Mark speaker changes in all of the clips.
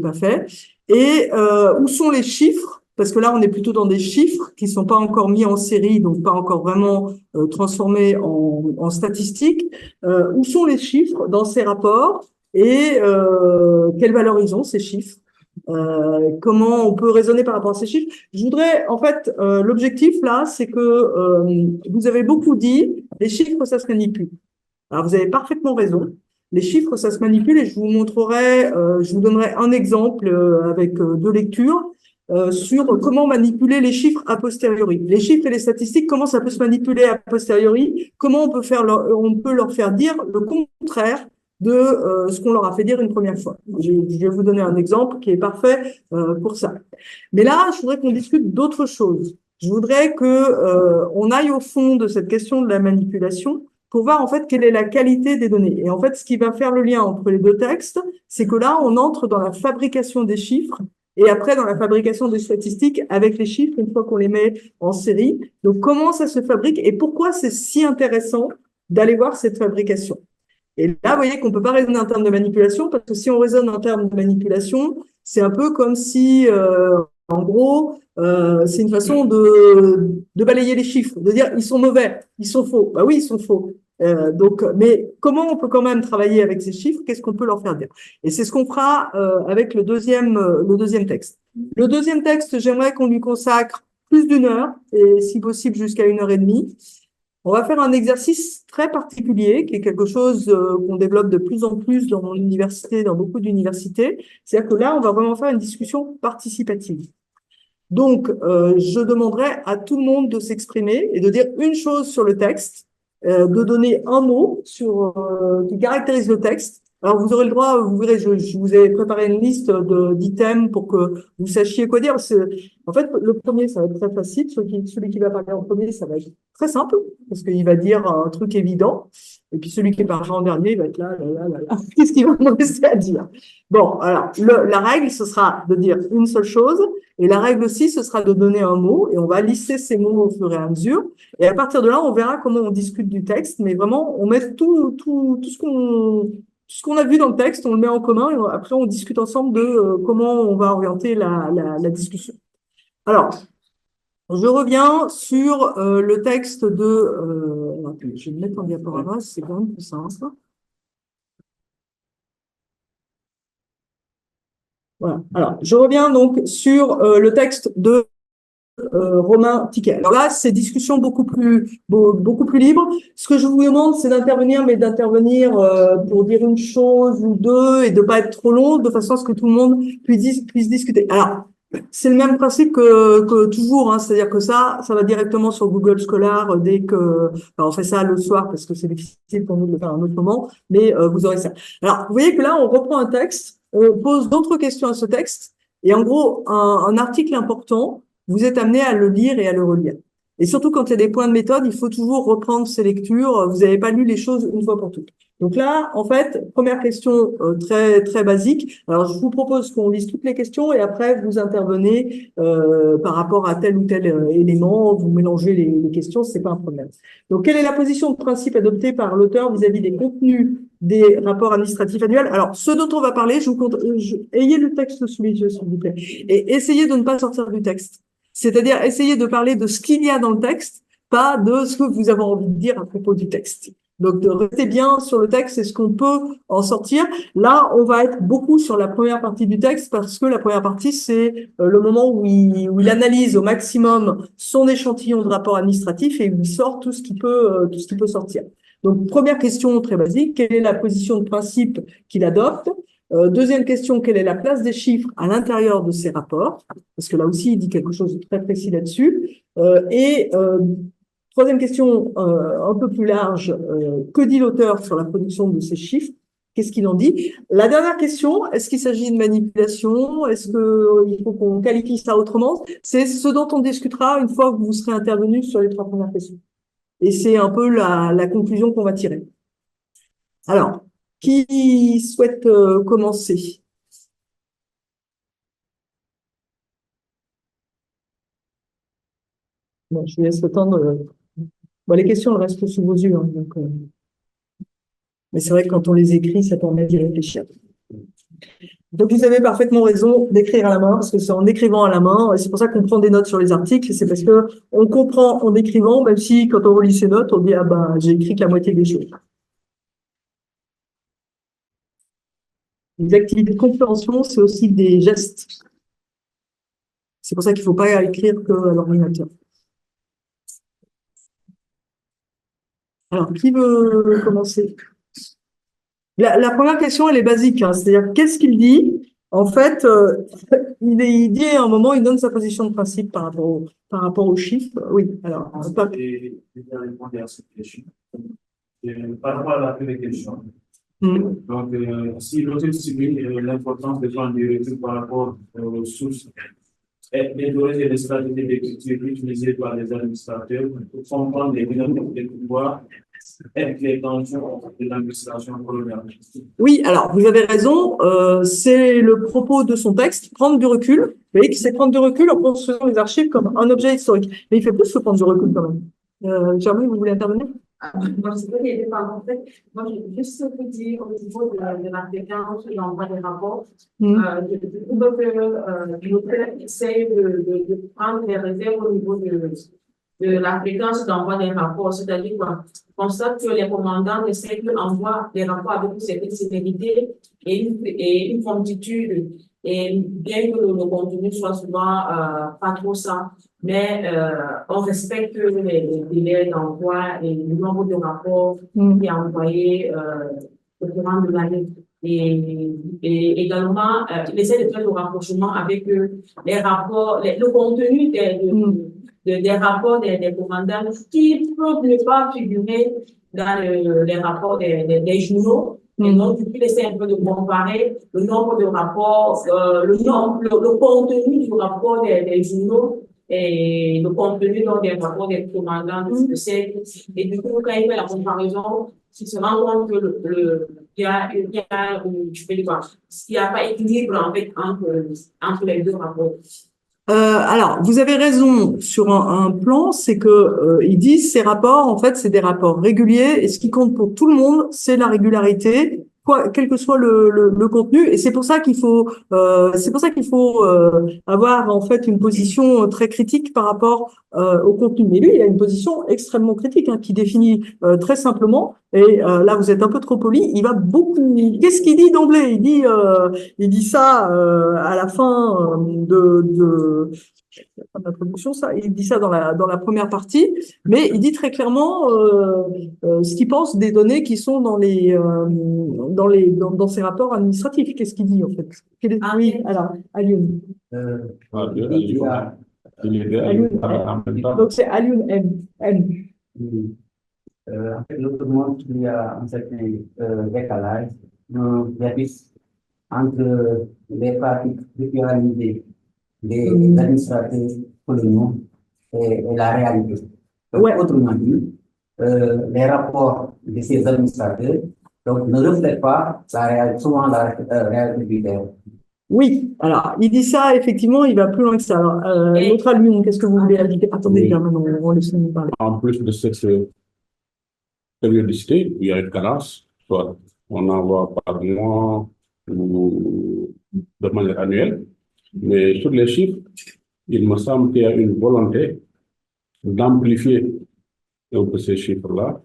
Speaker 1: Pas fait. Et où sont les chiffres? Parce que là, on est plutôt dans des chiffres qui sont pas encore mis en série, donc pas encore vraiment transformés en statistiques. Où sont les chiffres dans ces rapports et quelle valeur ils ont, ces chiffres? Comment on peut raisonner par rapport à ces chiffres? Je voudrais, en fait, l'objectif là, c'est que vous avez beaucoup dit, les chiffres, ça se manipule. Alors, vous avez parfaitement raison. Les chiffres, ça se manipule et je vous montrerai, je vous donnerai un exemple avec deux lectures sur comment manipuler les chiffres a posteriori. Les chiffres et les statistiques, comment ça peut se manipuler a posteriori, comment on peut leur faire dire le contraire de ce qu'on leur a fait dire une première fois. Je vais vous donner un exemple qui est parfait pour ça. Mais là, je voudrais qu'on discute d'autres choses. Je voudrais que on aille au fond de cette question de la manipulation pour voir en fait quelle est la qualité des données. Et en fait, ce qui va faire le lien entre les deux textes, c'est que là, on entre dans la fabrication des chiffres et après dans la fabrication des statistiques avec les chiffres une fois qu'on les met en série. Donc, comment ça se fabrique et pourquoi c'est si intéressant d'aller voir cette fabrication. Et là, vous voyez qu'on peut pas raisonner en termes de manipulation parce que si on raisonne en termes de manipulation, c'est un peu comme si, en gros, c'est une façon de balayer les chiffres, de dire ils sont mauvais, ils sont faux. Bah oui, ils sont faux. Donc, mais comment on peut quand même travailler avec ces chiffres? Qu'est-ce qu'on peut leur faire dire? Et c'est ce qu'on fera avec le deuxième texte. Le deuxième texte, j'aimerais qu'on lui consacre plus d'une heure et si possible jusqu'à 1 heure et demie. On va faire un exercice très particulier, qui est quelque chose qu'on développe de plus en plus dans mon université, dans beaucoup d'universités. C'est-à-dire que là, on va vraiment faire une discussion participative. Donc, je demanderai à tout le monde de s'exprimer et de dire une chose sur le texte, de donner un mot qui caractérise le texte. Alors, vous aurez le droit, vous verrez, je vous ai préparé une liste d'items pour que vous sachiez quoi dire. En fait, le premier, ça va être très facile. Celui qui va parler en premier, ça va être très simple, parce qu'il va dire un truc évident. Et puis, celui qui parlera en dernier, il va être là. Qu'est-ce qu'il va me laisser à dire? Bon, alors, la règle, ce sera de dire une seule chose. Et la règle aussi, ce sera de donner un mot et on va lister ces mots au fur et à mesure. Et à partir de là, on verra comment on discute du texte. Mais vraiment, on met tout ce qu'on a vu dans le texte, on le met en commun et après, on discute ensemble de comment on va orienter la discussion. Alors, je reviens sur le texte de... je vais me mettre en diaporama, c'est quand même plus simple. Voilà. Alors, je reviens donc sur le texte de Romain Tiquet. Alors là, c'est discussion beaucoup plus libre. Ce que je vous demande, c'est d'intervenir, mais d'intervenir pour dire une chose ou deux et de pas être trop long, de façon à ce que tout le monde puisse discuter. Alors, c'est le même principe que toujours, hein, c'est-à-dire que ça va directement sur Google Scholar dès que, enfin, on fait ça le soir parce que c'est difficile pour nous de le faire à un autre moment, mais vous aurez ça. Alors, vous voyez que là, on reprend un texte, on pose d'autres questions à ce texte, et en gros, un article important, vous êtes amené à le lire et à le relire. Et surtout, quand il y a des points de méthode, il faut toujours reprendre ces lectures. Vous n'avez pas lu les choses une fois pour toutes. Donc là, en fait, première question très très basique. Alors, je vous propose qu'on lise toutes les questions et après, vous intervenez par rapport à tel ou tel élément. Vous mélangez les questions, c'est pas un problème. Donc, quelle est la position de principe adoptée par l'auteur vis-à-vis des contenus des rapports administratifs annuels? Alors, ce dont on va parler, ayez le texte sous les yeux, s'il vous plaît, et essayez de ne pas sortir du texte. C'est-à-dire essayer de parler de ce qu'il y a dans le texte, pas de ce que vous avez envie de dire à propos du texte. Donc, de rester bien sur le texte, c'est ce qu'on peut en sortir. Là, on va être beaucoup sur la première partie du texte parce que la première partie, c'est le moment où il analyse au maximum son échantillon de rapport administratif et où il sort tout ce qui peut sortir. Donc, première question très basique, quelle est la position de principe qu'il adopte? Deuxième question, quelle est la place des chiffres à l'intérieur de ces rapports? Parce que là aussi, il dit quelque chose de très précis là-dessus. Troisième question, un peu plus large, que dit l'auteur sur la production de ces chiffres? Qu'est-ce qu'il en dit? La dernière question, est-ce qu'il s'agit de manipulation? Est-ce qu'il faut qu'on qualifie ça autrement? C'est ce dont on discutera une fois que vous serez intervenu sur les trois premières questions. Et c'est un peu la conclusion qu'on va tirer. Alors, qui souhaite commencer? Bon, je vous laisse le temps de... Bon, les questions, elles restent sous vos yeux, hein, donc, mais c'est vrai que quand on les écrit, ça permet d'y réfléchir. Donc, vous avez parfaitement raison d'écrire à la main, parce que c'est en écrivant à la main, et c'est pour ça qu'on prend des notes sur les articles, c'est parce que on comprend en écrivant, même si quand on relit ses notes, on dit, ah ben, j'ai écrit que la moitié des choses. Les activités de compréhension, c'est aussi des gestes. C'est pour ça qu'il ne faut pas écrire que à l'ordinateur. Alors, qui veut commencer? La première question, elle est basique, hein, c'est-à-dire, qu'est-ce qu'il dit? En fait, il dit à un moment, il donne sa position de principe par rapport aux chiffres. Oui, alors,
Speaker 2: répondre à cette question. Par rapport à la première question, donc, si l'auteur souligne l'importance de prendre des recul par rapport aux sources et des données et des stratégies d'écriture utilisées par les administrateurs pour comprendre les dynamiques des pouvoirs et les tensions de l'administration coloniale.
Speaker 1: Oui, alors vous avez raison, c'est le propos de son texte, prendre du recul. Vous voyez que c'est prendre du recul en considérant les archives comme un objet historique. Mais il fait plus que prendre du recul quand même. Germaine, vous voulez intervenir?
Speaker 3: Moi, je sais pas, il y a des parents, en fait, moi, je veux juste vous dire au niveau de la fréquence et l'envoi des rapports, je trouve que l'auteur essaye de prendre des réserves au niveau de la fréquence d'envoi des rapports, c'est-à-dire qu'on constate que les commandants essaient d'envoyer des rapports avec une certaine sévérité et une promptitude, et bien que le contenu soit souvent pas trop ça, mais on respecte les délais d'envoi et le nombre de rapports qui est envoyé au courant de l'année. Et également, il essaie de faire le rapprochement avec les rapports, le contenu des rapports des commandants qui peuvent ne pas figurer dans les rapports des journaux. Et donc, du coup, il essaie un peu de comparer le nombre de rapports, le contenu du rapport des journaux et le contenu des rapports des commandants de siècle. Et du coup, quand il fait la comparaison, il se rend compte que il y a, je peux dire quoi, il n'y a pas équilibre, en fait, entre les deux rapports.
Speaker 1: Alors, vous avez raison sur un plan, c'est que ils disent ces rapports, en fait, c'est des rapports réguliers, et ce qui compte pour tout le monde, c'est la régularité, quel que soit le contenu. Et c'est pour ça qu'il faut, avoir en fait une position très critique par rapport au contenu. Mais lui, il a une position extrêmement critique, hein, qui définit très simplement. Et là, vous êtes un peu trop poli. Il va beaucoup. Qu'est-ce qu'il dit d'emblée? Il dit ça à la fin de l'introduction, ça. Il dit ça dans la première partie, mais il dit très clairement ce qu'il pense des données qui sont dans ces rapports administratifs. Qu'est-ce qu'il dit en fait? Oui, alors, Alioune. Donc c'est Alioune M.
Speaker 4: En fait, l'autre monde, il y a un certain décalage entre les pratiques ritualisées des administrateurs coloniaux et la réalité. Donc, autrement dit, les rapports de ces administrateurs donc, ne reflètent pas souvent la réalité du terrain.
Speaker 1: Oui, alors, il dit ça, effectivement, il va plus loin que ça. Alors, l'autre Alioune, qu'est-ce que vous voulez ajouter? Attendez, maintenant, on laisse nous parler.
Speaker 5: En plus de cette périodicité, il y a une carence, soit on envoie par mois ou de manière annuelle, mais sur les chiffres, il me semble qu'il y a une volonté d'amplifier un peu ces chiffres-là,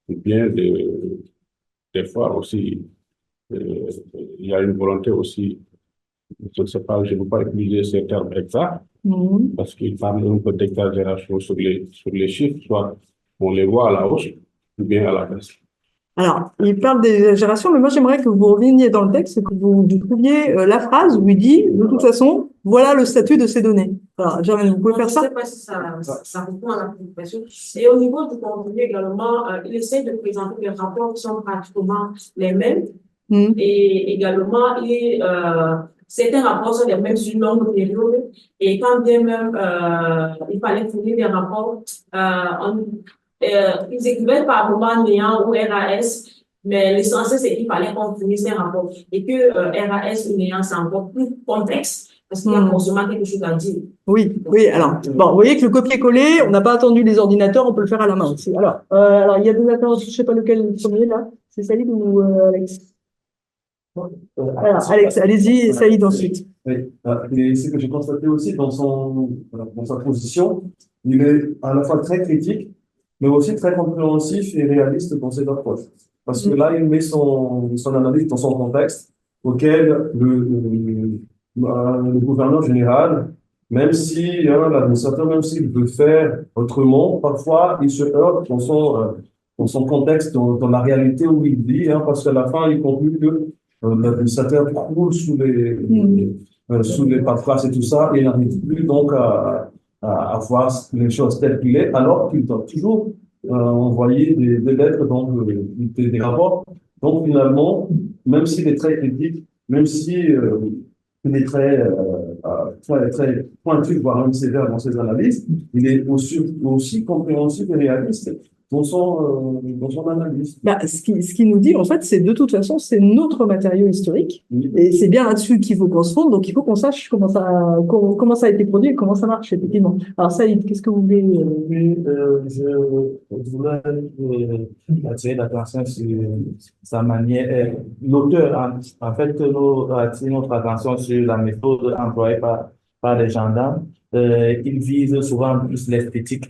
Speaker 5: ou bien des fois aussi, il y a une volonté aussi, je ne sais pas, je ne veux pas utiliser ces termes exacts, parce qu'il parle un peu d'exagération sur les chiffres, soit on les voit à la hausse, ou bien à la baisse.
Speaker 1: Alors, il parle d'exagération, mais moi j'aimerais que vous reveniez dans le texte et que vous trouviez la phrase où il dit, de toute façon, voilà le statut de ces données. Alors, Germaine, vous pouvez faire ça?
Speaker 3: Je ne sais pas si ça répond à la préoccupation. Et au niveau du contenu également, il essaie de présenter des rapports qui sont pratiquement les mêmes. Et également, certains rapports sont les mêmes sur une longue période. Et quand bien même il fallait fournir des rapports, ils écrivaient par moment néant ou RAS, mais l'essentiel, c'est qu'il fallait qu'on fournisse un rapport. Et que RAS ou néant, c'est encore plus complexe, Est-ce qu'il y a forcément quelque chose à dire?
Speaker 1: Oui, oui, alors, bon, vous voyez que le copier-coller, on n'a pas attendu les ordinateurs, on peut le faire à la main aussi. Alors il y a des attentes, je ne sais pas lequel est le premier, là. C'est Saïd ou Alex? Alors, Alex, allez-y, et Saïd ensuite.
Speaker 6: Oui, et ce que j'ai constaté aussi dans dans sa position, il est à la fois très critique, mais aussi très compréhensif et réaliste dans ses approches. Parce que là, il met son analyse dans son contexte, auquel le gouverneur général, même si l'administrateur, même s'il veut faire autrement, parfois il se heurte dans son contexte, dans la réalité où il vit, parce qu'à la fin, il conclut que l'administrateur croule sous les paperasses et tout ça, et il n'arrive plus donc à voir les choses telles qu'il est, alors qu'il doit toujours envoyer des lettres, donc des rapports. Donc finalement, même s'il est très critique, même si il est très pointu, voire même sévère dans ses analyses, il est aussi compréhensif et réaliste dans son analyse.
Speaker 1: Ce qui nous dit, en fait, c'est de toute façon, c'est notre matériau historique. Oui. Et c'est bien là-dessus qu'il faut qu'on se fonde. Donc, il faut qu'on sache comment ça a été produit et comment ça marche, effectivement. Alors, Saïd, qu'est-ce que vous voulez
Speaker 7: je voulais attirer l'attention sur sa manière. L'auteur, en fait, attire notre attention sur la méthode employée par les gendarmes. Il vise souvent plus l'esthétique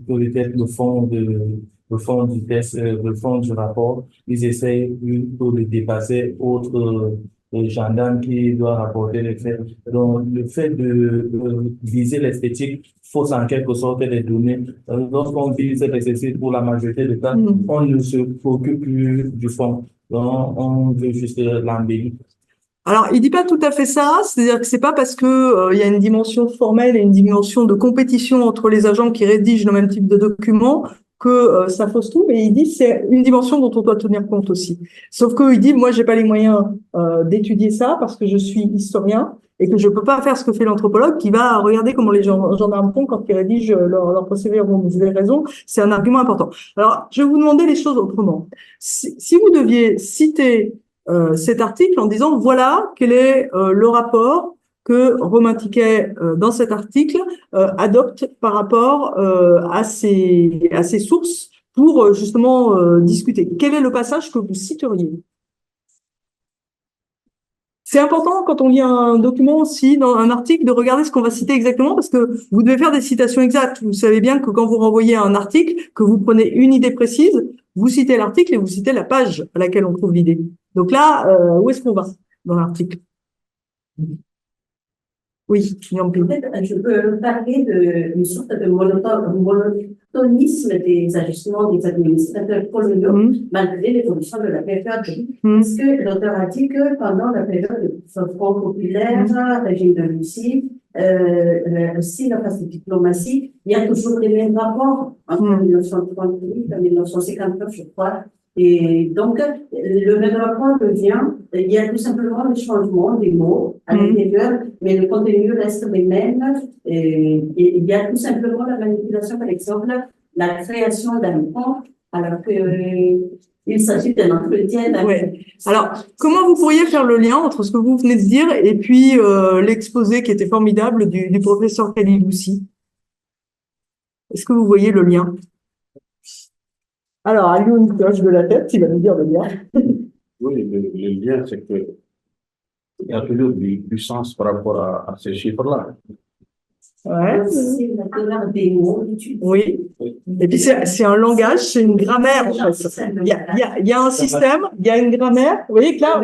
Speaker 7: peut-être le fond du test, le fond du rapport. Ils essayent plutôt de dépasser autres gendarmes qui doivent rapporter les faits. Donc, le fait de viser l'esthétique fausse en quelque sorte les données. Lorsqu'on vise l'esthétique pour la majorité des cas, on ne se préoccupe plus du fond. Donc, on veut juste l'embellir.
Speaker 1: Alors, il dit pas tout à fait ça, c'est-à-dire que c'est pas parce que il y a une dimension formelle et une dimension de compétition entre les agents qui rédigent le même type de document que ça fausse tout, mais il dit c'est une dimension dont on doit tenir compte aussi. Sauf que il dit moi j'ai pas les moyens d'étudier ça parce que je suis historien et que je peux pas faire ce que fait l'anthropologue qui va regarder comment les gendarmes font quand ils rédigent leur procédure. Bon, vous avez raison, c'est un argument important. Alors, je vais vous demander les choses autrement. Si vous deviez citer cet article en disant voilà quel est le rapport que Romain Tiquet dans cet article adopte par rapport à ces sources pour justement discuter. Quel est le passage que vous citeriez? C'est important quand on lit un document aussi, dans un article, de regarder ce qu'on va citer exactement parce que vous devez faire des citations exactes. Vous savez bien que quand vous renvoyez un article, que vous prenez une idée précise, vous citez l'article et vous citez la page à laquelle on trouve l'idée. Donc là, où est-ce qu'on va dans l'article? Oui,
Speaker 8: peut-être je peux parler d'une sorte de monotonisme des ajustements des administrateurs coloniaux malgré l'évolution de la période. Parce que l'auteur a dit que pendant la période du Front populaire, régime de Russie, aussi la phase de diplomatie, il y a toujours les mêmes rapports entre 1938 et 1959, je crois. Et donc, le même rapport revient, il y a tout simplement le changement des mots à l'intérieur, mais le contenu reste le même. Et il y a tout simplement la manipulation, par exemple, la création d'un pont, alors qu'il s'agit d'un entretien.
Speaker 1: Ouais. Alors, comment vous pourriez faire le lien entre ce que vous venez de dire et puis l'exposé qui était formidable du professeur Kaliloussi? Est-ce que vous voyez le lien? Alors, Alioune cloche de la tête, il va nous dire le lien.
Speaker 5: Oui, le lien, c'est que il y a toujours du sens par rapport à ces chiffres-là.
Speaker 1: Ouais.
Speaker 8: C'est la teneur des mots.
Speaker 1: Oui. Et puis c'est un langage, c'est une grammaire en fait. Il y a un système, il y a une grammaire. Vous voyez que là, on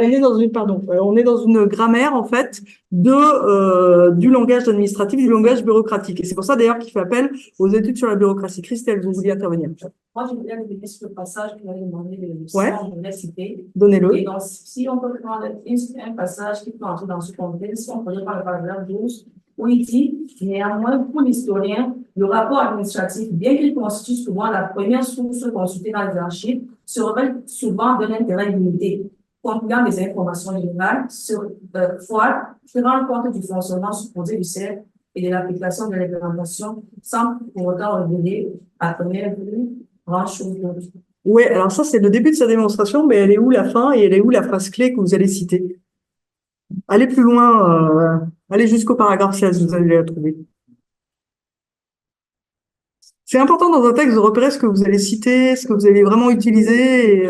Speaker 1: est dans une grammaire en fait du langage administratif, du langage bureaucratique. Et c'est pour ça d'ailleurs qu'il fait appel aux études sur la bureaucratie. Christelle, vous vouliez intervenir?
Speaker 3: Moi, je voulais vous dire sur le passage que vous avez demandé de je voulais citer.
Speaker 1: Donnez-le.
Speaker 3: Et donc, si on peut prendre un passage qui peut entrer dans ce contexte, on pourrait par le paragraphe 12, où il dit, néanmoins, pour l'historien, le rapport administratif, bien qu'il constitue souvent la première source consultée dans les archives, se révèle souvent d'un intérêt limité, concluant des informations générales foires qui rendent compte du fonctionnement supposé du cercle et de l'application de l'implémentation sans pour autant révéler à première vue grand-chose d'autre.
Speaker 1: Oui, alors ça, c'est le début de sa démonstration, mais elle est où la fin et elle est où la phrase clé que vous allez citer? Allez plus loin, allez jusqu'au paragraphe 16, vous allez la trouver. C'est important dans un texte de repérer ce que vous allez citer, ce que vous allez vraiment utiliser. Et,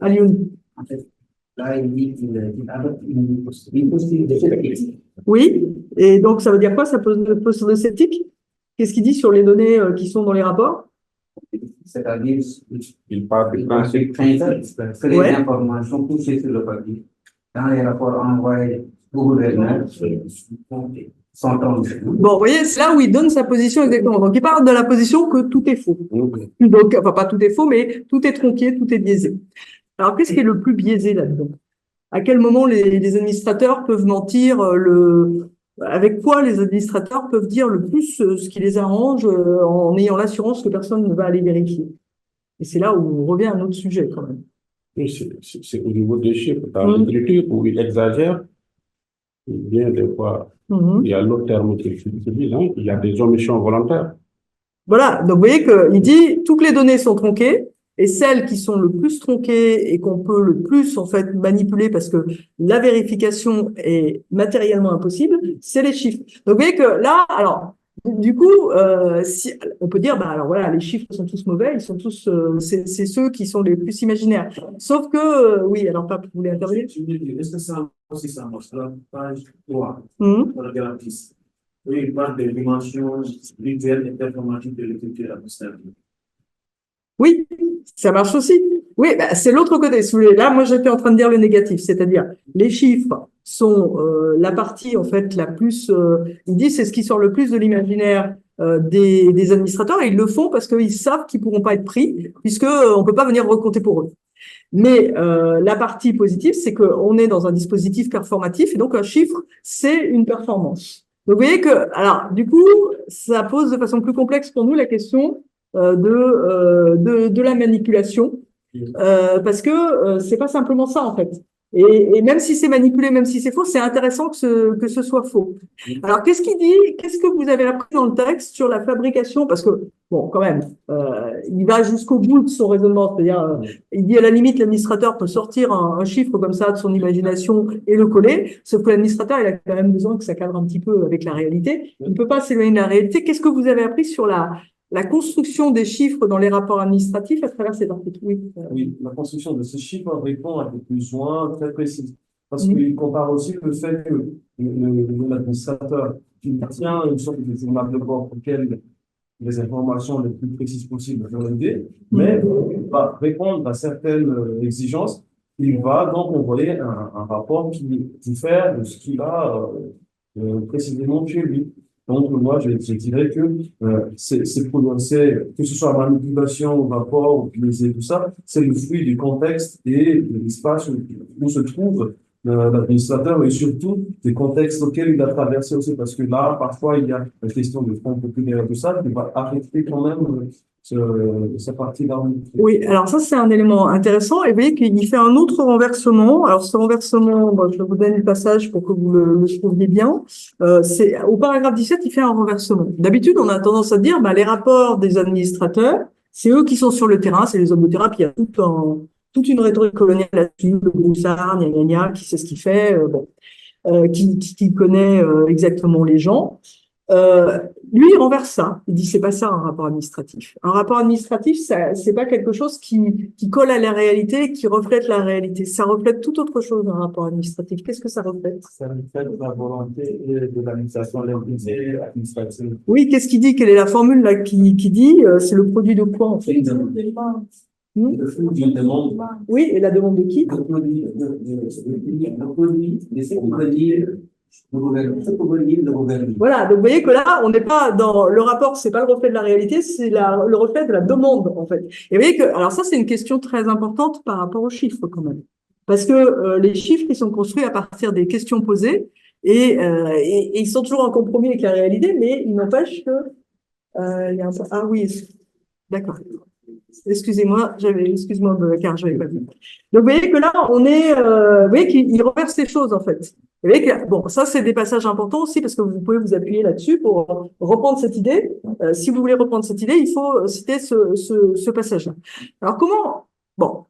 Speaker 1: Alioune.
Speaker 4: En fait, là, il dit qu'il adopte une posture de scepticisme.
Speaker 1: Oui, et donc ça veut dire quoi, ça posture de sceptique? Qu'est-ce qu'il dit sur les données qui sont dans les rapports?
Speaker 4: C'est-à-dire,
Speaker 5: Il part du principe.
Speaker 4: que les informations poussées sur le papier, dans les rapports envoyés au gouverneur, sont tranchées.
Speaker 1: Bon, vous voyez, c'est là où il donne sa position exactement. Donc, il part de la position que tout est faux. Donc, enfin, pas tout est faux, mais tout est tronqué, tout est biaisé. Alors, qu'est-ce qui est le plus biaisé là-dedans? À quel moment les administrateurs peuvent mentir avec quoi les administrateurs peuvent dire le plus ce qui les arrange en ayant l'assurance que personne ne va aller vérifier? Et c'est là où on revient à un autre sujet quand même.
Speaker 5: Oui, c'est au niveau des chiffres, dans l'écriture, où il exagère, bien des fois, il y a l'autre terme qui utilise, hein, il y a des omissions volontaires.
Speaker 1: Voilà, donc vous voyez qu'il dit toutes les données sont tronquées, et celles qui sont le plus tronquées et qu'on peut le plus en fait manipuler parce que la vérification est matériellement impossible, c'est les chiffres. Donc vous voyez que là, alors du coup, si, on peut dire, bah alors voilà, les chiffres sont tous mauvais, ils sont tous, c'est ceux qui sont les plus imaginaires. Sauf que, oui, alors Pape, vous voulez intervenir?
Speaker 2: Est-ce que ça aussi ça marche? La page 3, paragraphe 10. Oui, il parle des dimensions visuelles et performatives de l'écriture administrative.
Speaker 1: Oui, ça marche aussi. Oui, bah, c'est l'autre côté. Là, moi, j'étais en train de dire le négatif, c'est-à-dire les chiffres sont la partie en fait la plus. Il dit c'est ce qui sort le plus de l'imaginaire des administrateurs et ils le font parce qu'ils savent qu'ils pourront pas être pris puisque on peut pas venir recompter pour eux. Mais la partie positive, c'est qu'on est dans un dispositif performatif et donc un chiffre, c'est une performance. Donc vous voyez que, alors du coup, ça pose de façon plus complexe pour nous la question de la manipulation, parce que c'est pas simplement ça en fait. Et même si c'est manipulé, même si c'est faux, c'est intéressant que ce soit faux. Alors qu'est-ce qu'il dit? Qu'est-ce que vous avez appris dans le texte sur la fabrication? Parce que bon, quand même, il va jusqu'au bout de son raisonnement, c'est-à-dire, il dit à la limite, l'administrateur peut sortir un chiffre comme ça de son imagination et le coller, sauf que l'administrateur, il a quand même besoin que ça cadre un petit peu avec la réalité. Il ne peut pas s'éloigner de la réalité. Qu'est-ce que vous avez appris sur la construction des chiffres dans les rapports administratifs à travers cet article? Oui.
Speaker 6: Oui, la construction de ces chiffres répond à des besoins très précis. Parce qu'il compare aussi le fait que l'administrateur qui tient une sorte de journal de bord pour lequel les informations les plus précises possibles vont aider, mais va répondre à certaines exigences. Il va donc envoyer un rapport qui diffère de ce qu'il a précisément chez lui. Donc, moi, je dirais que que ce soit manipulation ou rapport ou plaisir, tout ça, c'est le fruit du contexte et de l'espace où se trouve l'administrateur et surtout des contextes auxquels il a traversé aussi. Parce que là, parfois, il y a la question de fonds populaires et tout ça qui va affecter quand même sa partie-là.
Speaker 1: Oui, alors ça, c'est un élément intéressant. Et vous voyez qu'il fait un autre renversement. Alors, ce renversement, bon, je vous donne le passage pour que vous le trouviez bien. C'est au paragraphe 17, il fait un renversement. D'habitude, on a tendance à dire, bah, les rapports des administrateurs, c'est eux qui sont sur le terrain, c'est les hommes de terrain, puis il y a toute une rhétorique coloniale là-dessus, le broussard, gna gna gna, qui sait ce qu'il fait, qui connaît exactement les gens. Lui, il renverse ça. Il dit c'est pas ça un rapport administratif. Un rapport administratif, c'est pas quelque chose qui colle à la réalité, qui reflète la réalité. Ça reflète tout autre chose un rapport administratif. Qu'est-ce que ça reflète?
Speaker 7: Ça reflète la volonté de l'administration administrative.
Speaker 1: Oui, qu'est-ce qu'il dit? Quelle est la formule là qui dit c'est le produit de quoi en fait?
Speaker 4: Le flux d'une demande.
Speaker 1: Oui, et la demande de qui?
Speaker 4: Le produit le gouvernement.
Speaker 1: Voilà, donc vous voyez que là, on n'est pas dans le rapport, c'est pas le reflet de la réalité, c'est le reflet de la demande en fait. Et vous voyez que, alors ça, c'est une question très importante par rapport aux chiffres quand même, parce que les chiffres ils sont construits à partir des questions posées et ils sont toujours en compromis avec la réalité, mais il n'empêche que il y a ah oui, d'accord. Excusez-moi, car j'avais pas vu. Donc, vous voyez que là, vous voyez qu'il reverse les choses, en fait. Vous voyez que, bon, ça, c'est des passages importants aussi, parce que vous pouvez vous appuyer là-dessus pour reprendre cette idée. Si vous voulez reprendre cette idée, il faut citer ce passage-là. Alors, bon,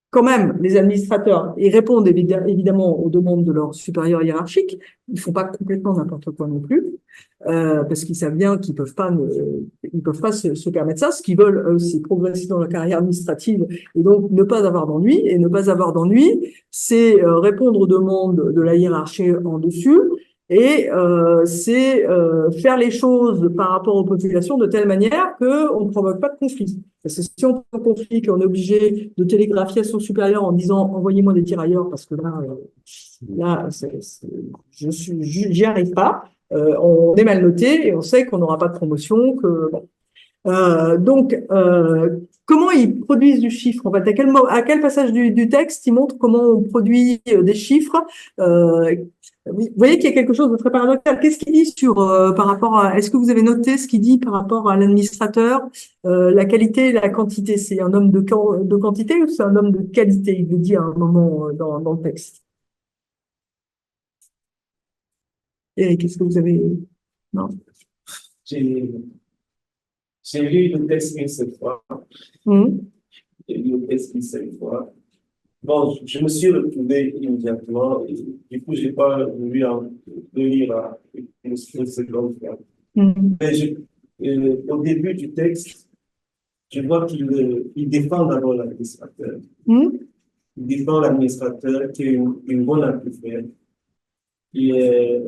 Speaker 1: quand même, les administrateurs, ils répondent évidemment aux demandes de leurs supérieurs hiérarchiques. Ils font pas complètement n'importe quoi non plus, parce qu'ils savent bien qu'ils peuvent pas, se permettre ça. Ce qu'ils veulent, c'est progresser dans la carrière administrative et donc ne pas avoir d'ennui. Et ne pas avoir d'ennui, c'est répondre aux demandes de la hiérarchie en dessus. Et c'est faire les choses par rapport aux populations de telle manière qu'on ne provoque pas de conflit. Parce que si on provoque un conflit, qu'on est obligé de télégraphier à son supérieur en disant « envoyez-moi des tirailleurs parce que là j'y arrive pas », on est mal noté et on sait qu'on n'aura pas de promotion. Comment ils produisent du chiffre en fait, à quel passage du texte ils montrent comment on produit des chiffres. Vous voyez qu'il y a quelque chose de très paradoxal. Qu'est-ce qu'il dit par rapport à, est-ce que vous avez noté ce qu'il dit par rapport à l'administrateur, la qualité et la quantité? C'est un homme de quantité ou c'est un homme de qualité? Il le dit à un moment dans le texte. Eric, qu'est-ce que vous avez? Non.
Speaker 2: J'ai lu le texte une seule fois. J'ai lu le texte une seule fois. Bon, je me suis retrouvé immédiatement et du coup, je n'ai pas voulu le lire une seconde fois. Mais au début du texte, je vois qu'il défend d'abord l'administrateur. Il défend l'administrateur qui est une bonne affaire, qui est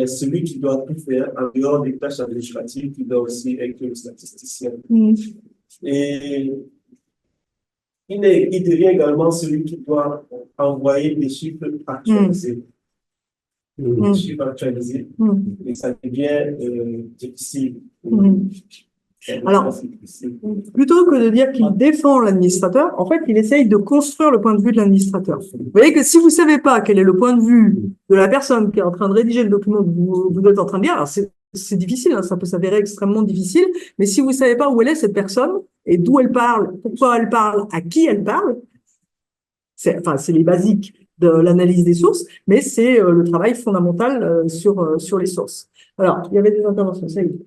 Speaker 2: celui qui doit tout faire en dehors des tâches administratives, qui doit aussi être le statisticien. Et il devient également celui qui doit envoyer des chiffres actualisés. Des chiffres actualisés. Et ça devient difficile.
Speaker 1: Alors, plutôt que de dire qu'il défend l'administrateur, en fait, il essaye de construire le point de vue de l'administrateur. Vous voyez que si vous savez pas quel est le point de vue de la personne qui est en train de rédiger le document que vous êtes en train de lire, alors c'est difficile, hein, ça peut s'avérer extrêmement difficile, mais si vous savez pas où elle est, cette personne, et d'où elle parle, pourquoi elle parle, à qui elle parle, c'est les basiques de l'analyse des sources, mais c'est le travail fondamental sur les sources. Alors, il y avait des interventions, ça y est.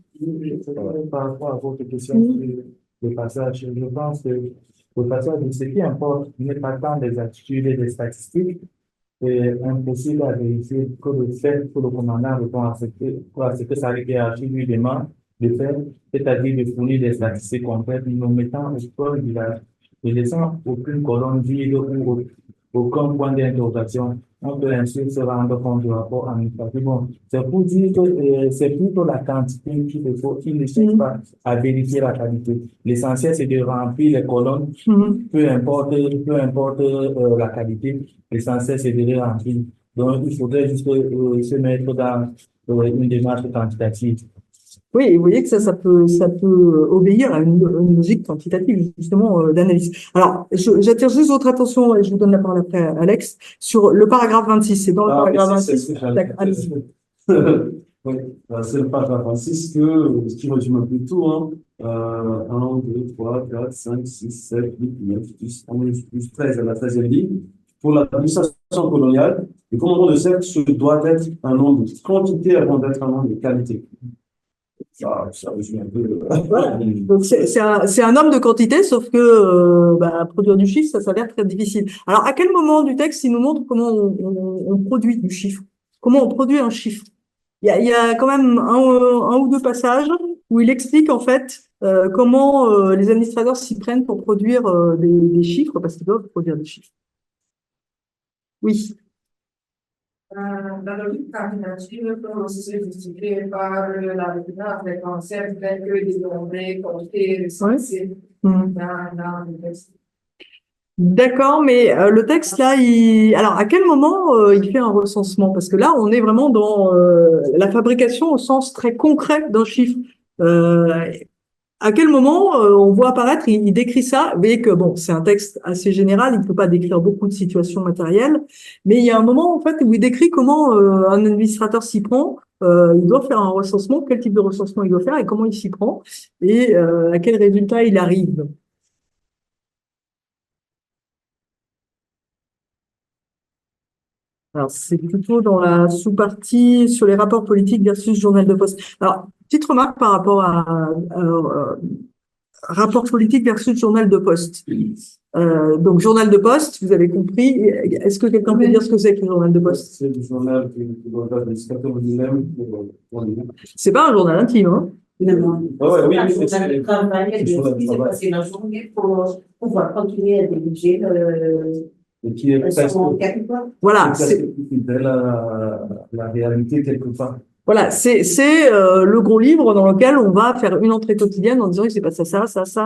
Speaker 7: Par rapport à votre question sur le passage, je pense que le passage, ce qui importe n'est pas tant des attitudes et des statistiques, c'est impossible à vérifier que le fait que le commandant répond à ce que sa hiérarchie lui demande de faire, c'est-à-dire de fournir des statistiques complètes, nous mettant au cœur du village, ne laissant aucune colonne vide ou aucun point d'interrogation. On peut ainsi se rendre compte du rapport administratif. Bon, c'est pour dire que c'est plutôt la quantité qu'il faut, qu'il ne cherche pas à vérifier la qualité. L'essentiel, c'est de remplir les colonnes, peu importe la qualité. L'essentiel, c'est de les remplir. Donc, il faudrait juste se mettre dans une démarche quantitative.
Speaker 1: Oui, et vous voyez que ça peut obéir à une logique quantitative, justement, d'analyse. Alors, j'attire juste votre attention, et je vous donne la parole après, Alex, sur le paragraphe 26. C'est dans le paragraphe 26. Allez-y.
Speaker 6: Oui, c'est le paragraphe 26 qui résume un peu tout. 1, 2, 3, 4, 5, 6, 7, 8, 9, 10, 11, 12, 13 à la 13e ligne. Pour l'administration coloniale, le commandant de cercle doit être un nombre de quantité avant d'être un nombre de qualité. Ça résume un peu.
Speaker 1: Voilà. Donc c'est un homme de quantité, sauf que produire du chiffre, ça s'avère très difficile. Alors, à quel moment du texte il nous montre comment on produit du chiffre? Comment on produit un chiffre? Il y a quand même un ou deux passages où il explique en fait comment les administrateurs s'y prennent pour produire des chiffres, parce qu'ils doivent produire des chiffres. Oui.
Speaker 3: La logique quantitative peut aussi se justifier par la référence des concepts tels que dénombrés, compter, recensés dans le texte.
Speaker 1: D'accord, mais le texte là, alors à quel moment il fait un recensement? Parce que là, on est vraiment dans la fabrication au sens très concret d'un chiffre. À quel moment on voit apparaître, il décrit ça, vous voyez que bon, c'est un texte assez général, il ne peut pas décrire beaucoup de situations matérielles, mais il y a un moment en fait où il décrit comment un administrateur s'y prend, il doit faire un recensement, quel type de recensement il doit faire et comment il s'y prend, et à quel résultat il arrive. Alors, c'est plutôt dans la sous-partie sur les rapports politiques versus journal de poste. Alors, petite remarque par rapport rapport politique versus journal de poste. Donc, journal de poste, vous avez compris. Est-ce que quelqu'un peut dire ce que c'est que le journal de poste?
Speaker 6: C'est le journal qui doit être l'administrateur lui-même
Speaker 1: C'est pas un journal intime, hein?
Speaker 8: Non.
Speaker 6: Oui,
Speaker 8: C'est le travail de passer la journée pour pouvoir continuer à diriger
Speaker 6: et qui est presque
Speaker 1: voilà,
Speaker 6: fidèle à la réalité quelque part.
Speaker 1: Voilà, c'est le gros livre dans lequel on va faire une entrée quotidienne en disant il s'est passé ça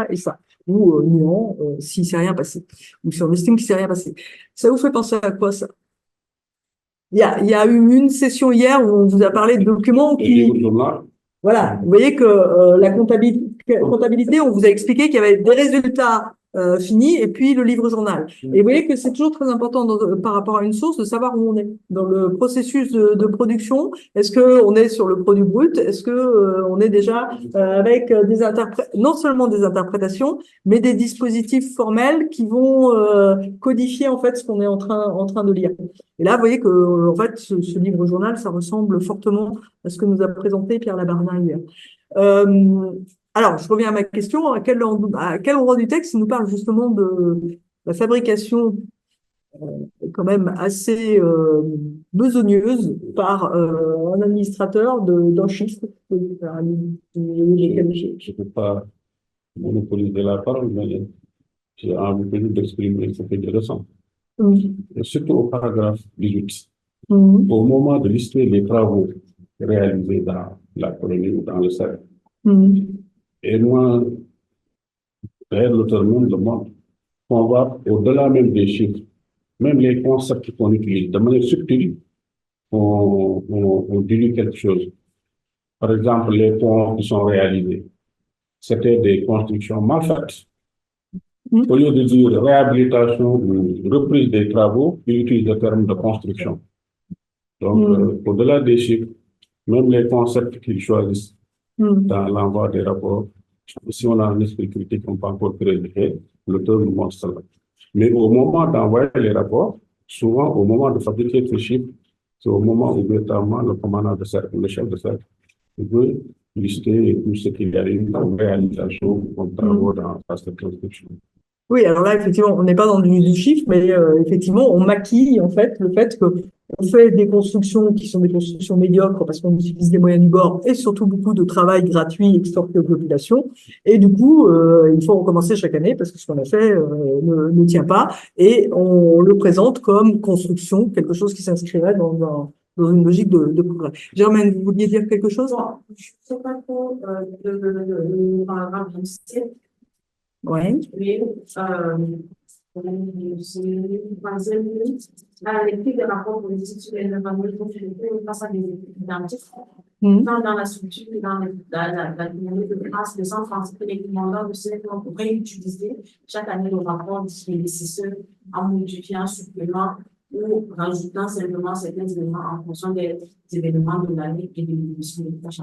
Speaker 1: et ça. Ou non, s'il s'est rien passé. Ou si on estime qu'il s'est rien passé. Ça vous fait penser à quoi, ça? Il y a eu une session hier où on vous a parlé de documents qui... Voilà, vous voyez que la comptabilité, on vous a expliqué qu'il y avait des résultats finis et puis le livre journal. Et vous voyez que c'est toujours très important par rapport à une source de savoir où on est dans le processus de production. Est-ce que on est sur le produit brut? Est-ce que on est déjà avec non seulement des interprétations, mais des dispositifs formels qui vont codifier en fait ce qu'on est en train de lire. Et là, vous voyez que en fait, ce livre journal, ça ressemble fortement à ce que nous a présenté Pierre Labarna hier. Alors, je reviens à ma question. À quel endroit du texte il nous parle justement de la fabrication quand même assez besogneuse par un administrateur d'un chiffre.
Speaker 5: Je ne peux pas monopoliser la parole, mais j'ai envie d'exprimer ce que je ressens. Surtout au paragraphe 18. Au moment de lister les travaux réalisés dans la colonie ou dans le cercle. Et moi, l'auteur même demande qu'on va au-delà même des chiffres, même les concepts qu'on utilise de manière subtile, on dilue quelque chose. Par exemple, les ponts qui sont réalisés, c'était des constructions mal faites. Au lieu de dire réhabilitation ou reprise des travaux, ils utilisent le terme de construction. Donc, au-delà des chiffres, même les concepts qu'ils choisissent dans l'envoi des rapports, si on a un esprit critique, on peut encore critiquer, l'auteur nous montre cela. Mais au moment d'envoyer les rapports, souvent au moment de fabriquer ces chiffres, c'est au moment où notamment le commandant de cercle, le chef de cercle, veut lister tout ce qu'il y a eu en réalisation ou en travaux dans cette construction.
Speaker 1: Oui, alors là, effectivement, on n'est pas dans du chiffre, mais effectivement, on maquille en fait le fait qu'on fait des constructions qui sont des constructions médiocres parce qu'on utilise des moyens du bord et surtout beaucoup de travail gratuit extorqué aux populations. Et du coup, il faut recommencer chaque année parce que ce qu'on a fait ne tient pas et on le présente comme construction, quelque chose qui s'inscrirait dans une logique de progrès. Germaine, vous vouliez dire quelque chose?
Speaker 3: Bon, je ne sais pas trop le paragraphe 17.
Speaker 1: Oui.
Speaker 3: Oui, à l'écrit des rapports politiques sur les face à des identiques, tant dans la structure que dans la communauté de France, les enfants et les commandants de ces plans pour réutiliser chaque année le rapport des décideurs en modifiant un supplément ou rajoutant simplement certains éléments en fonction des événements de l'année et de l'évolution des tâches.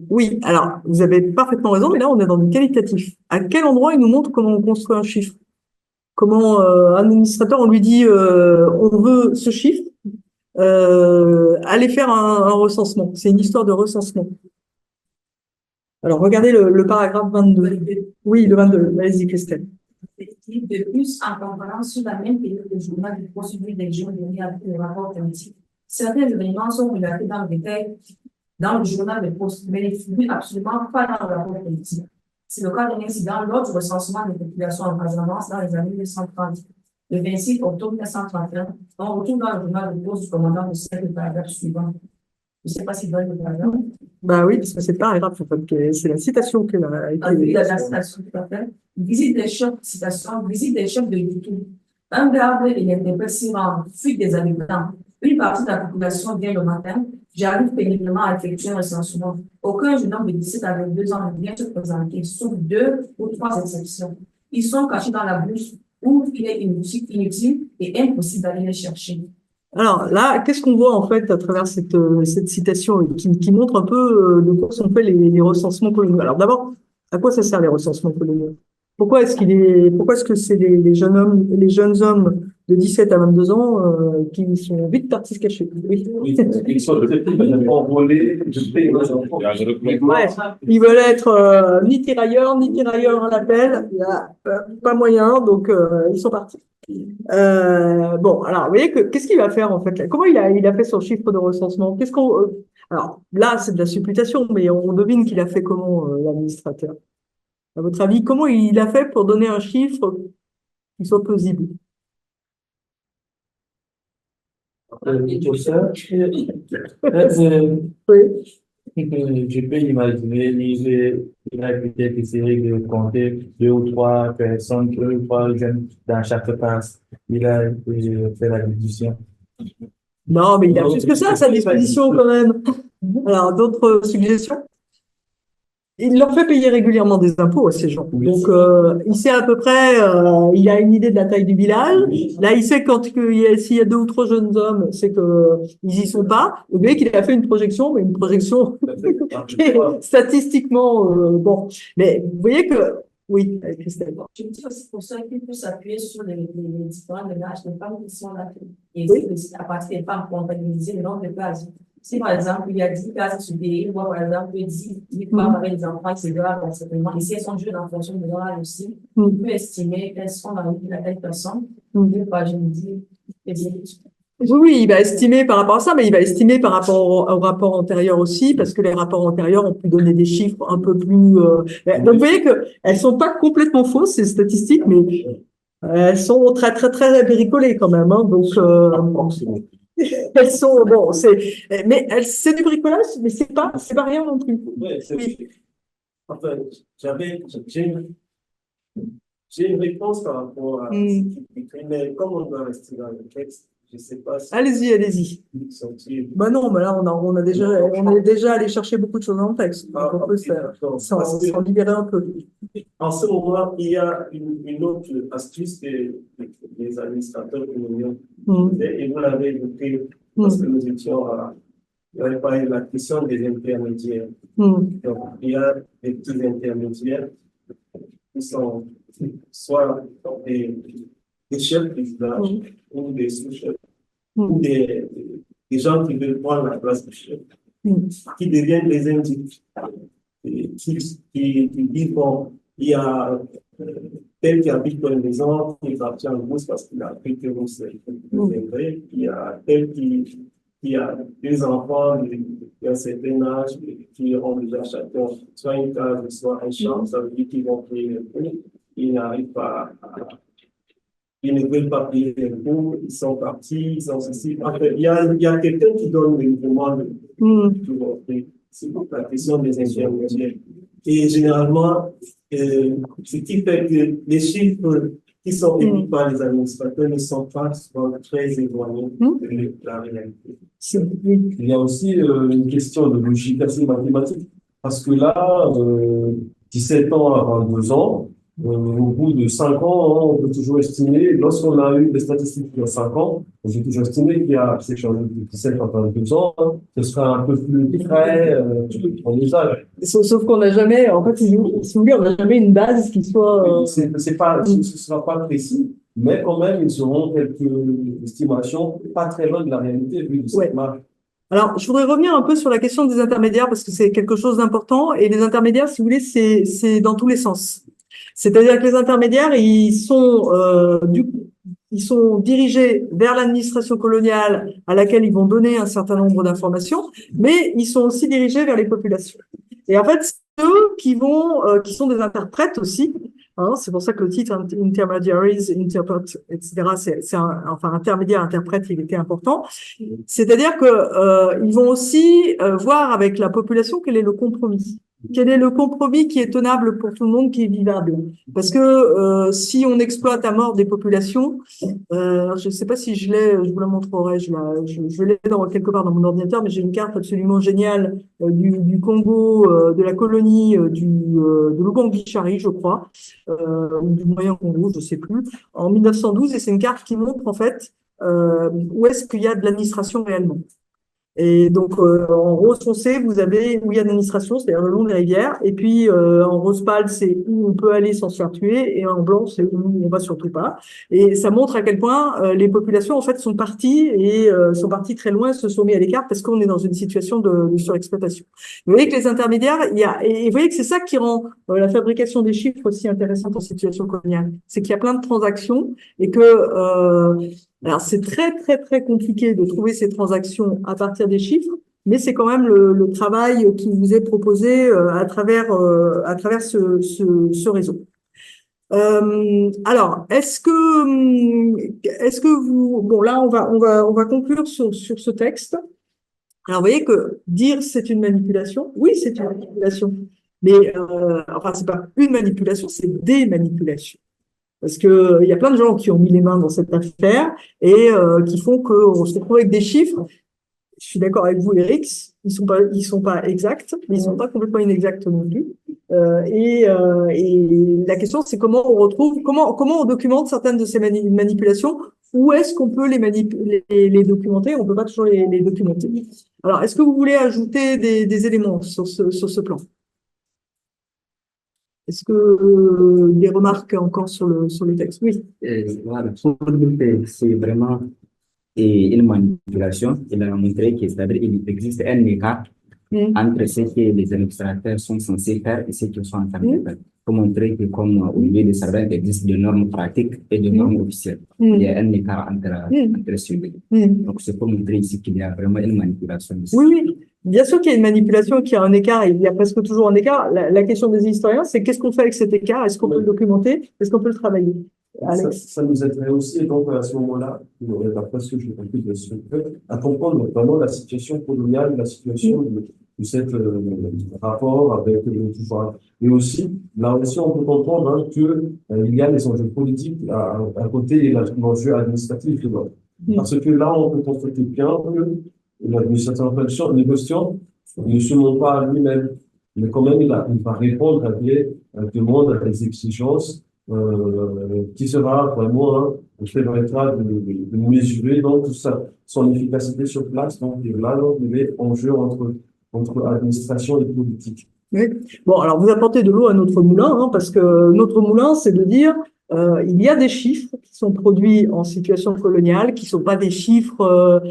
Speaker 1: Oui, alors, vous avez parfaitement raison, mais là, on est dans du qualitatif. À quel endroit il nous montre comment on construit un chiffre? Comment un administrateur, on lui dit, on veut ce chiffre, allez faire un recensement. C'est une histoire de recensement. Alors, regardez le paragraphe 22. Oui, le 22. Vas-y, Christelle.
Speaker 3: De plus, en comparant sur la même période de journal de procédure d'élection donnée avec le rapport politique, certains événements sont relatés dans le détail dans le journal de poste, mais ne figurent absolument pas dans le rapport politique. C'est le cas d'un incident lors du recensement des populations en Casamance dans les années 1930. Le 26 octobre 1931, on retrouve dans le journal de poste du commandant de cercle le paragraphe suivant. Je ne sais pas si vous voyez le paragraphe.
Speaker 1: Bah oui, parce que c'est le paragraphe, en fait, c'est la citation qu'elle a été.
Speaker 3: Oui, la citation, tout à fait. Visite des chefs, citation, visite des chefs de YouTube. Un garde et l'interprète s'y rendent, fuite des habitants. Une partie de la population vient le matin. J'arrive péniblement à effectuer un recensement. Aucun jeune homme de 17 à 22 ans ne vient se présenter, sauf 2 ou 3 exceptions. Ils sont cachés dans la bouche où il est inutile et impossible d'aller les chercher.
Speaker 1: Alors là, qu'est-ce qu'on voit en fait à travers cette citation qui montre un peu de quoi sont faits les recensements coloniaux? Alors d'abord, à quoi ça sert les recensements coloniaux? Pourquoi est-ce que c'est les jeunes hommes de 17 à 22 ans qui sont vite partis se cacher. Oui.
Speaker 6: Ils sont peut-être envolés,
Speaker 1: Ouais, ils veulent être ni tirailleurs à l'appel, il n'y a pas moyen, donc ils sont partis. Bon, alors, vous voyez qu'est-ce qu'il va faire en fait là? Comment il a fait son chiffre de recensement? Alors là, c'est de la supputation, mais on devine qu'il a fait comment l'administrateur? À votre avis, comment il a fait pour donner un chiffre qui soit plausible?
Speaker 7: Je peux imaginer, il a peut-être essayé de compter 2 ou 3 personnes, 2 ou 3 jeunes dans chaque classe. Il a fait la division.
Speaker 1: Non, mais il a plus que ça à sa disposition quand même. Alors, d'autres suggestions? Il leur fait payer régulièrement des impôts à ces gens. Donc, il sait à peu près, il a une idée de la taille du village. Là, il sait s'il y a 2 ou 3 jeunes hommes, c'est que ils y sont pas. Vous voyez qu'il a fait une projection, mais une projection qui est statistiquement bon. Mais vous voyez que oui, Christelle.
Speaker 8: Je me dis aussi pour ça qu'il peut s'appuyer sur les différents ménages de femmes qui sont là. Et
Speaker 1: Oui.
Speaker 8: à partir des femmes comptabiliser le nombre de cases. Si par exemple, il y a 10 cases sur des ou par exemple, 10 femmes avec des enfants, etc., certainement. Et si elles sont jeunes en fonction de leur âge aussi, on peut estimer qu'elles sont dans la telle personne. Je me dis,
Speaker 1: Oui, il va estimer par rapport à ça, mais il va estimer par rapport au rapport antérieur aussi, parce que les rapports antérieurs ont pu donner des chiffres un peu plus. Donc, vous voyez que elles sont pas complètement fausses ces statistiques, mais elles sont très très très bricolées quand même. Hein, donc, elles sont bon, mais c'est du bricolage, mais c'est pas rien non plus.
Speaker 6: Oui. Enfin, j'ai une réponse par rapport à ce qui est écrit, mais comme on doit rester dans le texte, je ne sais pas si...
Speaker 1: Allez-y. Bah non, mais là, on est déjà allé chercher beaucoup de choses dans le texte. Donc on peut s'en libérer un peu.
Speaker 6: En ce moment, il y a une autre astuce que les administrateurs coloniaux faisaient, et vous l'avez évoqué parce que nous étions il y avait pas eu la question des intermédiaires. Donc, il y a des petits intermédiaires qui sont soit des chefs du village ou des sous-chefs ou des gens qui veulent prendre la place du chef, qui deviennent des individus, qui disent, bon, il y a tel qui habite dans une maison, qui est parti en bourse parce qu'il a appris que vous c'est vrai, il y a tel qui a 2 enfants d'un certain âge qui ont déjà chacun soit une case, soit un champ, ça veut dire qu'ils vont payer le prix, ils n'arrivent pas ils ne veulent pas payer l'impôt, ils sont partis, ils ont ceci. En fait, il y a quelqu'un qui donne le mouvement c'est la question des intermédiaires. Et généralement, ce qui fait que les chiffres qui sont émis par les administrateurs ne sont pas souvent très éloignés de la réalité. Il y a aussi une question de logique assez mathématique, parce que là, 17 ans à 22 ans, au bout de 5 ans, on peut toujours estimer, lorsqu'on a eu des statistiques il y a 5 ans, on peut toujours estimer qu'il y a 17 à 22 ans, ce sera un peu plus près en usage.
Speaker 1: Sauf qu'on n'a jamais, en fait, si vous voulez, on n'a jamais une base qui soit.
Speaker 6: Ce ne sera pas précis, mais quand même, ils seront quelques estimations pas très loin de la réalité vu de cette marge.
Speaker 1: Alors, je voudrais revenir un peu sur la question des intermédiaires parce que c'est quelque chose d'important et les intermédiaires, si vous voulez, c'est dans tous les sens. C'est-à-dire que les intermédiaires, ils sont dirigés vers l'administration coloniale à laquelle ils vont donner un certain nombre d'informations, mais ils sont aussi dirigés vers les populations. Et en fait, c'est eux qui sont des interprètes aussi. Hein, c'est pour ça que le titre Intermediaries, Interpret, etc. Enfin intermédiaire, interprète, il était important. C'est-à-dire que ils vont aussi voir avec la population quel est le compromis. Quel est le compromis qui est tenable pour tout le monde, qui est vivable? Parce que si on exploite à mort des populations, je ne sais pas si je vous la montrerai, je l'ai quelque part dans mon ordinateur, mais j'ai une carte absolument géniale du Congo, de la colonie de l'Ouganda-Bichari, je crois, ou du Moyen-Congo, je ne sais plus, en 1912, et c'est une carte qui montre en fait où est-ce qu'il y a de l'administration réellement. Et donc, en rose foncé, vous avez où il y a de l'administration, c'est-à-dire le long des rivières. Et puis, en rose pâle, c'est où on peut aller sans se faire tuer. Et en blanc, c'est où on va surtout pas. Et ça montre à quel point les populations, en fait, sont parties et sont parties très loin, se sont mis à l'écart parce qu'on est dans une situation de surexploitation. Vous voyez que les intermédiaires, et vous voyez que c'est ça qui rend la fabrication des chiffres aussi intéressante en situation coloniale. C'est qu'il y a plein de transactions et que alors, c'est très, très, très compliqué de trouver ces transactions à partir des chiffres, mais c'est quand même le travail qui vous est proposé à travers ce réseau. Alors, est-ce que vous, bon, là, on va conclure sur ce texte. Alors, vous voyez que dire c'est une manipulation, oui, c'est une manipulation, mais enfin, c'est pas une manipulation, c'est des manipulations. Parce que il y a plein de gens qui ont mis les mains dans cette affaire et qui font qu'on se retrouve avec des chiffres. Je suis d'accord avec vous, Eric, ils sont pas exacts, mais ils sont pas complètement inexacts non plus. Et la question, c'est comment on retrouve, comment on documente certaines de ces manipulations. Où est-ce qu'on peut les documenter? On peut pas toujours les documenter. Alors, est-ce que vous voulez ajouter des éléments sur ce plan? Est-ce que des remarques encore sur le texte? Oui.
Speaker 4: Voilà, c'est vraiment une manipulation. Il a montré que, c'est-à-dire, il existe un écart entre ce que les administrateurs sont censés faire et ce qu'ils sont en train de faire. Pour montrer que, comme au niveau des serveurs, il existe des normes pratiques et des normes officielles. Il y a un écart entre ces deux. Donc, c'est pour montrer ici qu'il y a vraiment une manipulation.
Speaker 1: Oui, oui. Bien sûr qu'il y a une manipulation, qu'il y a un écart, et il y a presque toujours un écart. La question des historiens, c'est qu'est-ce qu'on fait avec cet écart? Est-ce qu'on peut le documenter? Est-ce qu'on peut le travailler?
Speaker 6: Ça nous aiderait aussi, et donc à ce moment-là, d'après ce que j'ai compris de ce fait, à comprendre vraiment la situation coloniale, la situation de cet rapport avec le pouvoir. Et aussi, là aussi, on peut comprendre que il y a les enjeux politiques à côté et l'enjeu administratif. Parce que là, on peut constater bien que l'administrateur négociant ne se montre pas à lui-même, mais quand même, il va répondre à des demandes, à des exigences qui sera vraiment permettra de mesurer donc tout ça, son efficacité sur place. Donc là, il y a enjeu entre administration et politique.
Speaker 1: Oui. Bon, alors vous apportez de l'eau à notre moulin, hein, parce que notre moulin, c'est de dire il y a des chiffres qui sont produits en situation coloniale, qui sont pas des chiffres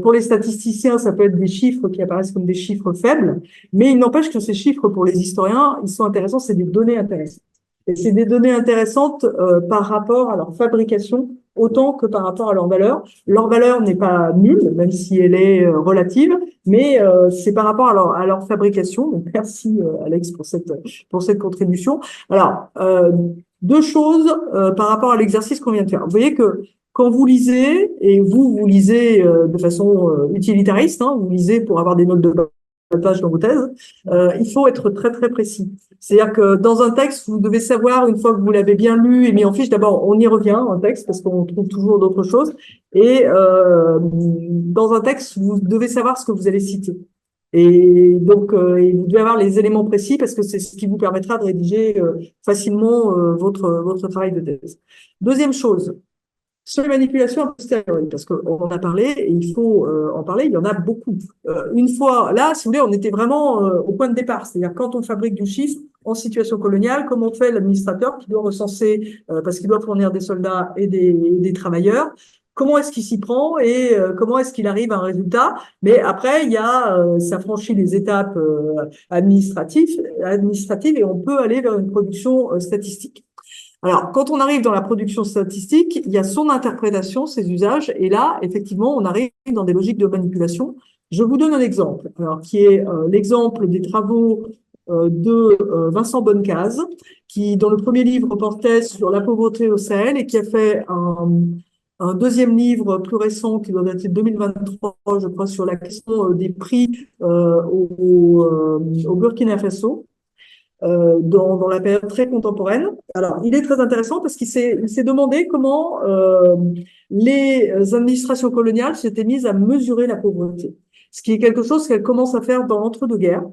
Speaker 1: pour les statisticiens, ça peut être des chiffres qui apparaissent comme des chiffres faibles, mais il n'empêche que ces chiffres pour les historiens, ils sont intéressants, c'est des données intéressantes. Et c'est des données intéressantes par rapport à leur fabrication autant que par rapport à leur valeur. Leur valeur n'est pas nulle, même si elle est relative, mais c'est par rapport à leur fabrication. Donc merci Alex pour cette contribution. Alors deux choses par rapport à l'exercice qu'on vient de faire. Vous voyez que quand vous lisez, et vous lisez de façon utilitariste, hein, vous lisez pour avoir des notes de page dans vos thèses, il faut être très très précis. C'est-à-dire que dans un texte, vous devez savoir, une fois que vous l'avez bien lu et mis en fiche, d'abord on y revient en texte parce qu'on trouve toujours d'autres choses, et dans un texte, vous devez savoir ce que vous allez citer. Et donc, vous devez avoir les éléments précis parce que c'est ce qui vous permettra de rédiger facilement votre travail de thèse. Deuxième chose, sur les manipulations a posteriori, parce qu'on en a parlé et il faut en parler, il y en a beaucoup. Une fois, là, si vous voulez, on était vraiment au point de départ, c'est-à-dire quand on fabrique du chiffre en situation coloniale, comment fait l'administrateur qui doit recenser, parce qu'il doit fournir des soldats et des travailleurs, comment est-ce qu'il s'y prend et comment est-ce qu'il arrive à un résultat. Mais après, il y a, ça franchit les étapes administratives et on peut aller vers une production statistique. Alors, quand on arrive dans la production statistique, il y a son interprétation, ses usages, et là, effectivement, on arrive dans des logiques de manipulation. Je vous donne un exemple, alors, qui est l'exemple des travaux de Vincent Bonnecase, qui, dans le premier livre, portait sur la pauvreté au Sahel et qui a fait un deuxième livre plus récent qui doit dater de 2023, je crois, sur la question des prix au Burkina Faso. Dans la période très contemporaine. Alors, il est très intéressant parce qu'il s'est demandé comment les administrations coloniales s'étaient mises à mesurer la pauvreté, ce qui est quelque chose qu'elles commencent à faire dans l'entre-deux-guerres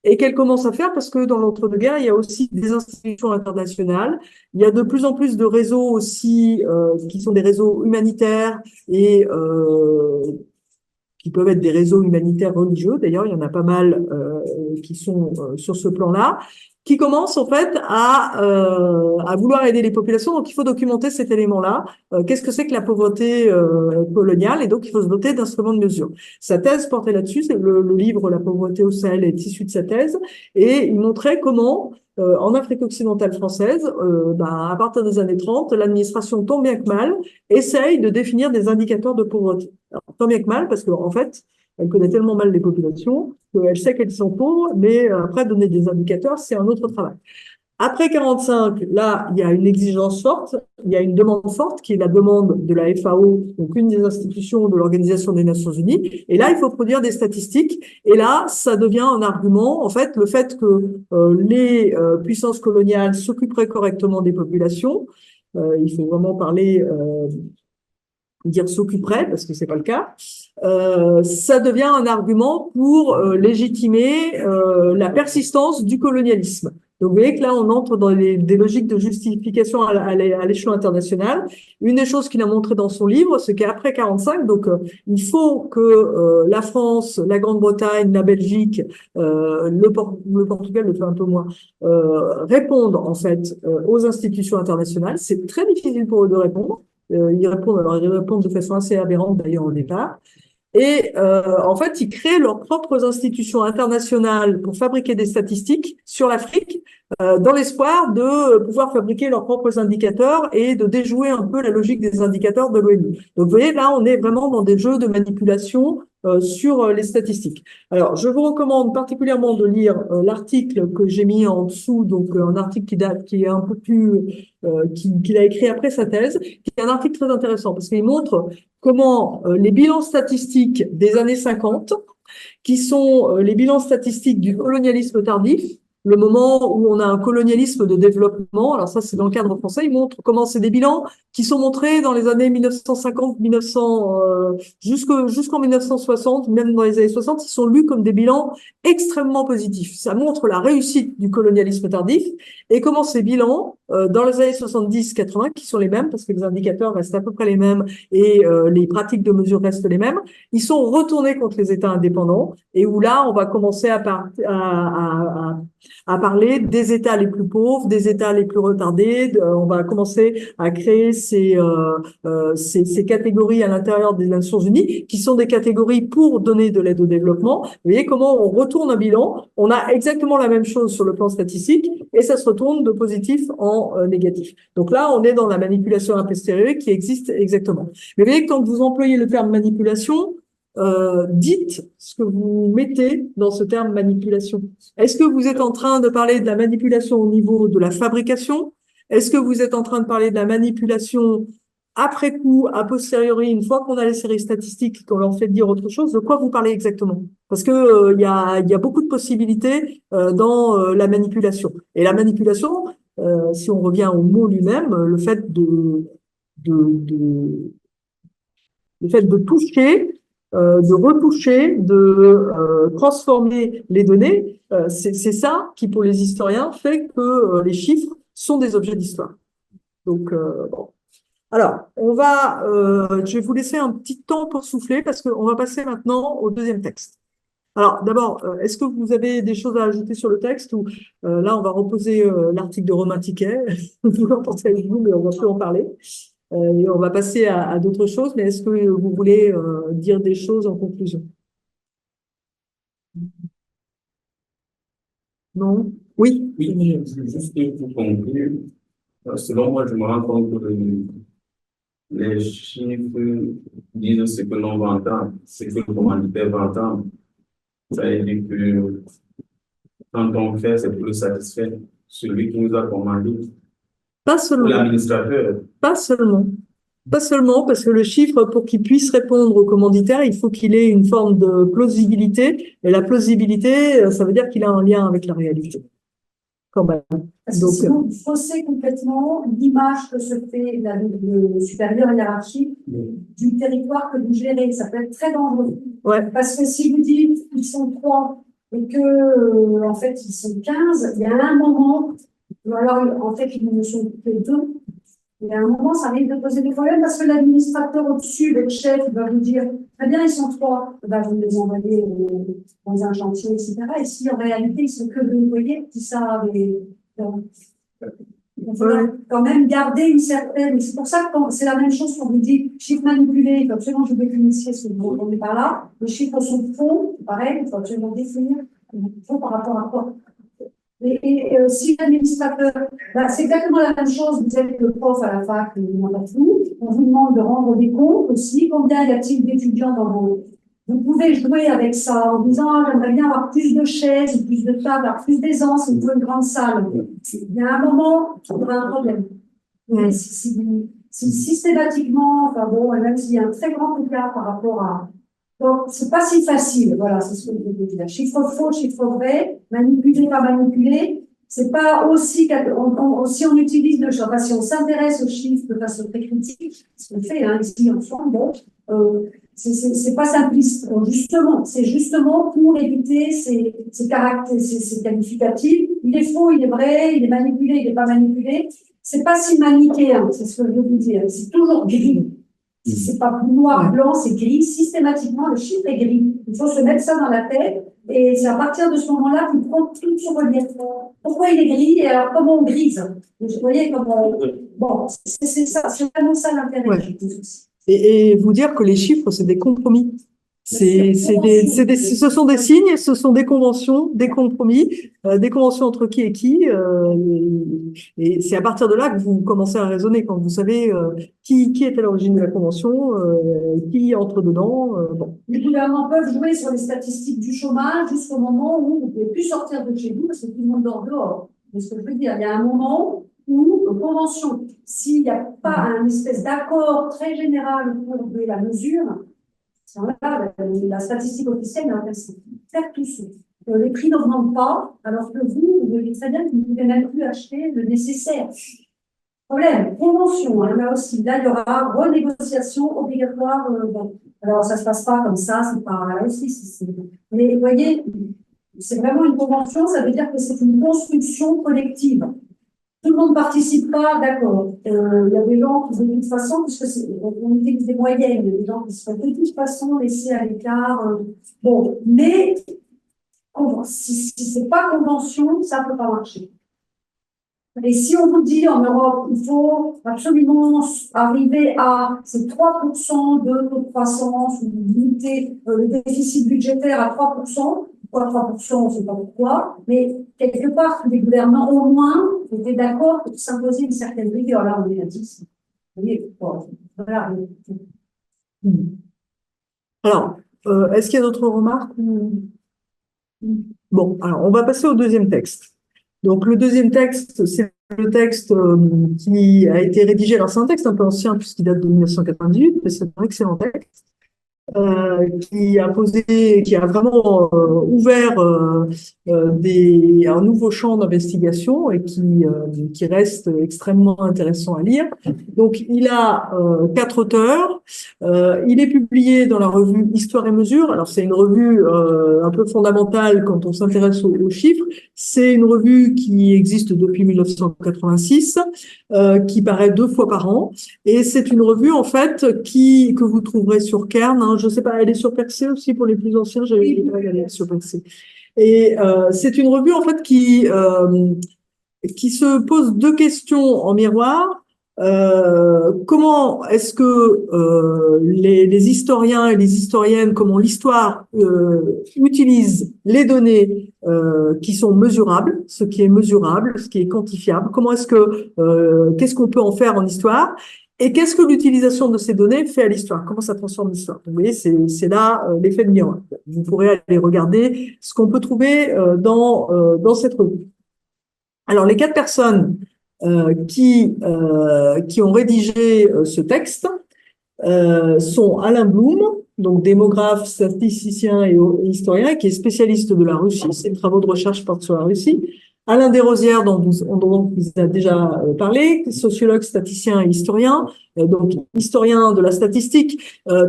Speaker 1: et qu'elles commencent à faire parce que dans l'entre-deux-guerres, il y a aussi des institutions internationales, il y a de plus en plus de réseaux aussi qui sont des réseaux humanitaires et qui peuvent être des réseaux humanitaires religieux. D'ailleurs, il y en a pas mal qui sont sur ce plan-là, qui commencent en fait à vouloir aider les populations. Donc, il faut documenter cet élément-là. Qu'est-ce que c'est que la pauvreté coloniale? Et donc, il faut se doter d'instruments de mesure. Sa thèse portait là-dessus. C'est le livre « La pauvreté au Sahel » est issu de sa thèse. Et il montrait comment, en Afrique occidentale française, à partir des années 30, l'administration, tant bien que mal, essaye de définir des indicateurs de pauvreté. Alors, tant bien que mal, parce qu'en fait, elle connaît tellement mal les populations qu'elle sait qu'elles sont pauvres, mais après, donner des indicateurs, c'est un autre travail. Après 45, là, il y a une exigence forte, il y a une demande forte qui est la demande de la FAO, donc une des institutions de l'Organisation des Nations Unies. Et là, il faut produire des statistiques. Et là, ça devient un argument, en fait, le fait que les puissances coloniales s'occuperaient correctement des populations. Il faut vraiment parler, dire s'occuperait, parce que c'est pas le cas. Ça devient un argument pour légitimer la persistance du colonialisme. Donc, vous voyez que là, on entre dans des logiques de justification à l'échelon international. Une des choses qu'il a montré dans son livre, c'est qu'après 45, donc, il faut que la France, la Grande-Bretagne, la Belgique, le Portugal le fait un peu moins, répondent, en fait, aux institutions internationales. C'est très difficile pour eux de répondre. Ils répondent de façon assez aberrante, d'ailleurs, au départ. Et en fait, ils créent leurs propres institutions internationales pour fabriquer des statistiques sur l'Afrique, dans l'espoir de pouvoir fabriquer leurs propres indicateurs et de déjouer un peu la logique des indicateurs de l'ONU. Donc, vous voyez, là, on est vraiment dans des jeux de manipulation sur les statistiques. Alors, je vous recommande particulièrement de lire l'article que j'ai mis en dessous, donc un article qui est un peu plus, qu'il a écrit après sa thèse, qui est un article très intéressant parce qu'il montre comment les bilans statistiques des années 50, qui sont les bilans statistiques du colonialisme tardif, le moment où on a un colonialisme de développement, alors ça c'est dans le cadre français, il montre comment c'est des bilans qui sont montrés dans les années 1950, 1900, jusqu'en 1960, même dans les années 60, ils sont lus comme des bilans extrêmement positifs. Ça montre la réussite du colonialisme tardif et comment ces bilans, dans les années 70-80, qui sont les mêmes, parce que les indicateurs restent à peu près les mêmes et les pratiques de mesure restent les mêmes, ils sont retournés contre les États indépendants et où là, on va commencer à parler des États les plus pauvres, des États les plus retardés. On va commencer à créer ces catégories à l'intérieur des Nations Unies, qui sont des catégories pour donner de l'aide au développement. Vous voyez comment on retourne un bilan. On a exactement la même chose sur le plan statistique et ça se retourne de positif en négatif. Donc là, on est dans la manipulation a posteriori qui existe exactement. Mais vous voyez, quand vous employez le terme manipulation, dites ce que vous mettez dans ce terme manipulation. Est-ce que vous êtes en train de parler de la manipulation au niveau de la fabrication? Est-ce que vous êtes en train de parler de la manipulation après coup, a posteriori, une fois qu'on a les séries statistiques, qu'on leur fait dire autre chose? De quoi vous parlez exactement? Parce que il y a beaucoup de possibilités dans la manipulation. Et la manipulation, si on revient au mot lui-même, le fait de toucher, de retoucher, de transformer les données, c'est ça qui, pour les historiens, fait que les chiffres sont des objets d'histoire. Donc, bon. Alors, je vais vous laisser un petit temps pour souffler parce qu'on va passer maintenant au deuxième texte. Alors, d'abord, est-ce que vous avez des choses à ajouter sur le texte ou là, on va reposer l'article de Romain Tiquet. Vous en pensez avec vous, mais on va plus en parler. Et on va passer à d'autres choses, mais est-ce que vous voulez dire des choses en conclusion? Non? Oui?
Speaker 5: Oui, juste pour conclure, selon moi, je me rends compte que les chiffres disent ce que l'on va entendre, ce que le commanditaire va entendre. Ça veut dire que quand on fait, c'est pour le satisfaire celui qui nous a commandé.
Speaker 1: Pas seulement.
Speaker 5: L'administrateur.
Speaker 1: Pas seulement. Pas seulement, parce que le chiffre, pour qu'il puisse répondre au commanditaire, il faut qu'il ait une forme de plausibilité. Et la plausibilité, ça veut dire qu'il a un lien avec la réalité. Quand même.
Speaker 8: Parce que si vous faussez complètement l'image que se fait le supérieur hiérarchique du territoire que vous gérez, ça peut être très dangereux.
Speaker 1: Ouais.
Speaker 8: Parce que si vous dites ils sont 3 et que en fait ils sont 15, il y a un moment, ou alors en fait ils ne sont que 2,
Speaker 9: Et à un moment, ça risque de poser des problèmes parce que l'administrateur au-dessus, le chef, il va vous dire, très bien, ils sont 3, il va vous les envoyer dans un chantier, etc. Et si en réalité, ils sont que 2 ouvriers qui savent, il faut quand même garder une certaine. C'est pour ça que c'est la même chose qu'on vous dit, chiffres manipulés, il faut absolument que vous définissiez ce que vous entendez par là. Les chiffres sont faux, pareil, il faut absolument définir faux par rapport à quoi. Et si l'administrateur, c'est exactement la même chose, vous êtes le prof à la fac, on vous demande de rendre des comptes aussi, combien y a-t-il d'étudiants dans vos... Vous pouvez jouer avec ça en disant, j'aimerais bien avoir plus de chaises, plus de tables, avoir plus d'aisance, une grande salle. Il y a un moment, il y aura un problème. Mais si systématiquement, enfin bon, et même s'il y a un très grand écart par rapport à... Donc, c'est pas si facile, voilà, c'est ce que je veux dire. Chiffre faux, chiffre vrai, manipulé, pas manipulé, c'est pas aussi, si on utilise le chiffre, enfin, si on s'intéresse aux chiffres de façon très critique, ce qu'on fait, hein, ici, ensemble, bon, c'est pas simpliste. Justement, c'est justement pour éviter ces caractères, ces qualificatifs. Il est faux, il est vrai, il est manipulé, il est pas manipulé. C'est pas si manichéen, c'est ce que je veux vous dire. C'est toujours gris. C'est pas noir, blanc, c'est gris. Systématiquement, le chiffre est gris. Il faut se mettre ça dans la tête. Et c'est à partir de ce moment-là qu'il prend tout son relief. Pourquoi il est gris et alors comment on grise? Vous voyez comment... Bon, c'est ça, c'est vraiment ça l'intérêt.
Speaker 1: Ouais. Et vous dire que les chiffres, c'est des compromis. Ce sont des signes, ce sont des conventions, des compromis, des conventions entre qui et qui. Et c'est à partir de là que vous commencez à raisonner, quand vous savez qui est à l'origine de la convention, qui entre dedans. Bon.
Speaker 9: Les gouvernements peuvent jouer sur les statistiques du chômage jusqu'au moment où vous ne pouvez plus sortir de chez vous parce que tout le monde dort dehors. C'est ce que je veux dire. Il y a un moment où, convention, s'il n'y a pas un espèce d'accord très général pour de la mesure, là, la statistique officielle va faire tout ça. Les prix n'augmentent pas, alors que vous voyez très bien que vous ne pouvez même plus acheter le nécessaire. Problème, convention, hein, là aussi, là il y aura renégociation obligatoire. Bon. Alors ça ne se passe pas comme ça, c'est pas là aussi. Mais vous voyez, c'est vraiment une convention, ça veut dire que c'est une construction collective. Tout le monde ne participe pas, d'accord. Il y a des gens qui, de toute façon, puisque on utilise des moyennes, il y a des gens qui sont de toute façon laissés à l'écart. Bon, mais si c'est pas convention, ça ne peut pas marcher. Et si on vous dit en Europe, il faut absolument arriver à ces 3% de taux de croissance ou limiter le déficit budgétaire à 3%, pourquoi 3%, on ne sait pas pourquoi, mais quelque part, les gouvernements au moins étaient d'accord pour s'imposer une certaine rigueur. Là, on est à 10. Vous voyez, voilà.
Speaker 1: Alors, est-ce qu'il y a d'autres remarques? Bon, alors, on va passer au deuxième texte. Donc, le deuxième texte, c'est le texte qui a été rédigé. Alors, c'est un texte un peu ancien puisqu'il date de 1998, mais c'est un excellent texte. Qui a vraiment ouvert un nouveau champ d'investigation et qui reste extrêmement intéressant à lire. Donc, il a 4 auteurs. Il est publié dans la revue Histoire et Mesure. Alors, c'est une revue un peu fondamentale quand on s'intéresse aux chiffres. C'est une revue qui existe depuis 1986, qui paraît 2 fois par an. Et c'est une revue, en fait, que vous trouverez sur Cairn. Hein, je sais pas, elle est sur Percé aussi pour les plus anciens. J'avais regardé sur Percé. Et c'est une revue, en fait, qui se pose 2 questions en miroir. Comment est-ce que les historiens et les historiennes, comment l'histoire utilise les données qui sont mesurables, ce qui est mesurable, ce qui est quantifiable, comment est-ce que qu'est-ce qu'on peut en faire en histoire, et qu'est-ce que l'utilisation de ces données fait à l'histoire, comment ça transforme l'histoire. Vous voyez, c'est là l'effet de miroir. Vous pourrez aller regarder ce qu'on peut trouver dans cette revue. Alors, les 4 personnes qui ont rédigé ce texte sont Alain Blum, donc démographe, statisticien et historien, qui est spécialiste de la Russie. Ses travaux de recherche portent sur la Russie. Alain Desrosières, dont vous a déjà parlé, sociologue, statisticien et historien, donc historien de la statistique,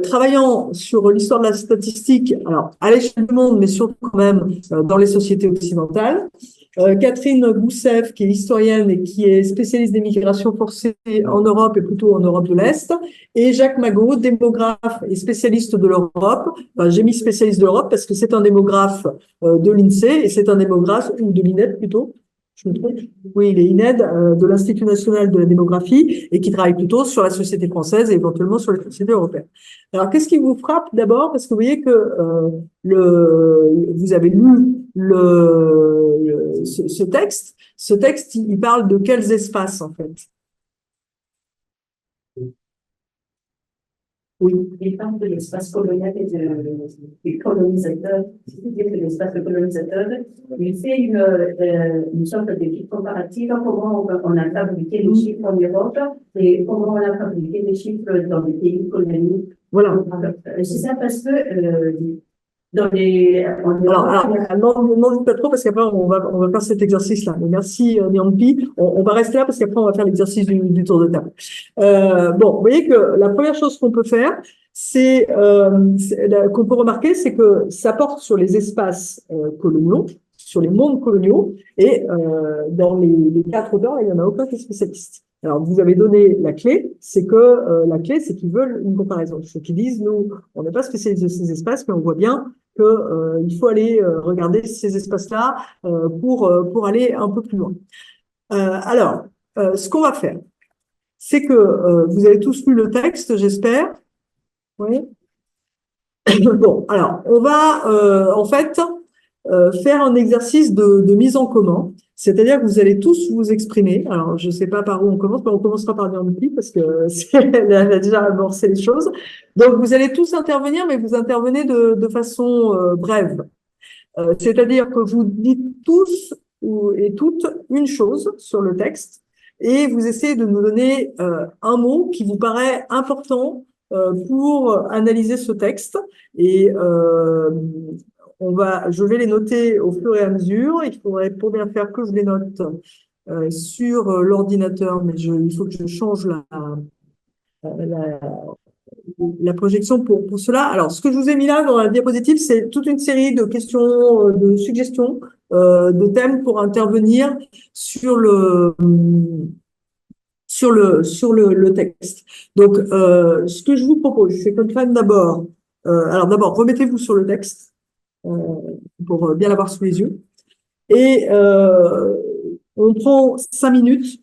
Speaker 1: travaillant sur l'histoire de la statistique, alors à l'échelle du monde, mais surtout quand même dans les sociétés occidentales. Catherine Goussef, qui est historienne et qui est spécialiste des migrations forcées en Europe et plutôt en Europe de l'Est, et Jacques Magot, démographe et spécialiste de l'Europe. Enfin, j'ai mis spécialiste de l'Europe parce que c'est un démographe de l'INSEE et c'est un démographe, ou de l'INED plutôt, je me trompe? Oui, il est INED, de l'Institut national de la démographie, et qui travaille plutôt sur la société française et éventuellement sur les sociétés européennes. Alors, qu'est-ce qui vous frappe d'abord? Parce que vous voyez que vous avez lu ce texte. Ce texte, il parle de quels espaces, en fait? Oui.
Speaker 8: Il parle de l'espace colonial et des colonisateurs. C'est-à-dire que l'espace de colonisateur, il fait une sorte d'étude comparative à comment on a fabriqué les chiffres en Europe et comment on a fabriqué les chiffres dans les pays coloniaux.
Speaker 1: Voilà.
Speaker 8: C'est ça parce que dans les.
Speaker 1: Alors, n'en dites pas trop parce qu'après, on va faire cet exercice-là. Mais merci, Niampi. On va rester là parce qu'après, on va faire l'exercice du tour de table. Bon, vous voyez que la première chose qu'on peut faire, qu'on peut remarquer, c'est que ça porte sur les espaces coloniaux, sur les mondes coloniaux, et dans les 4 auteurs, il n'y en a aucun qui est spécialiste. Alors, vous avez donné la clé, c'est que la clé, c'est qu'ils veulent une comparaison. Ceux qui disent, nous, on n'est pas spécialistes de ces espaces, mais on voit bien que il faut aller regarder ces espaces-là pour aller un peu plus loin. Alors, ce qu'on va faire, c'est que vous avez tous lu le texte, j'espère. Oui. Bon, alors, on va en fait faire un exercice de mise en commun. C'est-à-dire que vous allez tous vous exprimer. Alors, je ne sais pas par où on commence, mais on commencera par Niampi parce que elle a déjà amorcé les choses. Donc, vous allez tous intervenir, mais vous intervenez de façon brève. C'est-à-dire que vous dites tous et toutes une chose sur le texte et vous essayez de nous donner un mot qui vous paraît important pour analyser ce texte. Et je vais les noter au fur et à mesure. Il faudrait pour bien faire que je les note sur l'ordinateur, mais il faut que je change la projection pour cela. Alors, ce que je vous ai mis là dans la diapositive, c'est toute une série de questions, de suggestions, de thèmes pour intervenir sur le texte. Donc, ce que je vous propose, c'est qu'on prenne d'abord, alors d'abord, remettez-vous sur le texte pour bien l'avoir sous les yeux. Et on prend 5 minutes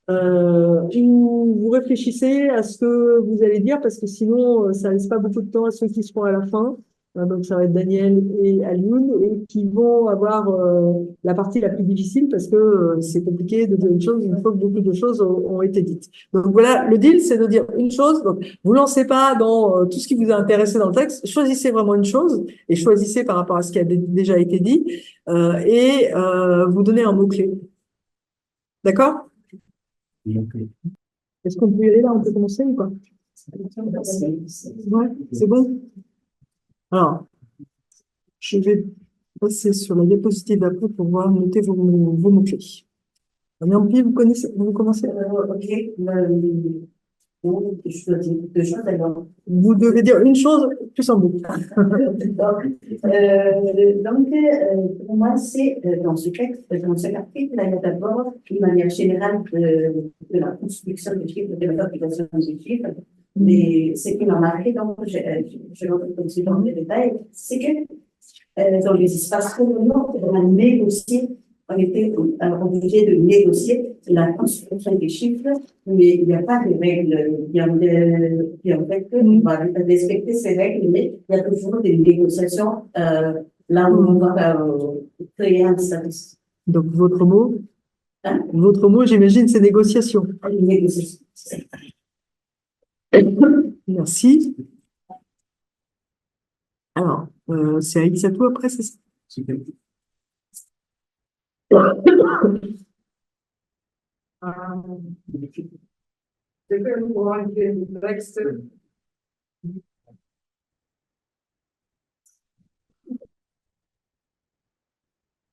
Speaker 1: où vous réfléchissez à ce que vous allez dire, parce que sinon, ça laisse pas beaucoup de temps à ceux qui seront à la fin. Donc, ça va être Daniel et Alioune, et qui vont avoir la partie la plus difficile, parce que c'est compliqué de dire une chose une fois que beaucoup de choses ont été dites. Donc, voilà, le deal, c'est de dire une chose. Donc, vous lancez pas dans tout ce qui vous a intéressé dans le texte. Choisissez vraiment une chose, et choisissez par rapport à ce qui a déjà été dit, et vous donnez un mot-clé. D'accord? Est-ce qu'on peut y aller là? On peut commencer ou pas? Ouais, c'est bon? Alors, je vais passer sur la diapositive d'après pour voir noter vos mots-clés. Niampi, vous commencez? Vous devez dire une chose plus un mot.
Speaker 8: Pour moi, c'est dans ce texte, dans ce chapitre, il y a d'abord une manière générale de la construction des chiffres, de l'application des chiffres. Mais ce qui m'a marqué, donc je vais continuer dans les détails, c'est que dans les espaces coloniaux, on a négocié, on était obligé de négocier la construction des chiffres, mais il n'y a pas de règles qui en fait on va respecter ces règles, mais il y a toujours des négociations là où on va créer un service.
Speaker 1: Donc, votre mot, j'imagine, c'est négociation.
Speaker 8: Négociation.
Speaker 1: Merci. Alors, c'est Aïssatou après, c'est ça?
Speaker 3: Je peux vous montrer le texte. Il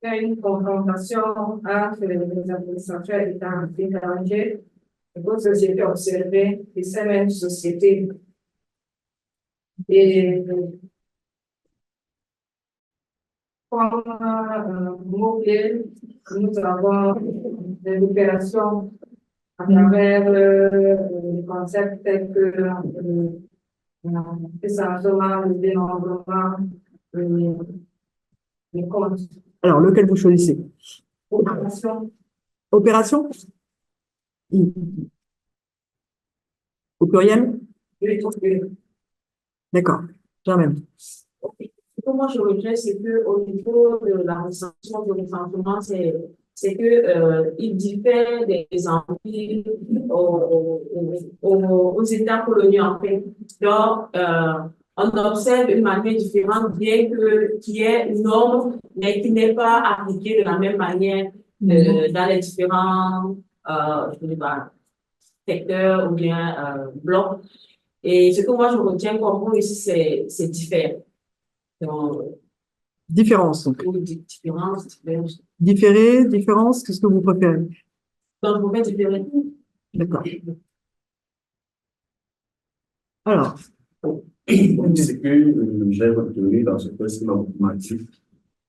Speaker 3: y a une confrontation entre les administrateurs étrangers et vos sociétés observées et ces mêmes sociétés. Et comme mot-clé, nous avons des opérations à travers le concept tel que le changement, le dénombrement, les comptes.
Speaker 1: Alors, lequel vous choisissez?
Speaker 3: Opération.
Speaker 1: Opération? Au pluriel? D'accord, Germaine.
Speaker 3: Ce que moi je regrette, c'est qu'au niveau de la recensement, c'est que il diffère des empires aux États coloniaux en fait. Donc, on observe une manière différente, bien qu'il y ait une norme, mais qui n'est pas appliquée de la même manière dans les différents je sais pas, secteurs ou bien blocs. Et ce que moi je retiens comme vous ici, c'est différent. Donc,
Speaker 1: Différence. Donc.
Speaker 3: Différence, différence.
Speaker 1: Différé, différence, qu'est-ce que vous préférez?
Speaker 3: Donc, vous faites différer.
Speaker 1: D'accord. Alors.
Speaker 5: Ce que j'ai retenu dans ce test normatif,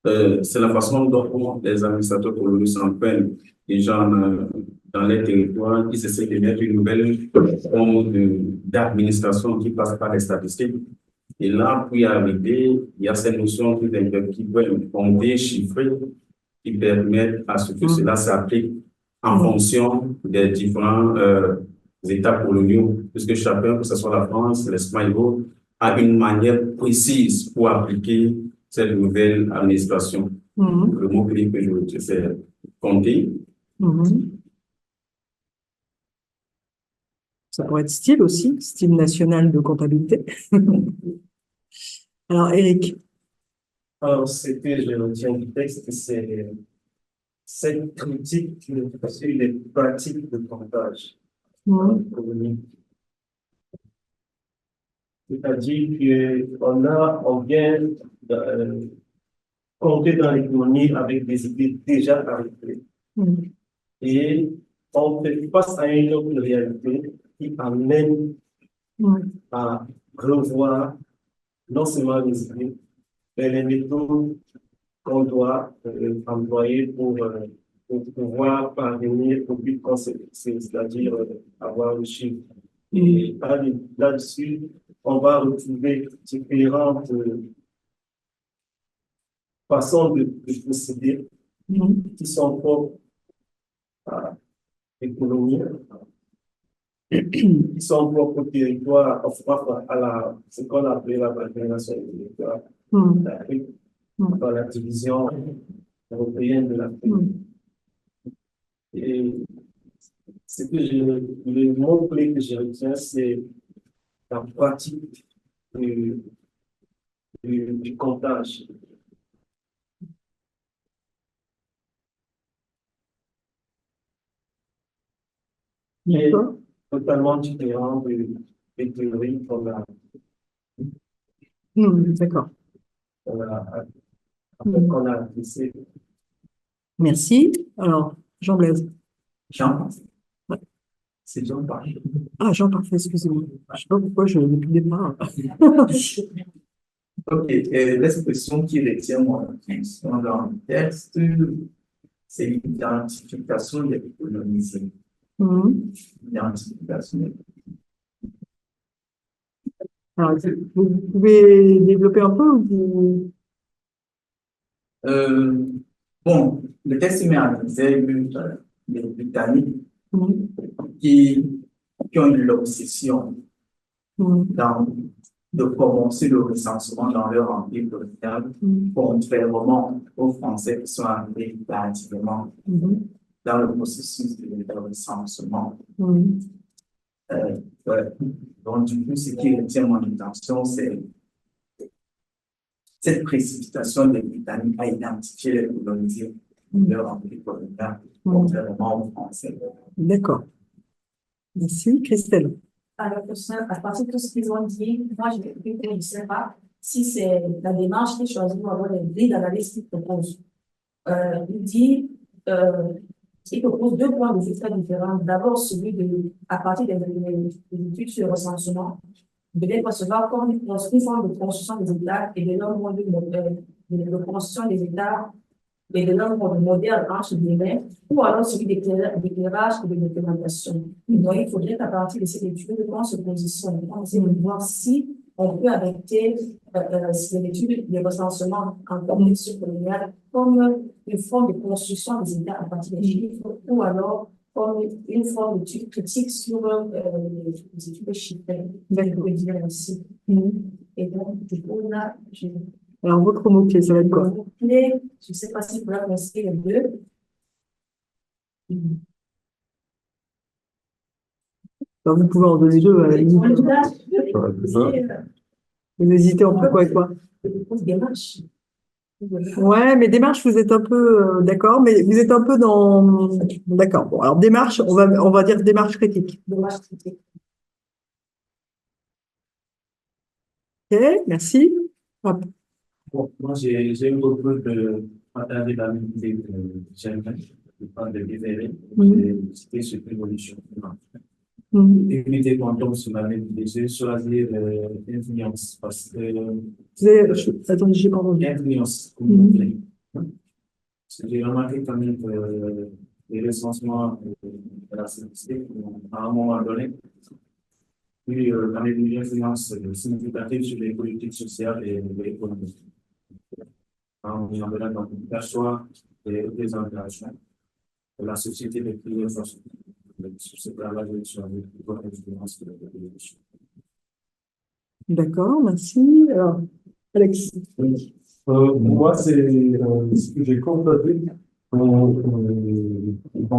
Speaker 5: c'est la façon dont les administrateurs coloniaux s'en prennent déjà dans les territoires, qui essaient de mettre une nouvelle forme d'administration qui passe par les statistiques. Et là, pour y arriver, il y a ces notions qui peuvent compter, chiffrer, qui permettent à ce que cela s'applique en fonction des différents États coloniaux, puisque chacun, que ce soit la France, l'Espagne, a une manière précise pour appliquer cette nouvelle administration. Le mot-clé que je veux dire, c'est compter.
Speaker 1: Ça pourrait être style aussi, style national de comptabilité. Alors, Eric.
Speaker 6: Alors, ce que je retiens du texte, c'est cette critique sur les pratiques de comptage. C'est-à-dire qu'on vient compter dans l'économie avec des idées déjà arrêtées. Et on fait face à une autre réalité qui amène à revoir non seulement les idées, mais les méthodes qu'on doit employer pour pouvoir parvenir au but qu'on s'est fixé, c'est-à-dire avoir le chiffre. Et là-dessus, on va retrouver différentes façons de procéder qui sont propres à l'économie, qui sont propres au territoire, à ce qu'on appelle la validation du territoire d'Afrique, dans la division européenne de l'Afrique. Et le mot-clé que je retiens, c'est la pratique du comptage. Qui est totalement différent des théories qu'on a.
Speaker 1: D'accord.
Speaker 6: Qu'on a apprécié.
Speaker 1: Merci. Alors, Jean-Blaise.
Speaker 4: Jean.
Speaker 1: Ouais.
Speaker 4: C'est Jean Parfait.
Speaker 1: Ah, Jean Parfait, excusez-moi. Je ne sais pas pourquoi je ne l'ai pas.
Speaker 10: Ok, l'expression qui retient mon attention dans le texte, c'est l'identification des colonisés. L'identification.
Speaker 1: Alors, vous pouvez développer un peu ou
Speaker 10: Bon, le texte met en exergue les Britanniques qui ont eu l'obsession de commencer le recensement dans leur empire colonial, contrairement aux Français qui sont arrivés tardivement dans le processus de recensement. Donc, du coup, ce qui retient mon attention, c'est cette précipitation des Britanniques à identifier les colonisés de leur empire colonial, contrairement aux Français.
Speaker 1: D'accord. Merci, Christelle.
Speaker 8: Alors, à partir de tout ce qu'ils ont dit, moi, je ne sais pas si c'est la démarche qui choisit pour avoir les grilles d'analyse qu'il propose. Il propose deux points de vue très différents. D'abord, celui à partir des études sur le recensement,
Speaker 3: devait recevoir comme une forme de construction des États et de l'ordre de construction des États et de l'ordre moderne, entre guillemets, ou alors celui d'éclairage et de documentation. Donc, il faudrait qu'à partir de cette étude, on se positionne, on essaie de voir si on peut arrêter l'étude des recensements en contexte colonial comme une forme de construction des États à partir des chiffres, ou alors comme une forme d'étude critique sur les études chiffrées. Je peux dire ainsi. Et donc, du coup, là,
Speaker 1: alors, votre mot-clé, ça va être quoi?
Speaker 3: je ne sais pas si vous pouvez penser les deux.
Speaker 1: Vous pouvez en donner deux à la limite. Vous hésitez entre quoi et quoi?
Speaker 3: Démarche.
Speaker 1: Ouais, mais démarche, vous êtes un peu d'accord, mais vous êtes un peu dans. D'accord. Bon, alors démarche, on va dire démarche critique.
Speaker 3: Démarche critique.
Speaker 1: Ok, merci. Hop.
Speaker 2: Bon, moi, j'ai eu beaucoup de partager la même idée que j'aimerais, de prendre des différés, c'était sur l'évolution. Éviter qu'on tombe sur la même idée, j'ai choisi l'influence parce que.
Speaker 1: Attendez, j'ai pas entendu.
Speaker 2: Influence, j'ai remarqué quand même que les recensements de la statistique, à un moment donné, puis dans les influences significatives sur les politiques sociales et économiques. On perçoit des engagements de la société de plusieurs façons. Sur ce plan-là, je suis avec une influence de l'évolution.
Speaker 1: D'accord, merci. Alors, Alex.
Speaker 6: Moi, c'est ce que j'ai constaté dans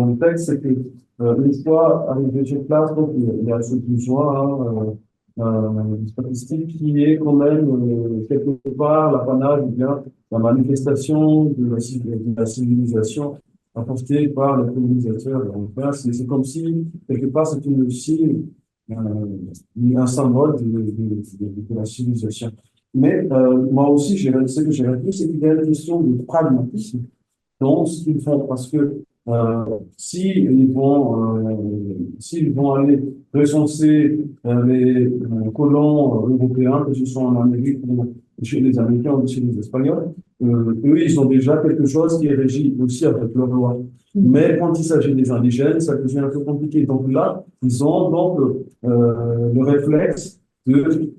Speaker 6: le texte, c'est que une fois arrivé sur place, donc, il y a ce besoin statistique qui est quand même quelque part l'apanage ou bien la manifestation de la civilisation apportée par les colonisateurs. Enfin, c'est comme si, quelque part, c'est une signe, un symbole de la civilisation. Mais moi aussi, ce que j'ai repris, c'est qu'il y a une question de pragmatisme dans ce qu'ils font, parce que s'ils vont aller recenser les colons européens, que ce soit en Amérique ou chez les Américains ou chez les Espagnols, eux, ils ont déjà quelque chose qui est régi aussi avec leur loi. Mais quand il s'agit des indigènes, ça devient un peu compliqué. Donc là, ils ont donc le réflexe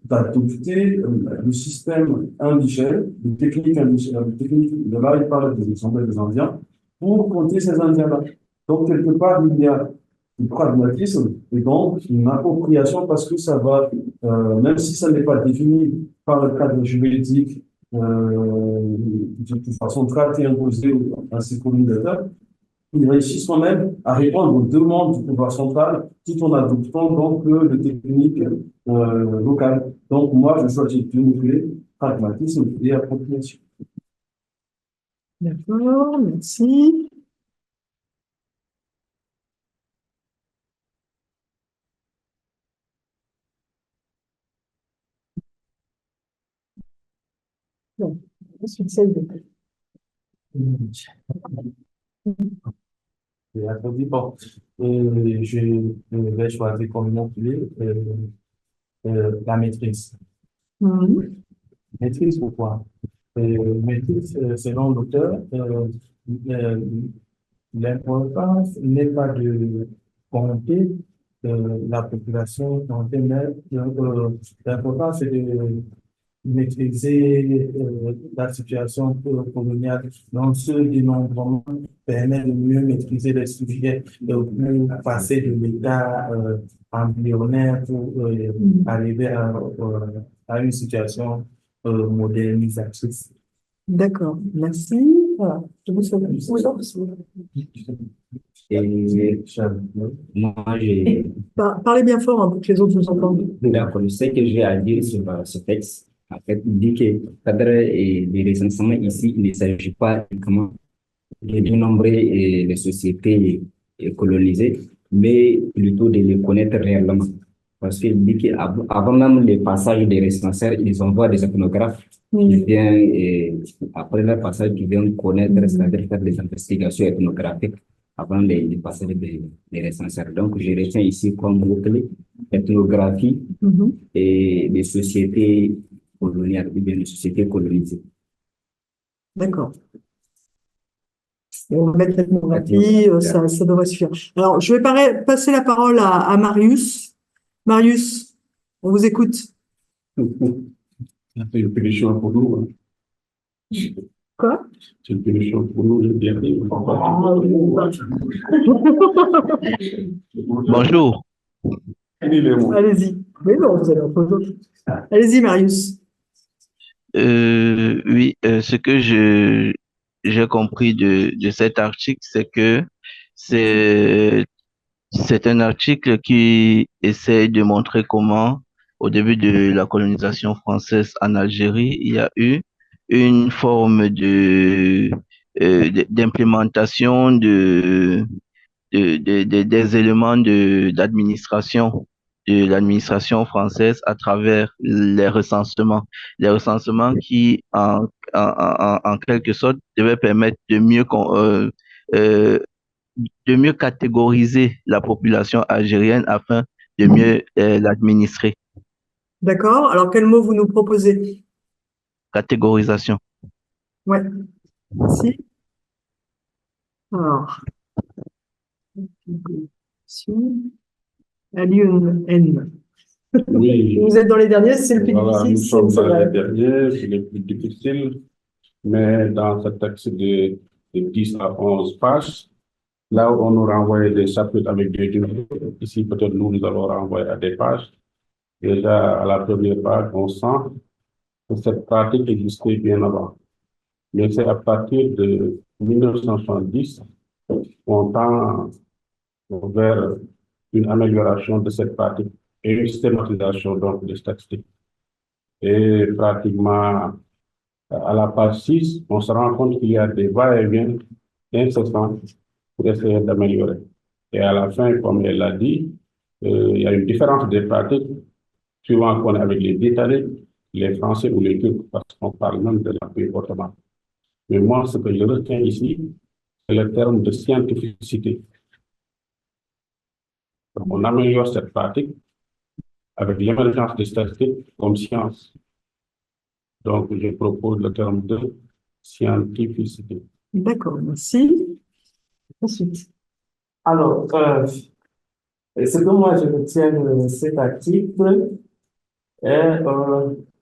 Speaker 6: d'adopter le système indigène, de technique indigène, de là, il parle des exemples des Indiens, pour compter ces Indiens-là. Donc, quelque part, il y a du pragmatisme et donc une appropriation parce que ça va, même si ça n'est pas défini par le cadre juridique de façon très imposée à ces colonisateurs, ils réussissent quand même à répondre aux demandes du pouvoir central tout en adoptant donc les techniques locales. Donc, moi, je choisis deux mots-clés, pragmatisme et appropriation.
Speaker 1: D'accord, merci. Bon, ensuite, celle de...
Speaker 7: Bon, je vais choisir comme mot-clé la maîtrise. Maîtrise, pourquoi? Maîtrise, selon l'auteur, l'importance n'est pas de compter la population en elle-même. L'important, c'est de maîtriser la situation coloniale. Donc, ce dénombrement permet de mieux maîtriser les sujets, de mieux passer de l'état embryonnaire pour arriver à une situation modernisatrice.
Speaker 1: D'accord, merci. Voilà, je vous souhaite.
Speaker 11: Et moi, j'ai.
Speaker 1: Parlez bien fort hein, pour que les autres vous entendent.
Speaker 11: D'accord, ce que j'ai à dire sur ce texte, en fait, il dit que cadre des recensements ici, il ne s'agit pas uniquement de dénombrer les sociétés colonisées, mais plutôt de les connaître réellement. Parce qu'il dit qu'avant même le passage des recenseurs, ils envoient des ethnographes qui viennent, après le passage, qui viennent connaître, c'est-à-dire faire des investigations ethnographiques avant le passage des recenseurs. Donc, je retiens ici comme mot-clé ethnographie et des sociétés coloniales, ou bien des sociétés colonisées.
Speaker 1: D'accord. On va mettre l'ethnographie, ça devrait suffire. Alors, je vais passer la parole à Marius. Marius, on vous écoute.
Speaker 5: C'est une punition pour nous.
Speaker 1: Quoi?
Speaker 5: C'est une punition pour nous, le dernier.
Speaker 12: Bonjour.
Speaker 1: Allez-y. Oui, non, vous allez en poser d'autres. Allez-y, Marius.
Speaker 12: Oui, ce que j'ai compris de cet article, c'est que c'est un article qui essaie de montrer comment, au début de la colonisation française en Algérie, il y a eu une forme d'implémentation des éléments d'administration de l'administration française à travers les recensements. Les recensements qui, en quelque sorte, devaient permettre de mieux catégoriser la population algérienne afin de mieux l'administrer.
Speaker 1: D'accord. Alors, quel mot vous nous proposez?
Speaker 12: Catégorisation.
Speaker 1: Ouais. Merci. Alors. Alioune N.
Speaker 5: Oui.
Speaker 1: Vous êtes dans les derniers, c'est le plus difficile.
Speaker 5: Nous sommes dans les derniers, c'est le plus difficile, mais dans ce texte de 10 à 11 pages, là où on nous renvoie des chapitres avec des numéros, ici peut-être nous allons renvoyer à des pages. Déjà à la première page, on sent que cette pratique existait bien avant. Mais c'est à partir de 1970 qu'on tend vers une amélioration de cette pratique et une systématisation donc des statistiques. Et pratiquement à la page 6, on se rend compte qu'il y a des va-et-vient incessants pour essayer d'améliorer. Et à la fin, comme elle l'a dit, il y a une différence des pratiques suivant qu'on est avec les Britanniques, les Français ou les Turcs, parce qu'on parle même de l'Empire ottoman. Mais moi, ce que je retiens ici, c'est le terme de scientificité. Donc, on améliore cette pratique avec l'émergence des statistiques comme science. Donc, je propose le terme de scientificité.
Speaker 1: D'accord, merci. Ensuite.
Speaker 7: Alors, ce que moi je retiens de cet article,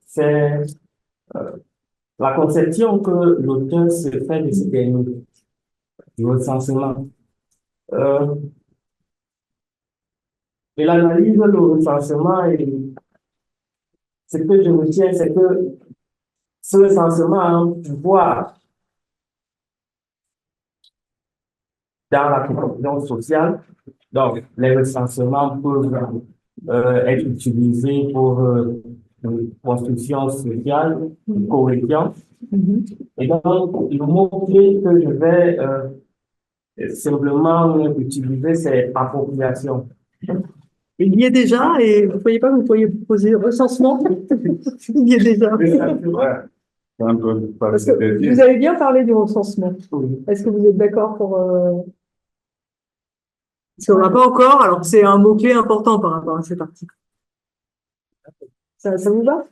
Speaker 7: c'est la conception que l'auteur se fait de ce dernier, du recensement. Il analyse le recensement et ce que je retiens, c'est que ce recensement a un pouvoir dans la construction sociale. Donc, les recensements peuvent être utilisés pour construction sociale, cohésion. Et donc, le mot-clé que je vais simplement utiliser, c'est appropriation.
Speaker 1: Il y est déjà, et vous ne voyez pas, vous pourriez poser recensement. Il y est déjà. Parce que vous avez bien parlé du recensement. Est-ce que vous êtes d'accord pour... Si on l'a pas encore, alors c'est un mot-clé important par rapport à cet article. Ça vous va?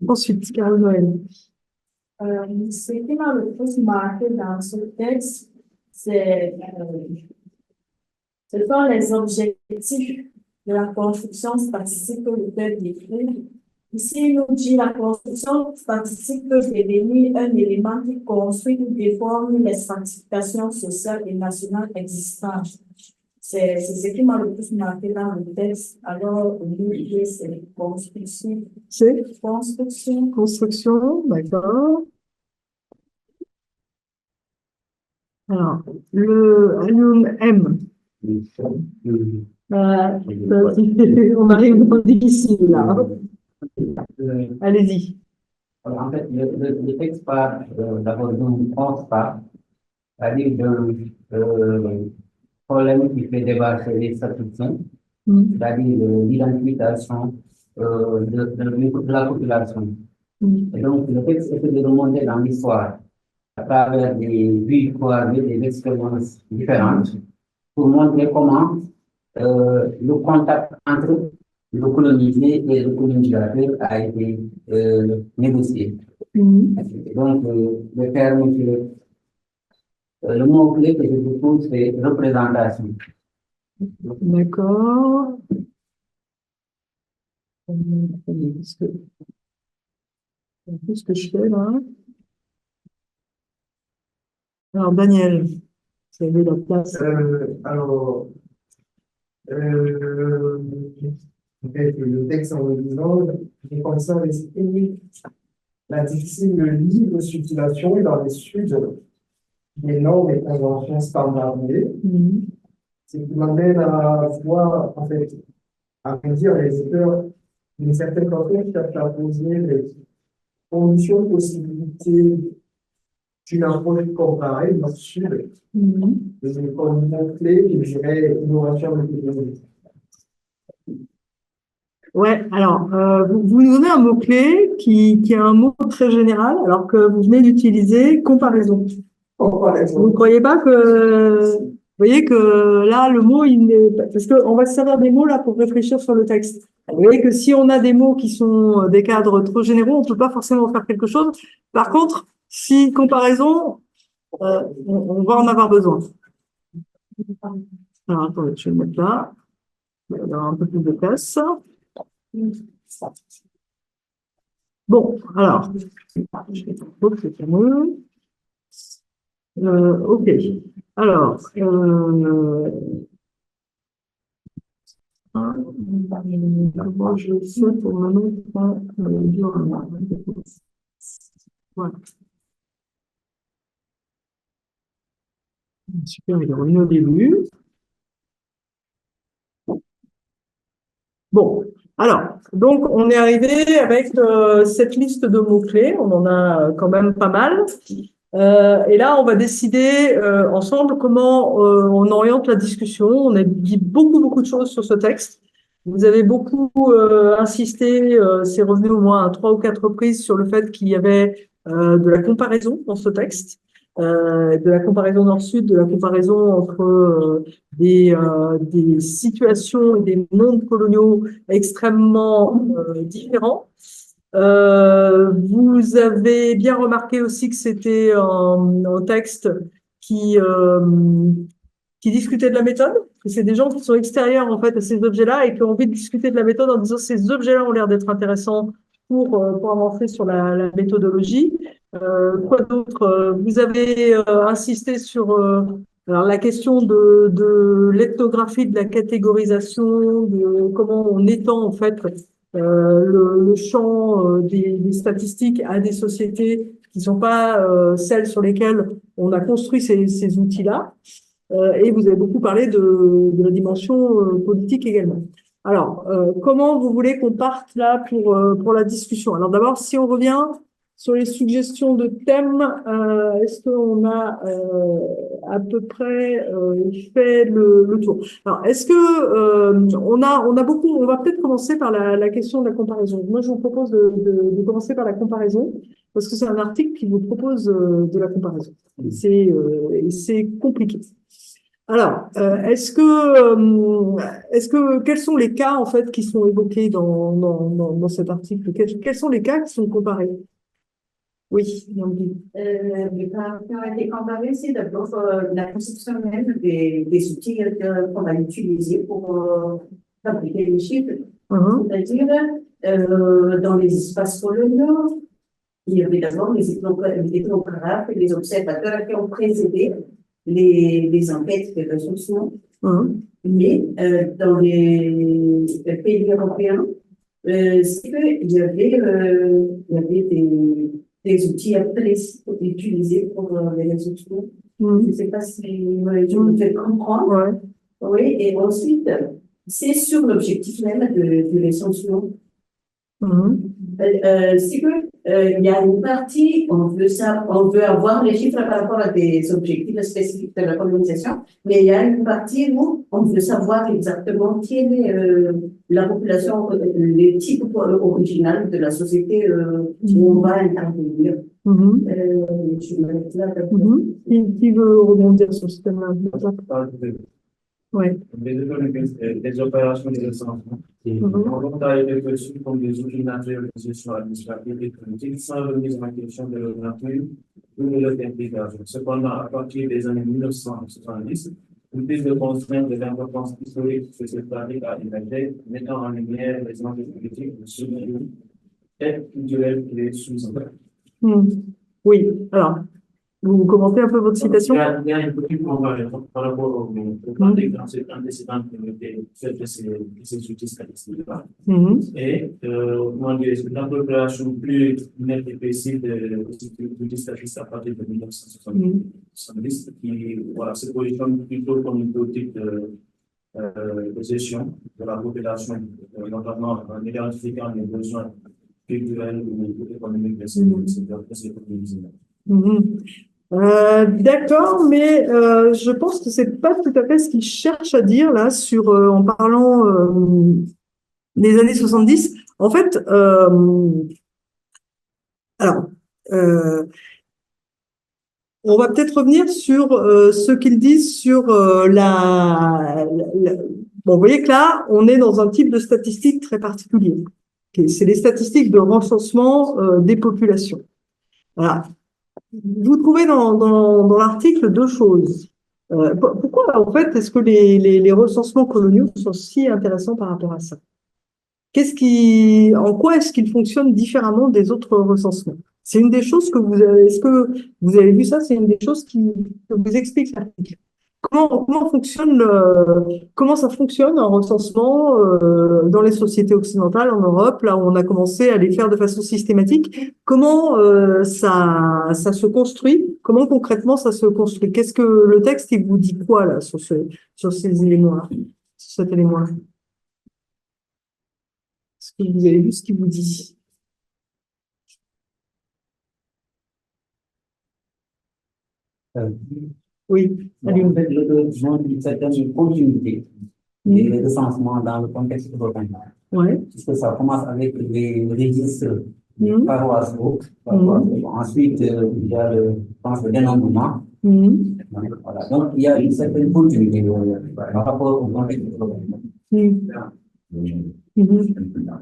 Speaker 1: Ensuite, Carole Noël.
Speaker 3: Ce qui m'a le plus marqué dans ce texte, ce sont les objectifs de la construction statistique que l'auteur décrit. Ici, il nous dit la construction statistique peut devenir un élément qui construit ou déforme les stratifications sociales et nationales existantes. C'est ce qui m'a le plus marqué dans le texte. Alors, l'idée, c'est construction.
Speaker 1: C'est
Speaker 3: construction.
Speaker 1: Construction, d'accord. Alors, le Alioune M. On arrive dans difficile, là. Allez-y.
Speaker 4: En fait, le texte part d'abord d'une constat, c'est-à-dire d'un problème qui fait débat chez les statisticiens, c'est-à-dire l'identification de la population. Et donc, le texte essaie de remonter dans l'histoire à travers des vues croisées, des expériences différentes, pour montrer comment le contact entre le colonisé et le colonisateur a été négocié. Donc, le terme le mot-clé que je vous pose, c'est représentation.
Speaker 1: D'accord. Qu'est-ce que je fais là? Alors, Daniel, vous avez la place.
Speaker 13: Avec le texte en le lisant, j'ai pensé à l'esprit la difficile libre circulation dans les suites des normes et conventions standardisées, ce qui m'amène à voir, en fait, à me dire les auteurs d'une certaine façon cherchent à poser les conditions de possibilité d'une approche comparée nord-sud, et comme mot-clé, je dirais innovation méthodologique.
Speaker 1: Ouais, alors, vous nous donnez un mot-clé qui est un mot très général, alors que vous venez d'utiliser comparaison. Vous ne croyez pas que, vous voyez que là, le mot, parce qu'on va se servir des mots là pour réfléchir sur le texte. Vous voyez que si on a des mots qui sont des cadres trop généraux, on ne peut pas forcément faire quelque chose. Par contre, si comparaison, on va en avoir besoin. Alors, attendez, je vais le mettre là. Il va y avoir un peu plus de place. Bon, alors, ok. Alors, comment je fais pour me mettre voilà. Super, il est revenu au début. Bon, alors, donc on est arrivé avec cette liste de mots-clés, on en a quand même pas mal. Et là, on va décider ensemble comment on oriente la discussion. On a dit beaucoup de choses sur ce texte. Vous avez beaucoup insisté, c'est revenu au moins à 3 ou 4 reprises sur le fait qu'il y avait de la comparaison dans ce texte. De la comparaison nord-sud, de la comparaison entre des situations et des mondes coloniaux extrêmement différents. Vous avez bien remarqué aussi que c'était un texte qui discutait de la méthode, que c'est des gens qui sont extérieurs en fait à ces objets-là et qui ont envie de discuter de la méthode en disant ces objets-là ont l'air d'être intéressants pour avancer sur la méthodologie. Quoi d'autre? Vous avez insisté sur alors la question de l'ethnographie, de la catégorisation, de comment on étend en fait le champ des statistiques à des sociétés qui ne sont pas celles sur lesquelles on a construit ces outils-là. Et vous avez beaucoup parlé de la dimension politique également. Alors, comment vous voulez qu'on parte là pour la discussion? Alors d'abord, si on revient sur les suggestions de thèmes, est-ce qu'on a à peu près fait le tour? Alors, est-ce que on a beaucoup, on va peut-être commencer par la question de la comparaison. Moi, je vous propose de commencer par la comparaison, parce que c'est un article qui vous propose de la comparaison. C'est compliqué. Alors, quels sont les cas en fait qui sont évoqués dans cet article? Quels sont les cas qui sont comparés? Oui,
Speaker 8: les cas qui ont été comparés, c'est d'abord la conception même des outils qu'on va utiliser pour fabriquer les chiffres. C'est-à-dire, dans les espaces coloniaux, il y avait d'abord les ethnographes et les observateurs qui ont précédé les enquêtes de recensement. Mais dans les pays européens, c'est qu'il y avait des outils utilisés pour les recensements. Je ne sais pas si je me fais comprendre. Oui, et ensuite, c'est sur l'objectif même du recensement. C'est que il y a une partie, on veut avoir les chiffres par rapport à des objectifs spécifiques de la colonisation, mais il y a une partie où on veut savoir exactement quelle est la population, le type original de la société où on va intervenir.
Speaker 1: Qui veut rebondir sur ce thème-là? Oui.
Speaker 2: Des opérations de recensement. On a été perçus comme des outils naturels de gestion administrative et politique sans remise en question de leur nature ou de leur implication. Cependant, à partir des années 1970, une prise de conscience de l'importance historique de cette pratique a émergé, mettant en lumière les enjeux politiques, sociaux et culturels qui les sous-entendent.
Speaker 1: Oui, alors, vous commentez un peu votre citation?
Speaker 2: Il y a une petite comparaison par rapport aux pratiques antécédentes qui ont été faites de ces outils statistiques-là. Et, comment dire, l'appropriation plus nette et précise de l'outil statistique à partir de 1970, qui voilà, se positionne plutôt comme une politique de gestion de la population, notamment en identifiant les besoins culturels ou économiques de ces communautés.
Speaker 1: D'accord, mais je pense que c'est pas tout à fait ce qu'il cherche à dire là sur en parlant des années 70. En fait, alors on va peut-être revenir sur ce qu'ils disent sur bon, vous voyez que là, on est dans un type de statistique très particulier. Okay, c'est les statistiques de recensement des populations. Voilà. Vous trouvez dans l'article deux choses. Pourquoi, en fait, est-ce que les recensements coloniaux sont si intéressants par rapport à ça? En quoi est-ce qu'ils fonctionnent différemment des autres recensements? C'est une des choses que est-ce que vous avez vu ça? C'est une des choses que vous explique l'article. Comment ça fonctionne un recensement dans les sociétés occidentales, en Europe, là où on a commencé à les faire de façon systématique? Comment ça se construit? Comment concrètement ça se construit? Qu'est-ce que le texte il vous dit quoi là sur ces éléments-là, sur cet élément-là? Est-ce que vous avez vu ce qu'il vous dit? Oui,
Speaker 4: en fait, l'auteur dit une certaine continuité des recensements dans le contexte européen.
Speaker 1: Ouais.
Speaker 4: Parce que ça commence avec les registres paroissiaux. Ensuite, il y a le dénombrement. Voilà. Donc, il y a une certaine continuité par rapport au contexte européen.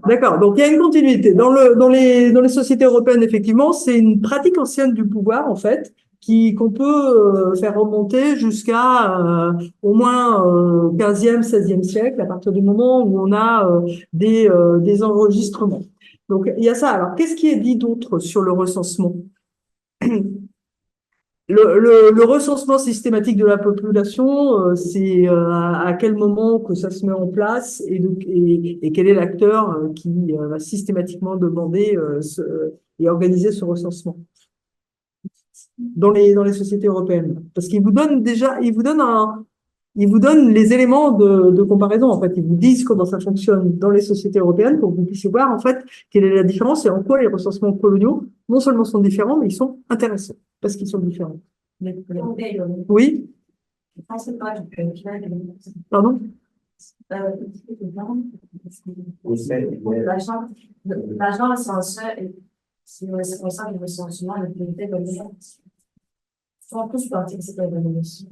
Speaker 1: D'accord, donc il y a une continuité. Dans les sociétés européennes, effectivement, c'est une pratique ancienne du pouvoir, en fait, qu'on peut faire remonter jusqu'à au moins 15e, 16e siècle, à partir du moment où on a des enregistrements. Donc, il y a ça. Alors, qu'est-ce qui est dit d'autre sur le recensement? Le recensement systématique de la population, c'est à quel moment que ça se met en place et quel est l'acteur qui va systématiquement demander et organiser ce recensement dans les sociétés européennes. Parce qu'ils vous donnent déjà, ils vous donnent les éléments de comparaison. En fait, ils vous disent comment ça fonctionne dans les sociétés européennes pour que vous puissiez voir en fait quelle est la différence et en quoi les recensements coloniaux non seulement sont différents, mais ils sont intéressants parce qu'ils sont différents. Oui. Pardon.
Speaker 3: L'agent recenseur et le responsable du recensement, le comité de sont tous partis de cette évaluation.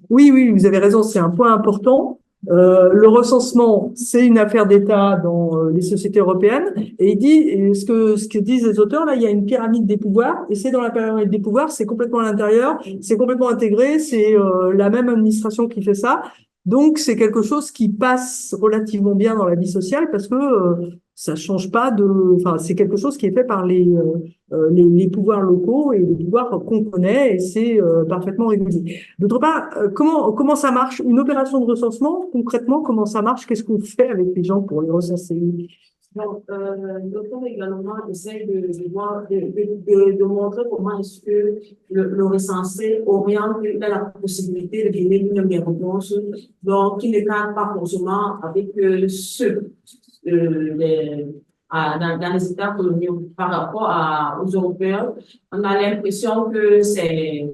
Speaker 1: Oui, vous avez raison, c'est un point important. Le recensement, c'est une affaire d'État dans les sociétés européennes. Et il dit, ce que disent les auteurs, là, il y a une pyramide des pouvoirs, et c'est dans la pyramide des pouvoirs, c'est complètement à l'intérieur, c'est complètement intégré, c'est la même administration qui fait ça. Donc, c'est quelque chose qui passe relativement bien dans la vie sociale parce que ça change pas enfin, c'est quelque chose qui est fait par les pouvoirs locaux et les pouvoirs qu'on connaît et c'est parfaitement régulé. D'autre part, comment ça marche? Une opération de recensement, concrètement, comment ça marche? Qu'est-ce qu'on fait avec les gens pour les recenser?
Speaker 3: Donc, l'auteur également essaie de montrer comment est-ce que le recensé oriente la possibilité de donner une réponse, donc qui ne cadre pas forcément avec ceux dans les États coloniaux par rapport aux Européens. On a l'impression que c'est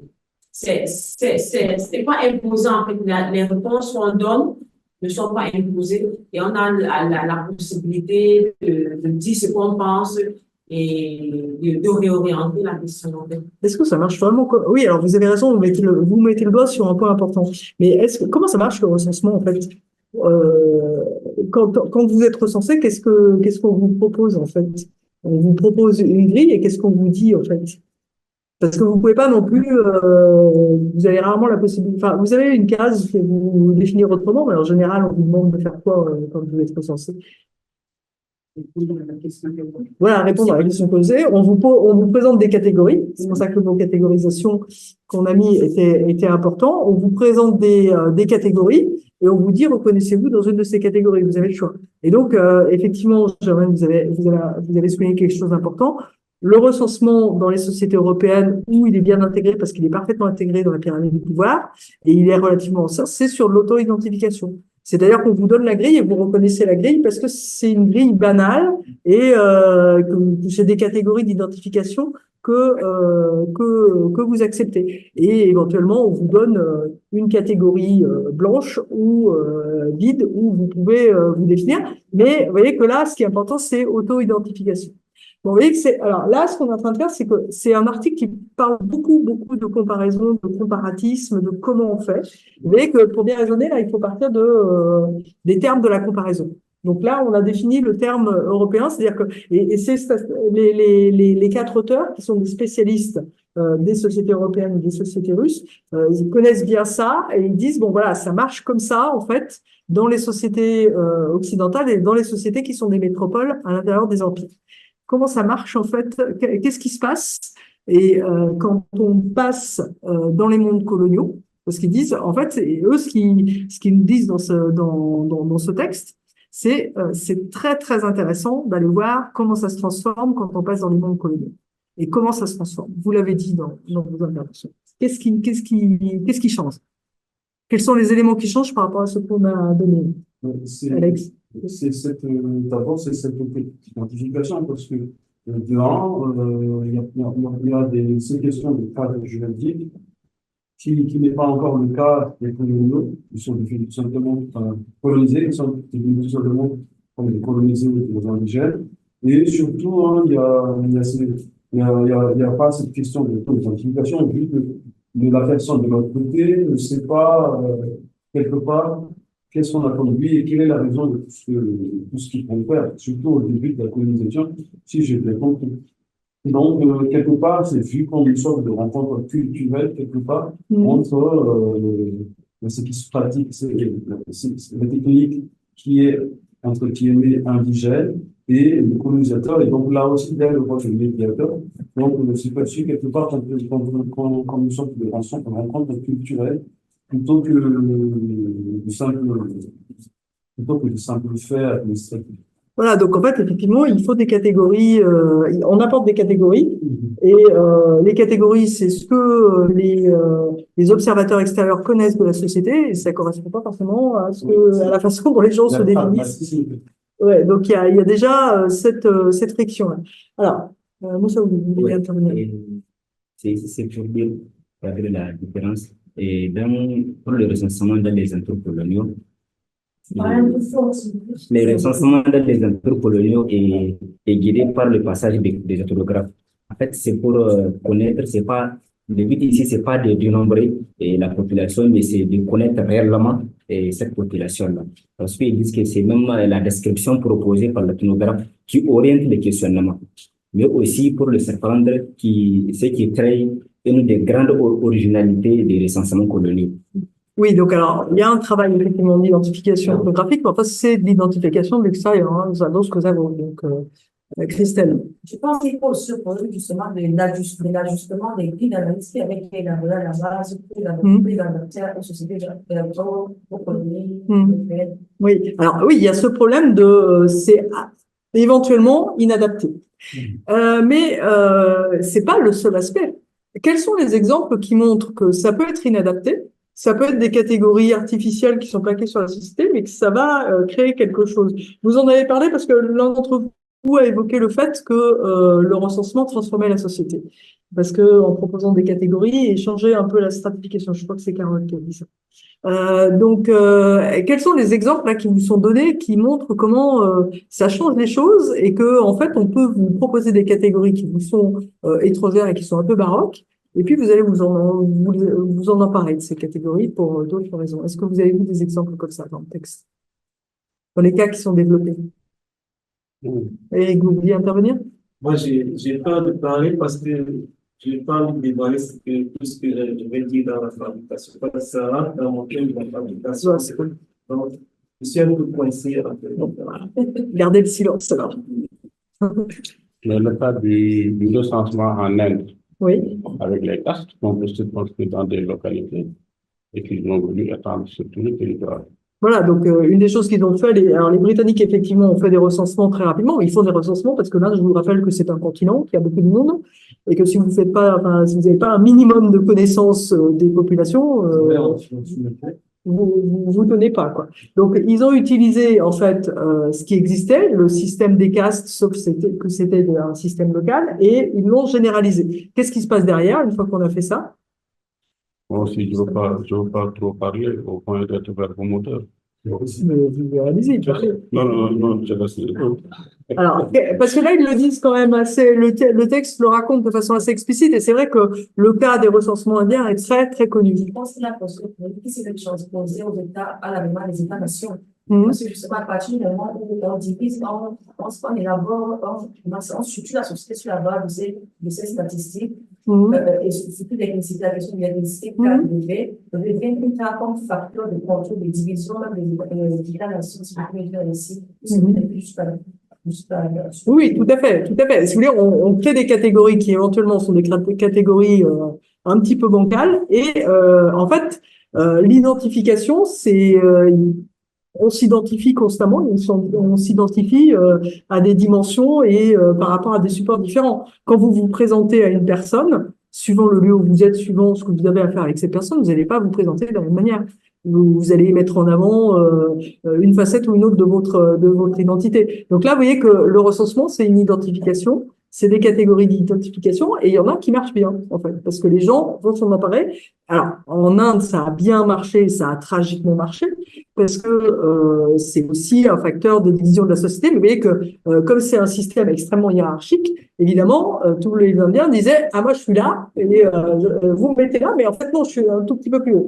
Speaker 3: pas imposant. En fait, les réponses qu'on donne ne sont pas imposées et on a la possibilité de dire ce qu'on pense et de réorienter la question.
Speaker 1: Est-ce que ça marche vraiment Oui, alors vous avez raison, vous mettez le doigt sur un point important. Mais comment ça marche le recensement en fait? Quand vous êtes recensé, qu'est-ce qu'on vous propose en fait? On vous propose une grille et qu'est-ce qu'on vous dit en fait? Parce que vous pouvez pas non plus, vous avez rarement la possibilité. Enfin, vous avez une case que vous définir autrement, mais en général, on vous demande de faire quoi quand vous êtes recensé? Voilà, répondre à la question posée. On vous présente des catégories. C'est pour ça que le mot catégorisation qu'on a mis était important. On vous présente des catégories et on vous dit reconnaissez-vous dans une de ces catégories. Vous avez le choix. Et donc, effectivement, Germaine, vous avez souligné quelque chose d'important. Le recensement dans les sociétés européennes où il est bien intégré parce qu'il est parfaitement intégré dans la pyramide du pouvoir et il est relativement ancien, c'est sur l'auto-identification. C'est d'ailleurs qu'on vous donne la grille et vous reconnaissez la grille parce que c'est une grille banale et que c'est des catégories d'identification que vous acceptez. Et éventuellement, on vous donne une catégorie blanche ou vide où vous pouvez vous définir. Mais vous voyez que là, ce qui est important, c'est auto-identification. Bon, vous voyez que alors là, ce qu'on est en train de faire, c'est que c'est un article qui parle beaucoup de comparaison, de comparatisme, de comment on fait. Vous voyez que pour bien raisonner, là, il faut partir des termes de la comparaison. Donc là, on a défini le terme européen, c'est-à-dire que, et c'est les quatre auteurs qui sont des spécialistes des sociétés européennes et des sociétés russes, ils connaissent bien ça et ils disent, bon voilà, ça marche comme ça, en fait, dans les sociétés occidentales et dans les sociétés qui sont des métropoles à l'intérieur des empires. Comment ça marche en fait? Qu'est-ce qui se passe? Et quand on passe dans les mondes coloniaux, parce qu'ils disent, en fait, eux, ce qu'ils nous disent dans ce texte, c'est très très intéressant d'aller voir comment ça se transforme quand on passe dans les mondes coloniaux et comment ça se transforme. Vous l'avez dit dans vos interventions. Qu'est-ce qui change? Quels sont les éléments qui changent par rapport à ce qu'on a donné, Alex?
Speaker 6: D'abord, c'est cette identification, parce que de un, il y a ces questions de cadre juridique qui n'est pas encore le cas des coloniaux. Ils sont devenus tout simplement colonisés, ils sont devenus tout simplement comme les colonisés ou les indigènes. Et surtout, hein, il y a pas cette question de l'identification, vu que la personne de l'autre côté ne sait pas, quelque part, qu'est-ce qu'on a conduit et quelle est la raison de tout ce qu'ils vont faire, surtout au début de la colonisation, si j'ai bien compris. Donc, quelque part, c'est vu comme une sorte de rencontre culturelle, quelque part, entre ce qui se pratique, c'est la technique qui est, entre guillemets, indigène, et le colonisateur. Et donc, là aussi, il y a le rôle du médiateur. Donc, c'est là-dessus, quelque part, quand nous sommes de rencontre culturelle, plutôt que du simple fait administratif.
Speaker 1: Voilà, donc en fait, effectivement, il faut des catégories, on apporte des catégories, et les catégories, c'est ce que les observateurs extérieurs connaissent de la société, et ça correspond pas forcément à la façon dont les gens se définissent. Ouais, donc il y a déjà cette friction-là. Alors, Moussa, vous voulez intervenir?
Speaker 11: C'est pour dire la différence. Et pour le recensement dans les intercoloniaux, le recensement dans les intercoloniaux est guidé par le passage des orthographes. En fait, c'est pour connaître, le but ici, c'est pas de dénombrer la population, mais c'est de connaître réellement cette population-là. Parce qu'ils disent que c'est même la description proposée par l'ethnographe qui oriente les questionnements, mais aussi pour le surprendre, ce qui crée une des grandes originalités des recensements coloniaux.
Speaker 1: Oui, donc alors, il y a un travail effectivement d'identification orthographique, mais enfin, c'est de l'identification de l'extérieur, hein, dans ce que nous avons. Donc, Christelle.
Speaker 8: Je pense qu'il faut se poser justement de l'ajustement des prix d'analyse qui avait été élaboré à la base, prix d'analyse aux sociétés aux colonies.
Speaker 1: Oui, alors oui, il y a ce problème c'est éventuellement inadapté. Mais c'est pas le seul aspect. Quels sont les exemples qui montrent que ça peut être inadapté? Ça peut être des catégories artificielles qui sont plaquées sur la société, mais que ça va créer quelque chose. Vous en avez parlé parce que l'un d'entre vous a évoqué le fait que le recensement transformait la société. parce que en proposant des catégories et changer un peu la stratification. Je crois que c'est Carole qui a dit ça. Quels sont les exemples là qui vous sont donnés qui montrent comment ça change les choses et que en fait on peut vous proposer des catégories qui vous sont étrangères et qui sont un peu baroques, et puis vous allez vous en emparer de ces catégories pour d'autres raisons. Est-ce que vous avez vu des exemples comme ça dans le texte, dans les cas qui sont développés? Et vous vouliez intervenir?
Speaker 2: Moi, j'ai peur de parler parce que je n'ai pas envie de dévoiler tout ce que je vais dire dans la fabrication. Parce que ça rentre dans mon thème de la fabrication. Donc, je suis un peu coincé.
Speaker 1: Gardez le silence alors.
Speaker 5: Mais le cas du recensement en Inde,
Speaker 1: oui,
Speaker 5: avec les castes, on peut se construire dans des localités et qu'ils ont voulu étendre sur tout le territoire.
Speaker 1: Voilà, donc une des choses qu'ils ont fait, alors les Britanniques effectivement ont fait des recensements très rapidement. Ils font des recensements parce que là, je vous rappelle que c'est un continent, qu'il y a beaucoup de monde, et que si vous faites pas, enfin, si vous n'avez pas un minimum de connaissances des populations, vous tenez pas, quoi. Donc ils ont utilisé en fait ce qui existait, le système des castes, sauf que c'était un système local, et ils l'ont généralisé. Qu'est-ce qui se passe derrière une fois qu'on a fait ça?
Speaker 5: Moi aussi, je veux pas trop parler au point d'être verbomoteur.
Speaker 1: Allez-y,
Speaker 5: non, je laisse.
Speaker 1: Alors, parce que là, ils le disent quand même assez, le texte le raconte de façon assez explicite, et c'est vrai que le cas des recensements indiens est très, très connu.
Speaker 8: Je pense que la question, c'est quelque chose posée aux États, à la mémoire des États-nations. Parce que je sais pas, à partir du moment où on divise, on élabore, on structure la société sur la base de ces statistiques, et surtout l'ethnicité, la question de l'ethnicité qui a devient une comme facteur de contrôle des divisions des États-nations, si vous pouvez dire ici,
Speaker 1: oui, tout à fait, tout à fait. Si vous voulez, on crée des catégories qui éventuellement sont des catégories un petit peu bancales, et en fait, l'identification, c'est on s'identifie constamment, on s'identifie à des dimensions et par rapport à des supports différents. Quand vous vous présentez à une personne, suivant le lieu où vous êtes, suivant ce que vous avez à faire avec cette personne, vous n'allez pas vous présenter de la même manière. Vous allez mettre en avant une facette ou une autre de votre identité. Donc là, vous voyez que le recensement, c'est une identification, c'est des catégories d'identification, et il y en a qui marchent bien, en fait, parce que les gens vont s'en emparer. Alors, en Inde, ça a bien marché, ça a tragiquement marché, parce que c'est aussi un facteur de division de la société. Mais vous voyez que comme c'est un système extrêmement hiérarchique, évidemment, tous les Indiens disaient « Ah, moi, je suis là, et vous me mettez là, mais en fait, non, je suis un tout petit peu plus haut. »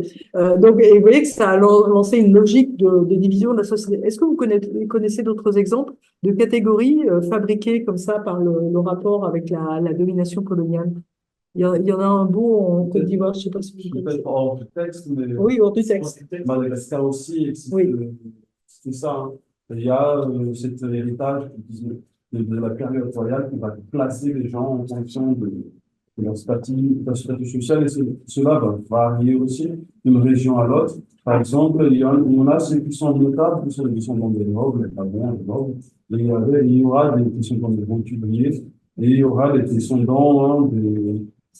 Speaker 1: Donc, et vous voyez que ça a lancé une logique de division de la société. Est-ce que vous connaissez d'autres exemples de catégories fabriquées comme ça par le rapport avec la domination coloniale? Il y en a un beau en Côte d'Ivoire, je ne sais pas si vous connaissez.
Speaker 6: Peut-être hors du texte, mais
Speaker 1: oui, hors du texte.
Speaker 6: Madagascar aussi, c'est ça. Hein. Il y a cet héritage de la période royale qui va classer les gens en fonction de leur statut social, et cela va varier aussi d'une région à l'autre. Par exemple, il y en a ceux qui sont notables, ceux qui sont dans des nobles, les Pabliens, les nobles. Il y aura des qui sont dans des couturiers, et il y aura les descendants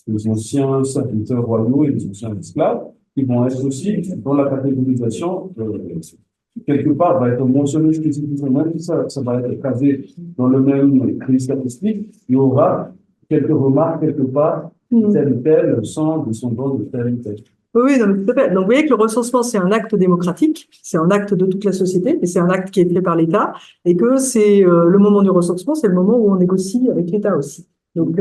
Speaker 6: des anciens serviteurs royaux et des anciens esclaves, qui vont être aussi dans la catégorisation, quelque part, va être mentionné spécifiquement, même si ça va être casé dans le même cri statistique, il y aura quelques remarques quelque part, tel ou tel sang descendant de tel ou tel.
Speaker 1: Oui, non, tout à fait. Donc, vous voyez que le recensement, c'est un acte démocratique, c'est un acte de toute la société, mais c'est un acte qui est fait par l'État, et que c'est le moment du recensement, c'est le moment où on négocie avec l'État aussi. Donc,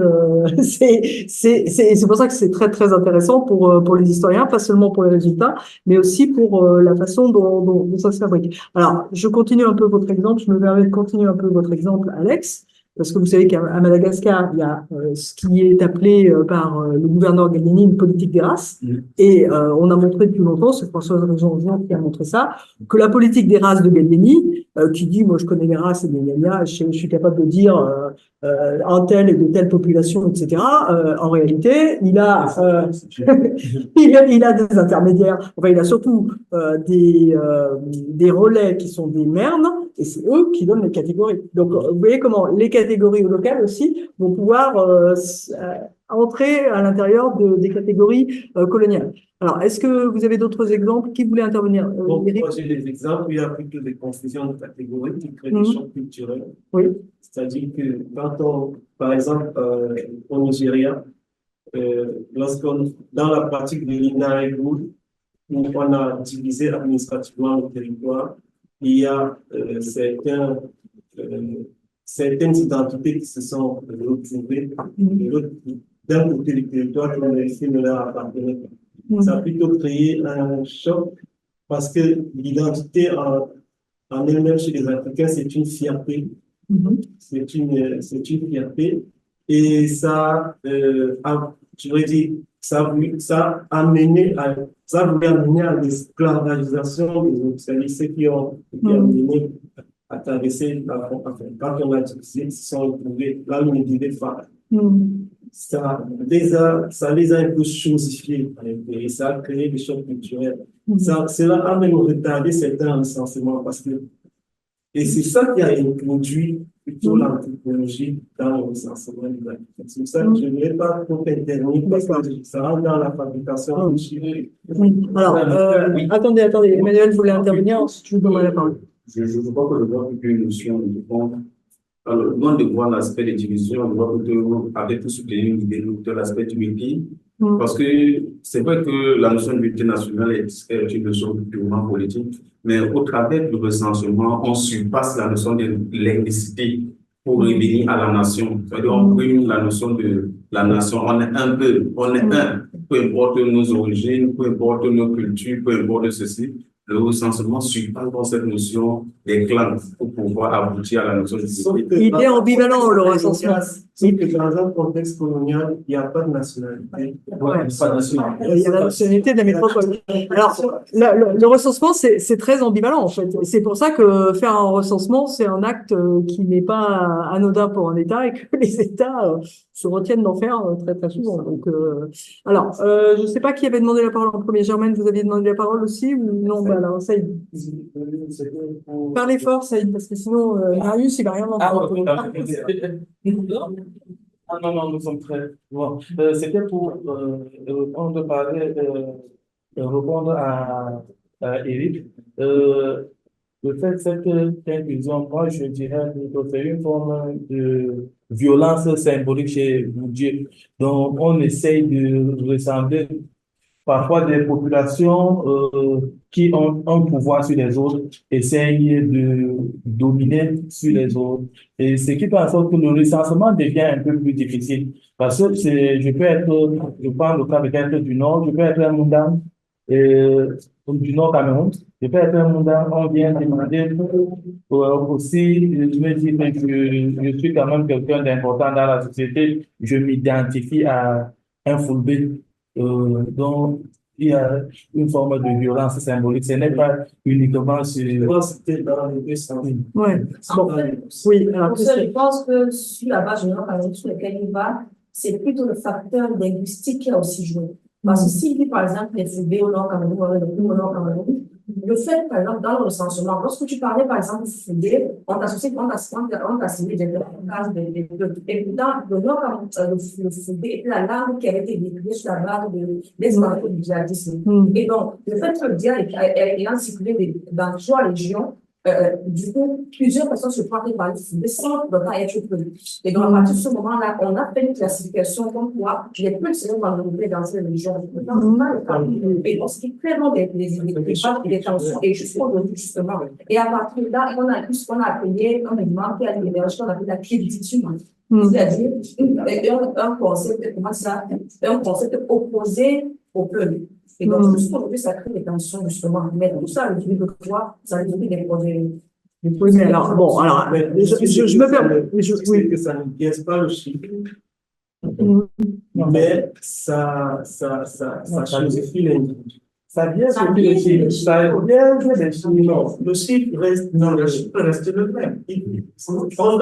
Speaker 1: c'est pour ça que c'est très, très intéressant pour les historiens, pas seulement pour les résultats, mais aussi pour la façon dont ça se fabrique. Alors, je continue un peu votre exemple, je me permets de continuer un peu votre exemple, Alex, parce que vous savez qu'à Madagascar, il y a ce qui est appelé par le gouverneur Gallieni une politique des races, et on a montré depuis longtemps, c'est François Jean qui a montré ça, que la politique des races de Gallieni, qui dit, moi je connais les races et je suis capable de dire un tel et de telle population, etc. En réalité, il a des intermédiaires. Enfin, il a surtout des relais qui sont des mernes, et c'est eux qui donnent les catégories. Donc, vous voyez comment les catégories locales aussi vont pouvoir entrer à l'intérieur des catégories coloniales. Alors, est-ce que vous avez d'autres exemples? Qui voulait intervenir?
Speaker 2: Moi, j'ai des exemples où il y a plutôt des confusions de catégories qui créent des chocs culturels.
Speaker 1: Oui.
Speaker 2: C'est-à-dire que quand par exemple, au Nigeria,
Speaker 6: dans la pratique de l'INAEGU, où on a divisé administrativement le territoire, il y a certaines identités qui se sont retrouvées d'un côté du territoire qui ne leur appartenait pas. Ça a plutôt créé un choc parce que l'identité en elle-même chez les Africains, c'est une fierté. C'est une fierté. Et ça, je veux dire, ça a amené à l'esclavagisation des autres. C'est-à-dire ceux qui ont amené à traverser la frontière. Quand on a divisé, ils se sont retrouvés là où il des femmes. Ça les a un peu chosifiés et ça a créé des chocs culturels. Cela a même retardé certains recensements parce que, et c'est ça qui a introduit plutôt l'anthropologie dans le recensement des Africains. C'est pour ça que je ne vais pas trop intervenir parce que ça rentre dans la fabrication de chiffres.
Speaker 1: Alors, attendez, Emmanuel voulait intervenir, ensuite je vous donnerai la parole.
Speaker 5: Je crois que le droit est une notion de fond. Alors, loin de voir l'aspect de division, on doit plutôt avec tout soutenir de l'aspect du multi. Parce que c'est vrai que la notion de unité nationale est une notion purement politique, mais au travers du recensement, on surpasse la notion de l'ethnicité pour revenir à la nation. C'est-à-dire, on prime la notion de la nation. On est un peu, on est un. Peu importe nos origines, peu importe nos cultures, peu importe ceci. Le recensement surpasse dans cette notion des clans pour pouvoir aboutir à la notion de
Speaker 1: société. Il est ambivalent, le recensement.
Speaker 6: Sauf que dans un contexte colonial, il n'y a pas de nationalité.
Speaker 1: Il y a la nationalité de la métropole. Alors, le recensement, c'est très ambivalent, en fait. C'est pour ça que faire un recensement, c'est un acte qui n'est pas anodin pour un État et que les États se retiennent d'en faire très, très souvent. Donc, alors, je ne sais pas qui avait demandé la parole en premier. Germaine, vous aviez demandé la parole aussi ou non? Alors, Saïd. Parlez fort, Saïd, parce que sinon, Marius, il va rien entendre.
Speaker 7: Non, nous sommes très bon. C'était pour répondre à Eric. Le fait cette inclusion, moi, je dirais que c'est une forme de violence symbolique chez Bourdieu. Donc, on essaye de ressembler parfois des populations qui ont un pouvoir sur les autres essayent de dominer sur les autres. Et ce qui fait en sorte que le recensement devient un peu plus difficile. Parce que je prends le cas de quelqu'un du Nord, je peux être un Moundam, du Nord Cameroun, je peux être un Moundam, on vient demander aussi, je me dis que je suis quand même quelqu'un d'important dans la société, je m'identifie à un Fulbé. Donc, il y a une forme de violence symbolique. Ce n'est pas uniquement sur...
Speaker 6: C'était dans les deux sens.
Speaker 1: Ouais. Bon. Oui. Alors,
Speaker 8: je pense que sur la base générale sur laquelle il va, c'est plutôt le facteur linguistique qui a aussi joué. Parce que s'il dit, par exemple, les Fulbé au Nord Cameroun, au Nord Cameroun, le fait, par exemple, dans le recensement, lorsque tu parlais, par exemple, de Fulbé, on t'a signé des cases et dans le Nord Cameroun, le Fulbé est la langue qui a été décriée sur la base des marques du djihadisme. Et donc, le fait que le dialogue ayant circulé dans 3 régions, du coup, plusieurs personnes se croient par le Fulbé sans ne pas être connues. Et donc, à partir de ce moment-là, on a fait une classification comme quoi les plus selon dans ces régions. Et donc, ce qui crée des tensions, et jusqu'aujourd'hui, justement. Et à partir de là, on a eu ce qu'on a appelé un élément qui a émergé, qu'on appelle la créditude. C'est-à-dire un concept opposé au peuple. Et donc, jusqu'aujourd'hui, ça crée des tensions, justement. Mais tout ça, le début de quoi, ça résout des problèmes.
Speaker 1: Oui, mais alors, bon, alors, je me permets.
Speaker 6: Oui, que ça ne biaise pas le chiffre. Mais ça chosifie l'individu.
Speaker 7: Ça biaise le chiffre. Ça biaise les chiffres.
Speaker 6: Non, le chiffre reste le même. On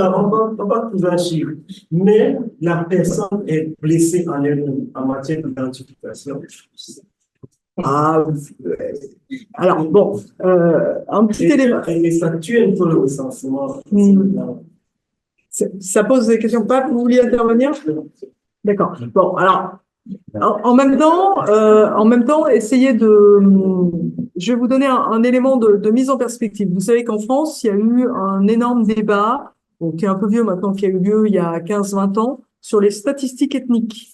Speaker 6: va trouver un chiffre. Mais la personne est blessée en elle-même en matière d'identification.
Speaker 1: Ah, alors, bon, un petit élément.
Speaker 6: Et ça tue un peu le recensement.
Speaker 1: Ça pose des questions. Pape, vous vouliez intervenir? D'accord. Bon, alors, en même temps, essayez de... Je vais vous donner un élément de mise en perspective. Vous savez qu'en France, il y a eu un énorme débat, qui est un peu vieux maintenant, qui a eu lieu il y a 15-20 ans, sur les statistiques ethniques.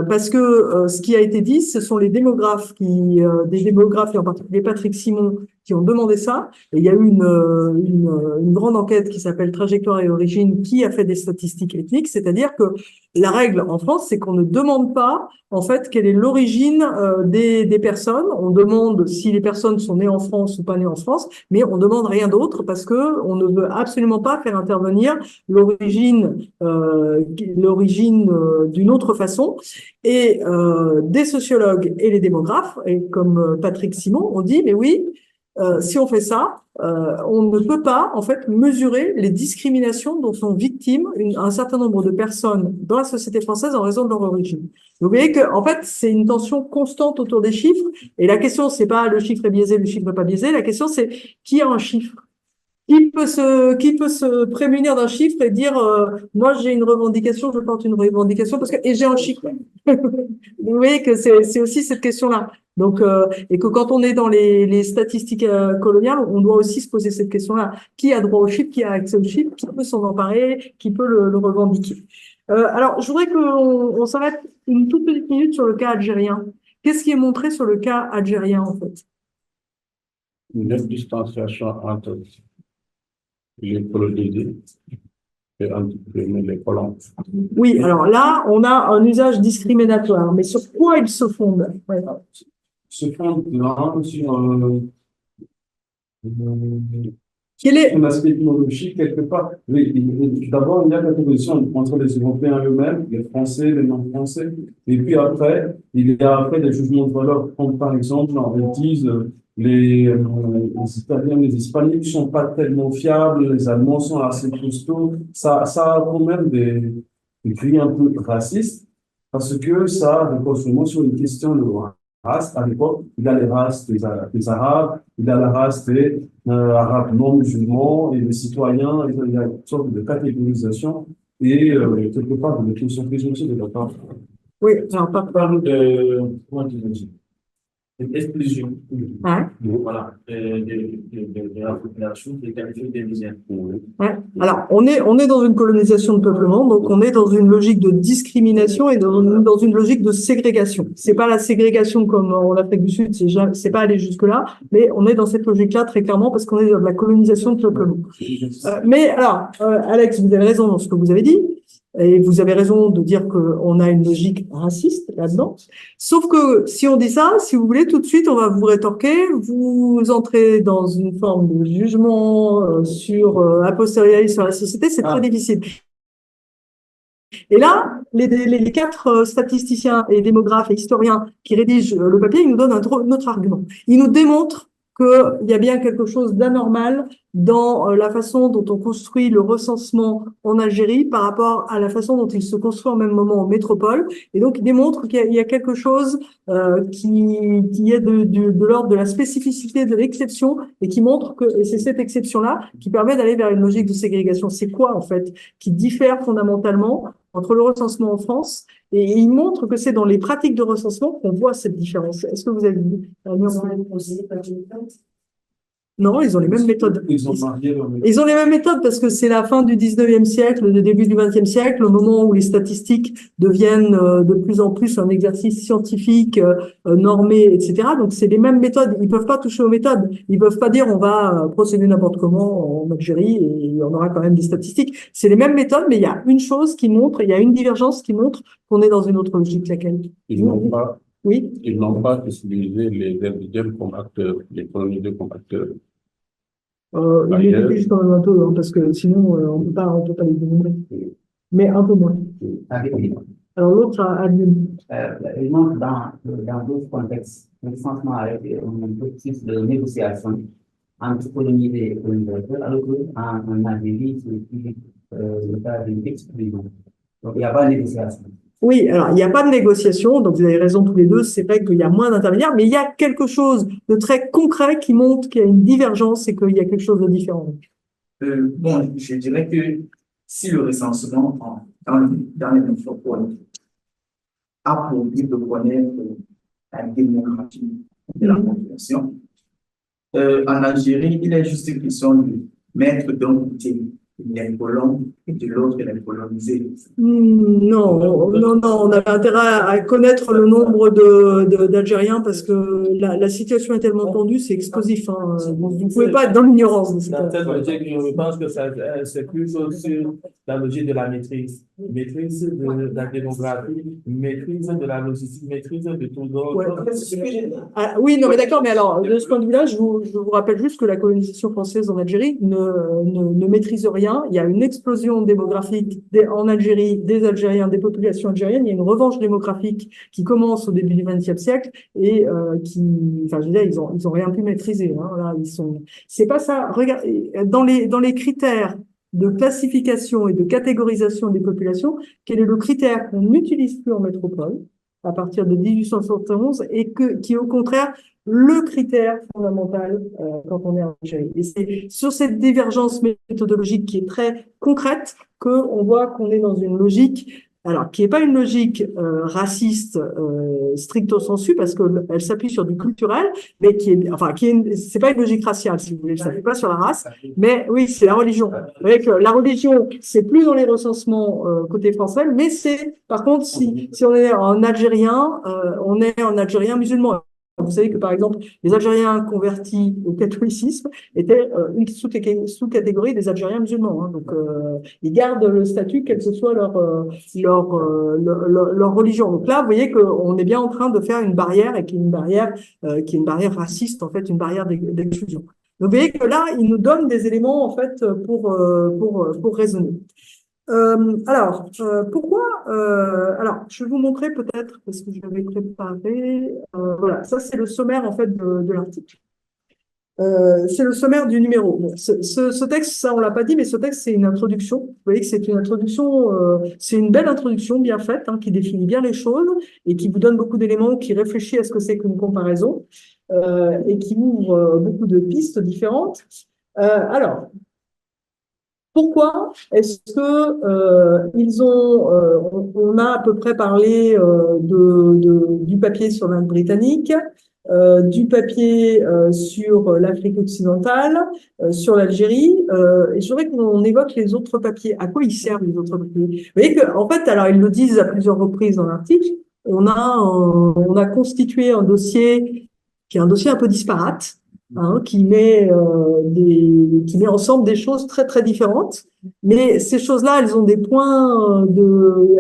Speaker 1: Parce que ce qui a été dit, ce sont les démographes des démographes, et en particulier Patrick Simon, qui ont demandé ça. Et il y a eu une grande enquête qui s'appelle Trajectoire et Origine, qui a fait des statistiques ethniques. C'est-à-dire que la règle en France, c'est qu'on ne demande pas, en fait, quelle est l'origine des personnes. On demande si les personnes sont nées en France ou pas nées en France, mais on demande rien d'autre parce que on ne veut absolument pas faire intervenir l'origine d'une autre façon. Et des sociologues et les démographes, et comme Patrick Simon, ont dit, mais oui, si on fait ça, on ne peut pas en fait mesurer les discriminations dont sont victimes un certain nombre de personnes dans la société française en raison de leur origine. Vous voyez que en fait c'est une tension constante autour des chiffres. Et la question c'est pas le chiffre est biaisé, le chiffre n'est pas biaisé. La question c'est qui a un chiffre. Qui peut se prémunir d'un chiffre et dire moi j'ai une revendication, je porte une revendication parce que et j'ai un chiffre. Vous voyez que c'est aussi cette question-là. Donc et que quand on est dans les statistiques coloniales, on doit aussi se poser cette question-là. Qui a droit au chiffre, qui a accès au chiffre, qui peut s'en emparer, qui peut le revendiquer. Alors je voudrais qu'on s'arrête une toute petite minute sur le cas algérien. Qu'est-ce qui est montré sur le cas algérien en fait?
Speaker 5: Une distanciation entre les colonisés et entre les colons.
Speaker 1: Oui, alors là, on a un usage discriminatoire, mais sur quoi il se fonde? Ouais.
Speaker 6: Se fonde là sur
Speaker 1: quel est
Speaker 6: un aspect ethnologique quelque part. D'abord, il y a la proposition entre les Européens eux-mêmes, les Français, les non-Français, et puis après, il y a après des jugements de valeur, comme par exemple, on disent les Italiens, les Hispaniques ne sont pas tellement fiables, les Allemands sont assez costauds. Ça a quand même des cris un peu racistes, parce que ça repose seulement sur une question de race. À l'époque, il y a les races des Arabes, il y a la race des Arabes non musulmans et les citoyens, il y a une sorte de catégorisation et quelque part de question présomption de la part.
Speaker 1: Oui, alors pas
Speaker 2: parle de l'exclusion, voilà, de la population qui est qualifiée des misères.
Speaker 1: Ouais. Alors, on est dans une colonisation de peuplement, donc on est dans une logique de discrimination et dans une logique de ségrégation. C'est pas la ségrégation comme en Afrique du Sud, c'est pas aller jusque-là, mais on est dans cette logique-là très clairement parce qu'on est dans la colonisation de peuplement. Mais alors, Alex, vous avez raison dans ce que vous avez dit. Et vous avez raison de dire qu'on a une logique raciste là-dedans. Sauf que si on dit ça, si vous voulez, tout de suite, on va vous rétorquer, vous entrez dans une forme de jugement a posteriori sur la société, c'est très difficile. Et là, les 4 statisticiens et démographes et historiens qui rédigent le papier, ils nous donnent un autre argument. Ils nous démontrent qu'il y a bien quelque chose d'anormal dans la façon dont on construit le recensement en Algérie par rapport à la façon dont il se construit en même moment en métropole. Et donc, il démontre qu'il y a quelque chose qui est de l'ordre de la spécificité, de l'exception, et qui montre et c'est cette exception-là qui permet d'aller vers une logique de ségrégation. C'est quoi, en fait, qui diffère fondamentalement entre le recensement en France et il montre que c'est dans les pratiques de recensement qu'on voit cette différence. Est-ce que vous avez vu Non, ils ont les mêmes méthodes. Ils ont les mêmes méthodes parce que c'est la fin du 19e siècle, le début du 20e siècle, le moment où les statistiques deviennent de plus en plus un exercice scientifique, normé, etc. Donc, c'est les mêmes méthodes. Ils peuvent pas toucher aux méthodes. Ils peuvent pas dire on va procéder n'importe comment en Algérie et on aura quand même des statistiques. C'est les mêmes méthodes, mais il y a une chose qui montre, il y a une divergence qui montre qu'on est dans une autre logique, laquelle?
Speaker 5: Ils n'ont pas.
Speaker 1: Oui.
Speaker 5: Ils n'ont pas utilisé les indigènes comme acteurs, les colonisés comme acteurs.
Speaker 1: Il les utilise quand même un peu, hein, parce que sinon, on peut pas les démontrer. Mais un peu moins. Alors, l'autre a lieu.
Speaker 4: Dans d'autres contextes, le recensement a été un processus de négociation entre colonisés et colonisateurs, alors qu'en Algérie, c'est le cas d'une exclusion. Donc, il n'y a pas de négociation.
Speaker 1: Oui, alors il n'y a pas de négociation, donc vous avez raison tous les deux, c'est vrai qu'il y a moins d'intermédiaires, mais il y a quelque chose de très concret qui montre qu'il y a une divergence et qu'il y a quelque chose de différent.
Speaker 10: Bon, je dirais que si le recensement dans les métropoles a pour but de connaître la démographie de la population, en Algérie, il est juste une question de mettre d'un côté les colons et de l'autre les colonisés.
Speaker 1: Non, on a intérêt à connaître le nombre d'Algériens parce que la situation est tellement tendue, c'est explosif. Hein. Vous ne pouvez pas être dans l'ignorance.
Speaker 7: Dans cette logique, je pense que c'est plus sur la logique de la maîtrise. Maîtrise de la démographie, maîtrise de la logistique, maîtrise de tout d'autres.
Speaker 1: Oui, non, mais d'accord, mais alors, de ce point de vue-là, je vous rappelle juste que la colonisation française en Algérie ne maîtrise rien. Il y a une explosion démographique en Algérie, des Algériens, des populations algériennes. Il y a une revanche démographique qui commence au début du XXe siècle et enfin, je veux dire, ils ont rien pu maîtriser. Hein, là, c'est pas ça. Regarde, dans les critères de classification et de catégorisation des populations, quel est le critère qu'on n'utilise plus en métropole à partir de 1871 et qui est au contraire le critère fondamental quand on est en Algérie. Et c'est sur cette divergence méthodologique qui est très concrète qu'on voit qu'on est dans une logique, alors qui n'est pas une logique raciste stricto sensu parce qu'elle s'appuie sur du culturel, mais c'est pas une logique raciale si vous voulez, ça ne s'appuie pas sur la race, mais oui, c'est la religion. Vous voyez que la religion, c'est plus dans les recensements côté français, mais c'est par contre si on est en Algérien, on est en Algérien musulman. Vous savez que, par exemple, les Algériens convertis au catholicisme étaient une sous-catégorie des Algériens musulmans. Hein. Donc, ils gardent le statut, quelle que soit leur religion. Donc là, vous voyez qu'on est bien en train de faire une barrière et qui est une barrière raciste, en fait, une barrière d'exclusion. Donc, vous voyez que là, ils nous donnent des éléments, en fait, pour raisonner. Pourquoi alors, je vais vous montrer peut-être, parce que je l'avais préparé, voilà, ça c'est le sommaire en fait de l'article. C'est le sommaire du numéro. Bon, ce texte, ça on l'a pas dit, mais ce texte c'est une introduction. Vous voyez que c'est une introduction, c'est une belle introduction bien faite, hein, qui définit bien les choses et qui vous donne beaucoup d'éléments, qui réfléchit à ce que c'est qu'une comparaison et qui ouvre beaucoup de pistes différentes. Alors, pourquoi est-ce que on a à peu près parlé du papier sur l'Inde britannique, du papier sur l'Afrique occidentale, sur l'Algérie, et je voudrais qu'on évoque les autres papiers. À quoi ils servent les autres papiers? Vous voyez qu'en fait, alors ils le disent à plusieurs reprises dans l'article, on a constitué un dossier qui est un dossier un peu disparate. Hein, qui met ensemble des choses très très différentes, mais ces choses-là, elles ont des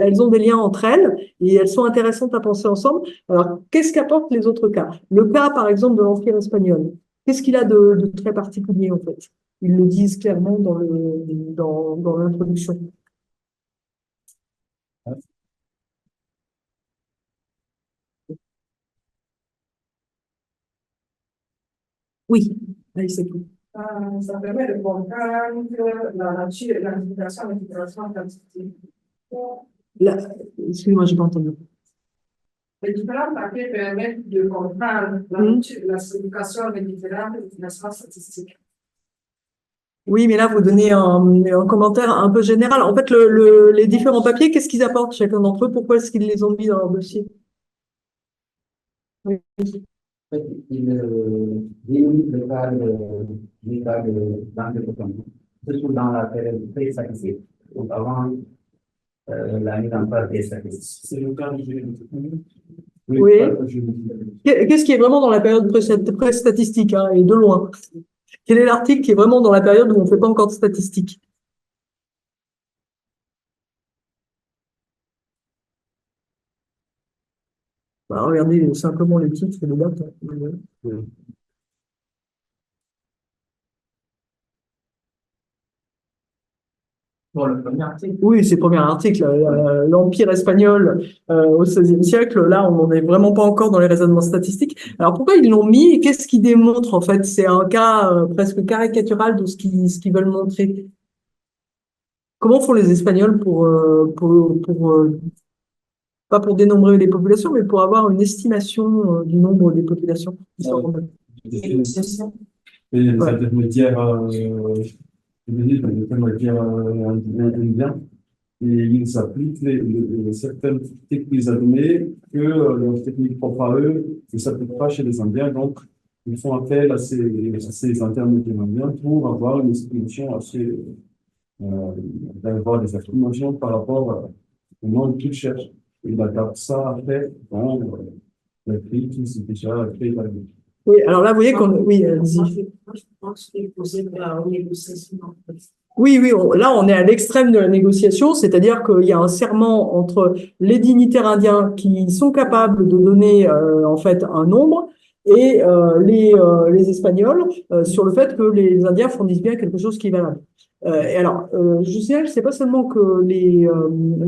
Speaker 1: elles ont des liens entre elles et elles sont intéressantes à penser ensemble. Alors, qu'est-ce qu'apportent les autres cas? Le cas, par exemple, de l'Empire espagnol. Qu'est-ce qu'il a de très particulier en fait? Ils le disent clairement dans l'introduction. Oui, allez, c'est tout.
Speaker 3: Ça permet de comprendre la nature et l'implication de l'intégration quantitative.
Speaker 1: Excusez-moi, je n'ai pas entendu.
Speaker 3: Les différents papiers permettent de comprendre la nature et la signification des différentes utilisations statistiques.
Speaker 1: Oui, mais là, vous donnez un commentaire un peu général. En fait, les différents papiers, qu'est-ce qu'ils apportent chacun d'entre eux? Pourquoi est-ce qu'ils les ont mis dans leur dossier? Oui.
Speaker 4: Il délimite le cas de l'environnement, surtout dans la période pré-statistique, donc avant la mise en place des statistiques.
Speaker 2: C'est le cas
Speaker 1: Oui. Qu'est-ce qui est vraiment dans la période pré-statistique, hein, et de loin? Quel est l'article qui est vraiment dans la période où on ne fait pas encore de statistiques? Bah, regardez simplement les titres et les dates.
Speaker 10: Bon, le premier article.
Speaker 1: Oui, c'est le premier article. L'Empire espagnol au XVIe siècle, là, on n'en est vraiment pas encore dans les raisonnements statistiques. Alors, pourquoi ils l'ont mis et qu'est-ce qu'ils démontrent, en fait? C'est un cas presque caricatural de ce qu'ils veulent montrer. Comment font les Espagnols pas pour dénombrer les populations, mais pour avoir une estimation du nombre des populations qui sont renommées.
Speaker 6: Et les intermédiaires indiens, et ils appliquent certaines techniques qu'ils admettent que leurs techniques propres à eux ne s'appliquent pas chez les Indiens, donc ils font appel à ces intermédiaires indiens pour avoir une estimation assez d'avoir des informations par rapport au monde qu'ils cherchent. Il adapte ça après dans le pays qui s'est déjà fait.
Speaker 1: Oui, alors là, vous voyez qu'on... Oui, allez-y.
Speaker 3: Je pense qu'il faut poser la négociation.
Speaker 1: Oui, oui, là, on est à l'extrême de la négociation, c'est-à-dire qu'il y a un serment entre les dignitaires indiens qui sont capables de donner, en fait, un nombre et les Espagnols sur le fait que les Indiens fournissent bien quelque chose qui est valable. Et alors, je signale, c'est pas seulement que les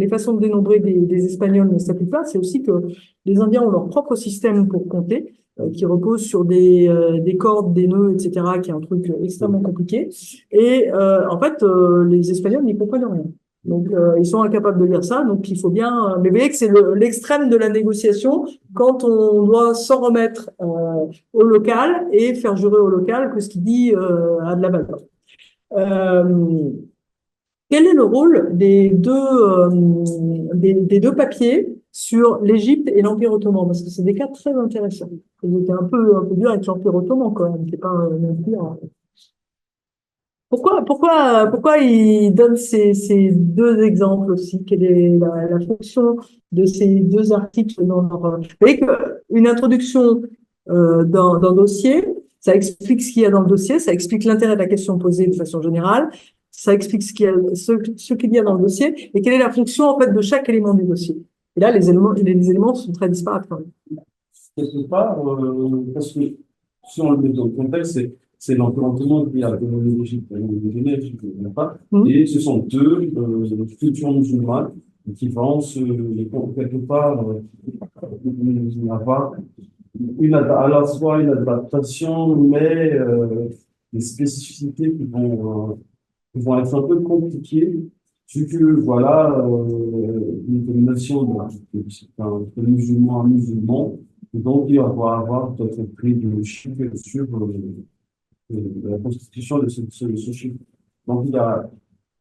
Speaker 1: façons de dénombrer des Espagnols ne s'appliquent pas, c'est aussi que les Indiens ont leur propre système pour compter, qui repose sur des cordes, des nœuds, etc., qui est un truc extrêmement compliqué. Et en fait, les Espagnols n'y comprennent rien. Donc, ils sont incapables de lire ça. Donc, il faut bien... mais vous voyez que c'est l'extrême de la négociation quand on doit s'en remettre au local et faire jurer au local que ce qu'il dit a de la valeur. Quel est le rôle des deux papiers sur l'Égypte et l'Empire ottoman? Parce que c'est des cas très intéressants. Ils étaient un peu dur avec l'Empire ottoman quand même. C'est pas un empire. Pourquoi il donne ces deux exemples aussi? Quelle est la fonction de ces deux articles dans leur... Vous voyez qu'une introduction d'un dossier, ça explique ce qu'il y a dans le dossier, ça explique l'intérêt de la question posée de façon générale, ça explique ce qu'il y a dans le dossier et quelle est la fonction en fait de chaque élément du dossier. Et là, les éléments sont très disparates quand même.
Speaker 6: Quelque part, parce que si on le met dans le contexte, c'est l'Empire ottoman qui a donné l'Égypte, et ce sont deux cultures musulmanes qui vont quelque part avoir à la fois une adaptation, mais des spécificités qui vont être un peu compliquées, vu que voilà, une domination de musulman à musulman, donc il va avoir d'autres prix de chiffres sur la constitution de ce chiffre. Donc il y a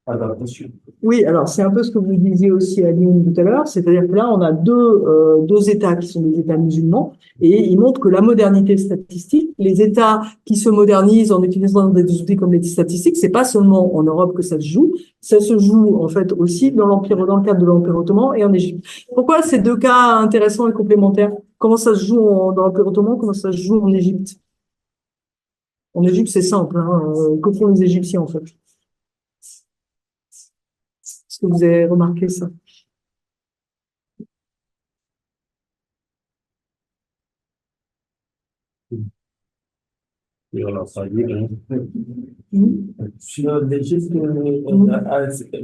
Speaker 6: adaptation.
Speaker 1: Oui, alors c'est un peu ce que vous disiez aussi à Lyon tout à l'heure, c'est-à-dire que là on a deux États qui sont des États musulmans et ils montrent que la modernité statistique, les États qui se modernisent en utilisant des outils comme les statistiques, c'est pas seulement en Europe que ça se joue, ça se joue en fait aussi dans le cadre de l'Empire ottoman et en Égypte. Pourquoi ces deux cas intéressants et complémentaires? Comment ça se joue dans l'Empire ottoman? Comment ça se joue en Égypte? En Égypte, c'est simple, hein, que font les Égyptiens en fait? Est-ce que vous avez remarqué ça?
Speaker 6: Et alors, ça y est,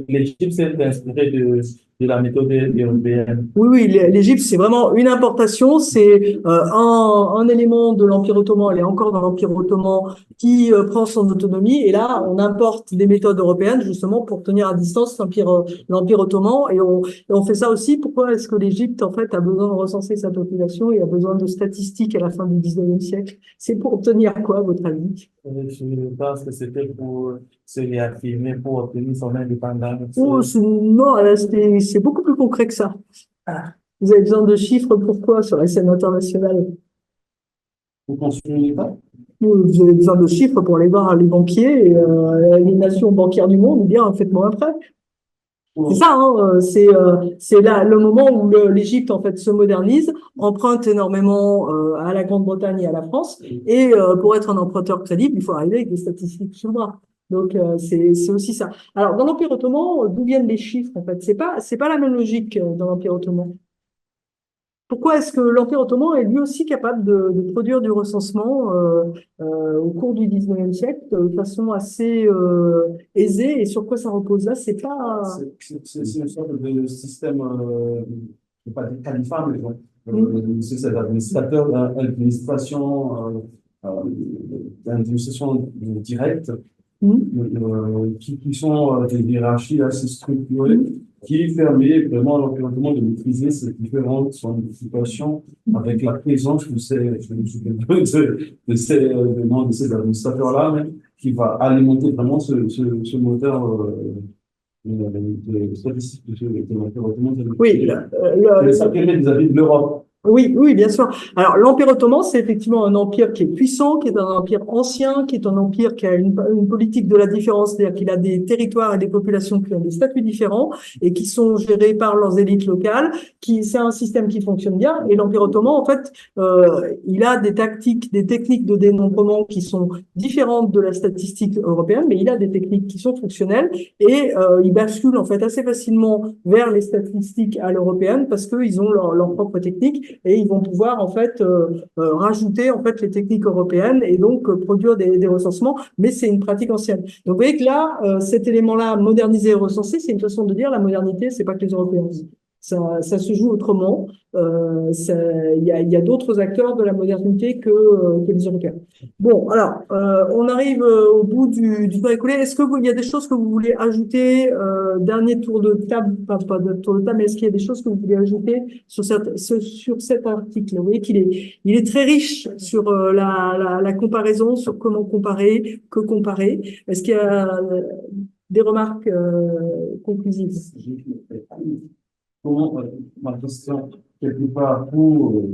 Speaker 7: l'Égypte s'est inspirée de la méthode européenne.
Speaker 1: Oui, l'Égypte, c'est vraiment une importation. C'est un élément de l'Empire ottoman. Elle est encore dans l'Empire ottoman qui prend son autonomie. Et là, on importe des méthodes européennes justement pour tenir à distance l'Empire ottoman. Et on fait ça aussi. Pourquoi est-ce que l'Égypte, en fait, a besoin de recenser sa population et a besoin de statistiques à la fin du 19e siècle? C'est pour obtenir quoi, à votre avis?
Speaker 7: Je pense que c'était pour se réaffirmer, pour obtenir son indépendance.
Speaker 1: Oh, non, c'est beaucoup plus concret que ça. Vous avez besoin de chiffres, pourquoi, sur la scène internationale?
Speaker 6: Vous construisez pas?
Speaker 1: Vous avez besoin de chiffres pour aller voir les banquiers et les nations bancaires du monde, dire faites-moi un prêt. C'est ça, hein, c'est là le moment où l'Égypte en fait se modernise, emprunte énormément à la Grande-Bretagne et à la France, et pour être un emprunteur crédible, il faut arriver avec des statistiques sur le bras. Donc c'est aussi ça. Alors dans l'Empire ottoman, d'où viennent les chiffres en fait? C'est pas la même logique dans l'Empire ottoman. Pourquoi est-ce que l'Empire ottoman est lui aussi capable de produire du recensement au cours du 19e siècle de façon assez aisée, et sur quoi ça repose là? C'est pas...
Speaker 6: C'est une sorte de système, je ne vais pas dire califat, mais c'est cet administrateur d'administration directe qui sont des hiérarchies assez structurées, qui permet vraiment à l'Empire ottoman de maîtriser ces différentes situations avec la présence de ces administrateurs-là, qui va alimenter vraiment ce moteur de statistiques de l'Empire ottoman.
Speaker 1: Oui,
Speaker 6: ça permet vis-à-vis de l'Europe.
Speaker 1: Oui, oui, bien sûr. Alors, l'Empire ottoman, c'est effectivement un empire qui est puissant, qui est un empire ancien, qui est un empire qui a une politique de la différence, c'est-à-dire qu'il a des territoires et des populations qui ont des statuts différents et qui sont gérés par leurs élites locales, c'est un système qui fonctionne bien. Et l'Empire ottoman, en fait, il a des techniques de dénombrement qui sont différentes de la statistique européenne, mais il a des techniques qui sont fonctionnelles et il bascule, en fait, assez facilement vers les statistiques à l'européenne parce qu'ils ont leur propre technique. Et ils vont pouvoir en fait rajouter en fait les techniques européennes et donc produire des recensements, mais c'est une pratique ancienne. Donc vous voyez que là, cet élément-là, moderniser et recenser, c'est une façon de dire la modernité, c'est pas que les Européens. Ça se joue autrement. Il y a d'autres acteurs de la modernité que les Européens. Bon, alors, on arrive au bout du temps écoulé. Est-ce que il y a des choses que vous voulez ajouter? Dernier tour de table, pas de tour de table, mais est-ce qu'il y a des choses que vous voulez ajouter sur cet article? Vous voyez il est très riche sur la comparaison, sur comment comparer, que comparer. Est-ce qu'il y a des remarques conclusives?
Speaker 6: Comment, ma question, quelque part, pour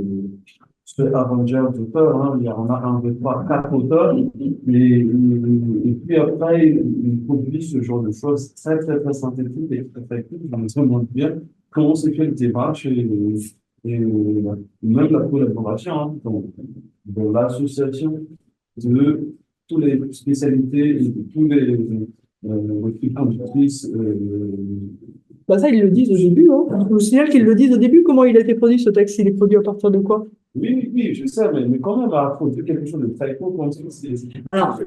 Speaker 6: ce Avenger d'auteur, hein, il y en a 1, 2, 3, 4 auteurs, et puis après, il produit ce genre de choses très, très, très synthétiques et très techniques. Je me demande bien comment s'est fait le démarche et même la collaboration hein, dans l'association de toutes les spécialités et de tous les conductrices.
Speaker 1: Bah ça, ils le disent au début. Hein. Je vous signale qu'ils le disent au début. Comment il a été produit, ce texte? Il est produit à partir de quoi?
Speaker 6: Oui, je sais, mais quand même, à produire quelque chose de très court,
Speaker 1: alors,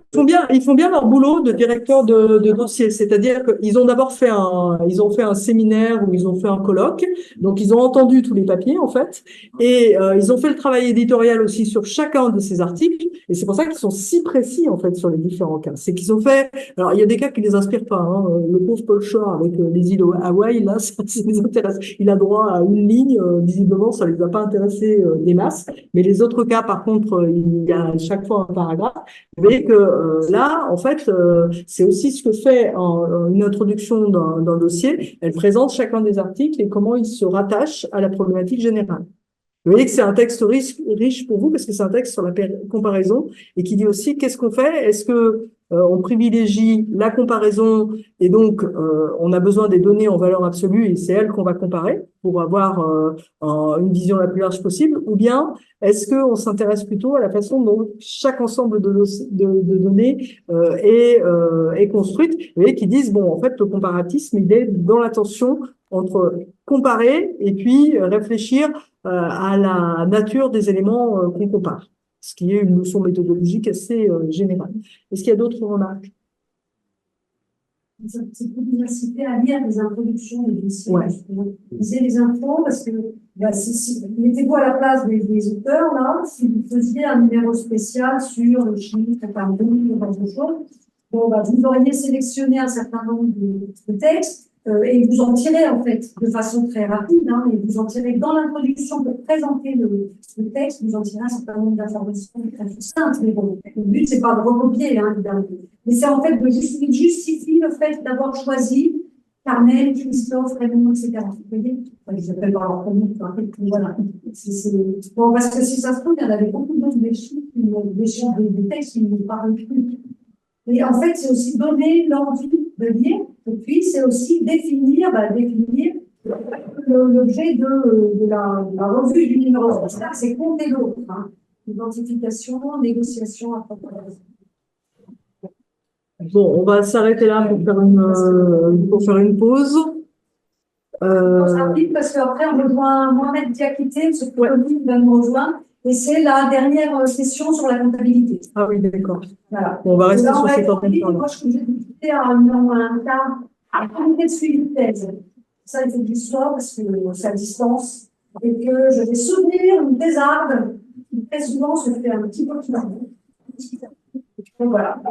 Speaker 1: ils font bien leur boulot de directeur de dossier. C'est-à-dire qu'ils ont d'abord fait un séminaire où ils ont fait un colloque. Donc, ils ont entendu tous les papiers, en fait. Et ils ont fait le travail éditorial aussi sur chacun de ces articles. Et c'est pour ça qu'ils sont si précis, en fait, sur les différents cas. C'est qu'ils ont fait... Alors, il y a des cas qui les inspirent pas. Hein. Le pauvre Paul Shore avec les îles Hawaï, là, ça les intéresse. Il a droit à une ligne. Visiblement, ça les a pas intéressés des masses. Mais les autres cas, par contre, il y a à chaque fois un paragraphe. Vous voyez que là, en fait, c'est aussi ce que fait une introduction d'un dossier. Elle présente chacun des articles et comment ils se rattachent à la problématique générale. Vous voyez que c'est un texte riche pour vous parce que c'est un texte sur la comparaison et qui dit aussi qu'est-ce qu'on fait? Est-ce que on privilégie la comparaison et donc on a besoin des données en valeur absolue et c'est elles qu'on va comparer pour avoir une vision la plus large possible, ou bien est-ce qu'on s'intéresse plutôt à la façon dont chaque ensemble de données est construite? Vous voyez qu'ils disent bon en fait le comparatisme il est dans la tension entre comparer et puis réfléchir à la nature des éléments qu'on compare, ce qui est une notion méthodologique assez générale. Est-ce qu'il y a d'autres remarques?
Speaker 9: C'est pour vous inciter à lire les introductions des dossiers.
Speaker 1: Ouais.
Speaker 9: Lisez les infos parce que mettez-vous à la place des auteurs, là, si vous faisiez un numéro spécial sur le chiffre, par exemple, de choses, bon, vous auriez sélectionné un certain nombre de textes. Et vous en tirez en fait de façon très rapide, hein, et vous en tirez dans l'introduction pour présenter le texte, vous en tirez un certain nombre d'informations très simples, mais bon, le but c'est pas de recopier, hein, évidemment, mais c'est en fait de justifier le fait d'avoir choisi Carmel, Christophe, Raymond, etc. Vous voyez, ils s'appellent par leur prénom, voilà. Bon, parce que si ça se trouve, il y en avait beaucoup d'autres des textes qui ne nous parlent plus. Et en fait, c'est aussi donner l'envie de lire, et puis c'est aussi définir l'objet de la revue du numéro spécial, c'est compter l'autre, hein. Identification, négociation, appropriation.
Speaker 1: Bon, on va s'arrêter là pour faire une pause.
Speaker 9: Parce qu'après, on rejoint Mohamed Diakité, ce que va nous rejoindre. Et c'est la dernière session sur la comptabilité.
Speaker 1: Ah oui, d'accord.
Speaker 9: Voilà.
Speaker 1: Bon, on va rester sur cette
Speaker 9: organisation. Moi, je suis discuté à un cas, un comité de suivi de thèse. Ça, il faut que j'y sois parce que c'est à distance. Et que je vais soutenir une thésarde qui très souvent se fait un petit peu de. Donc voilà.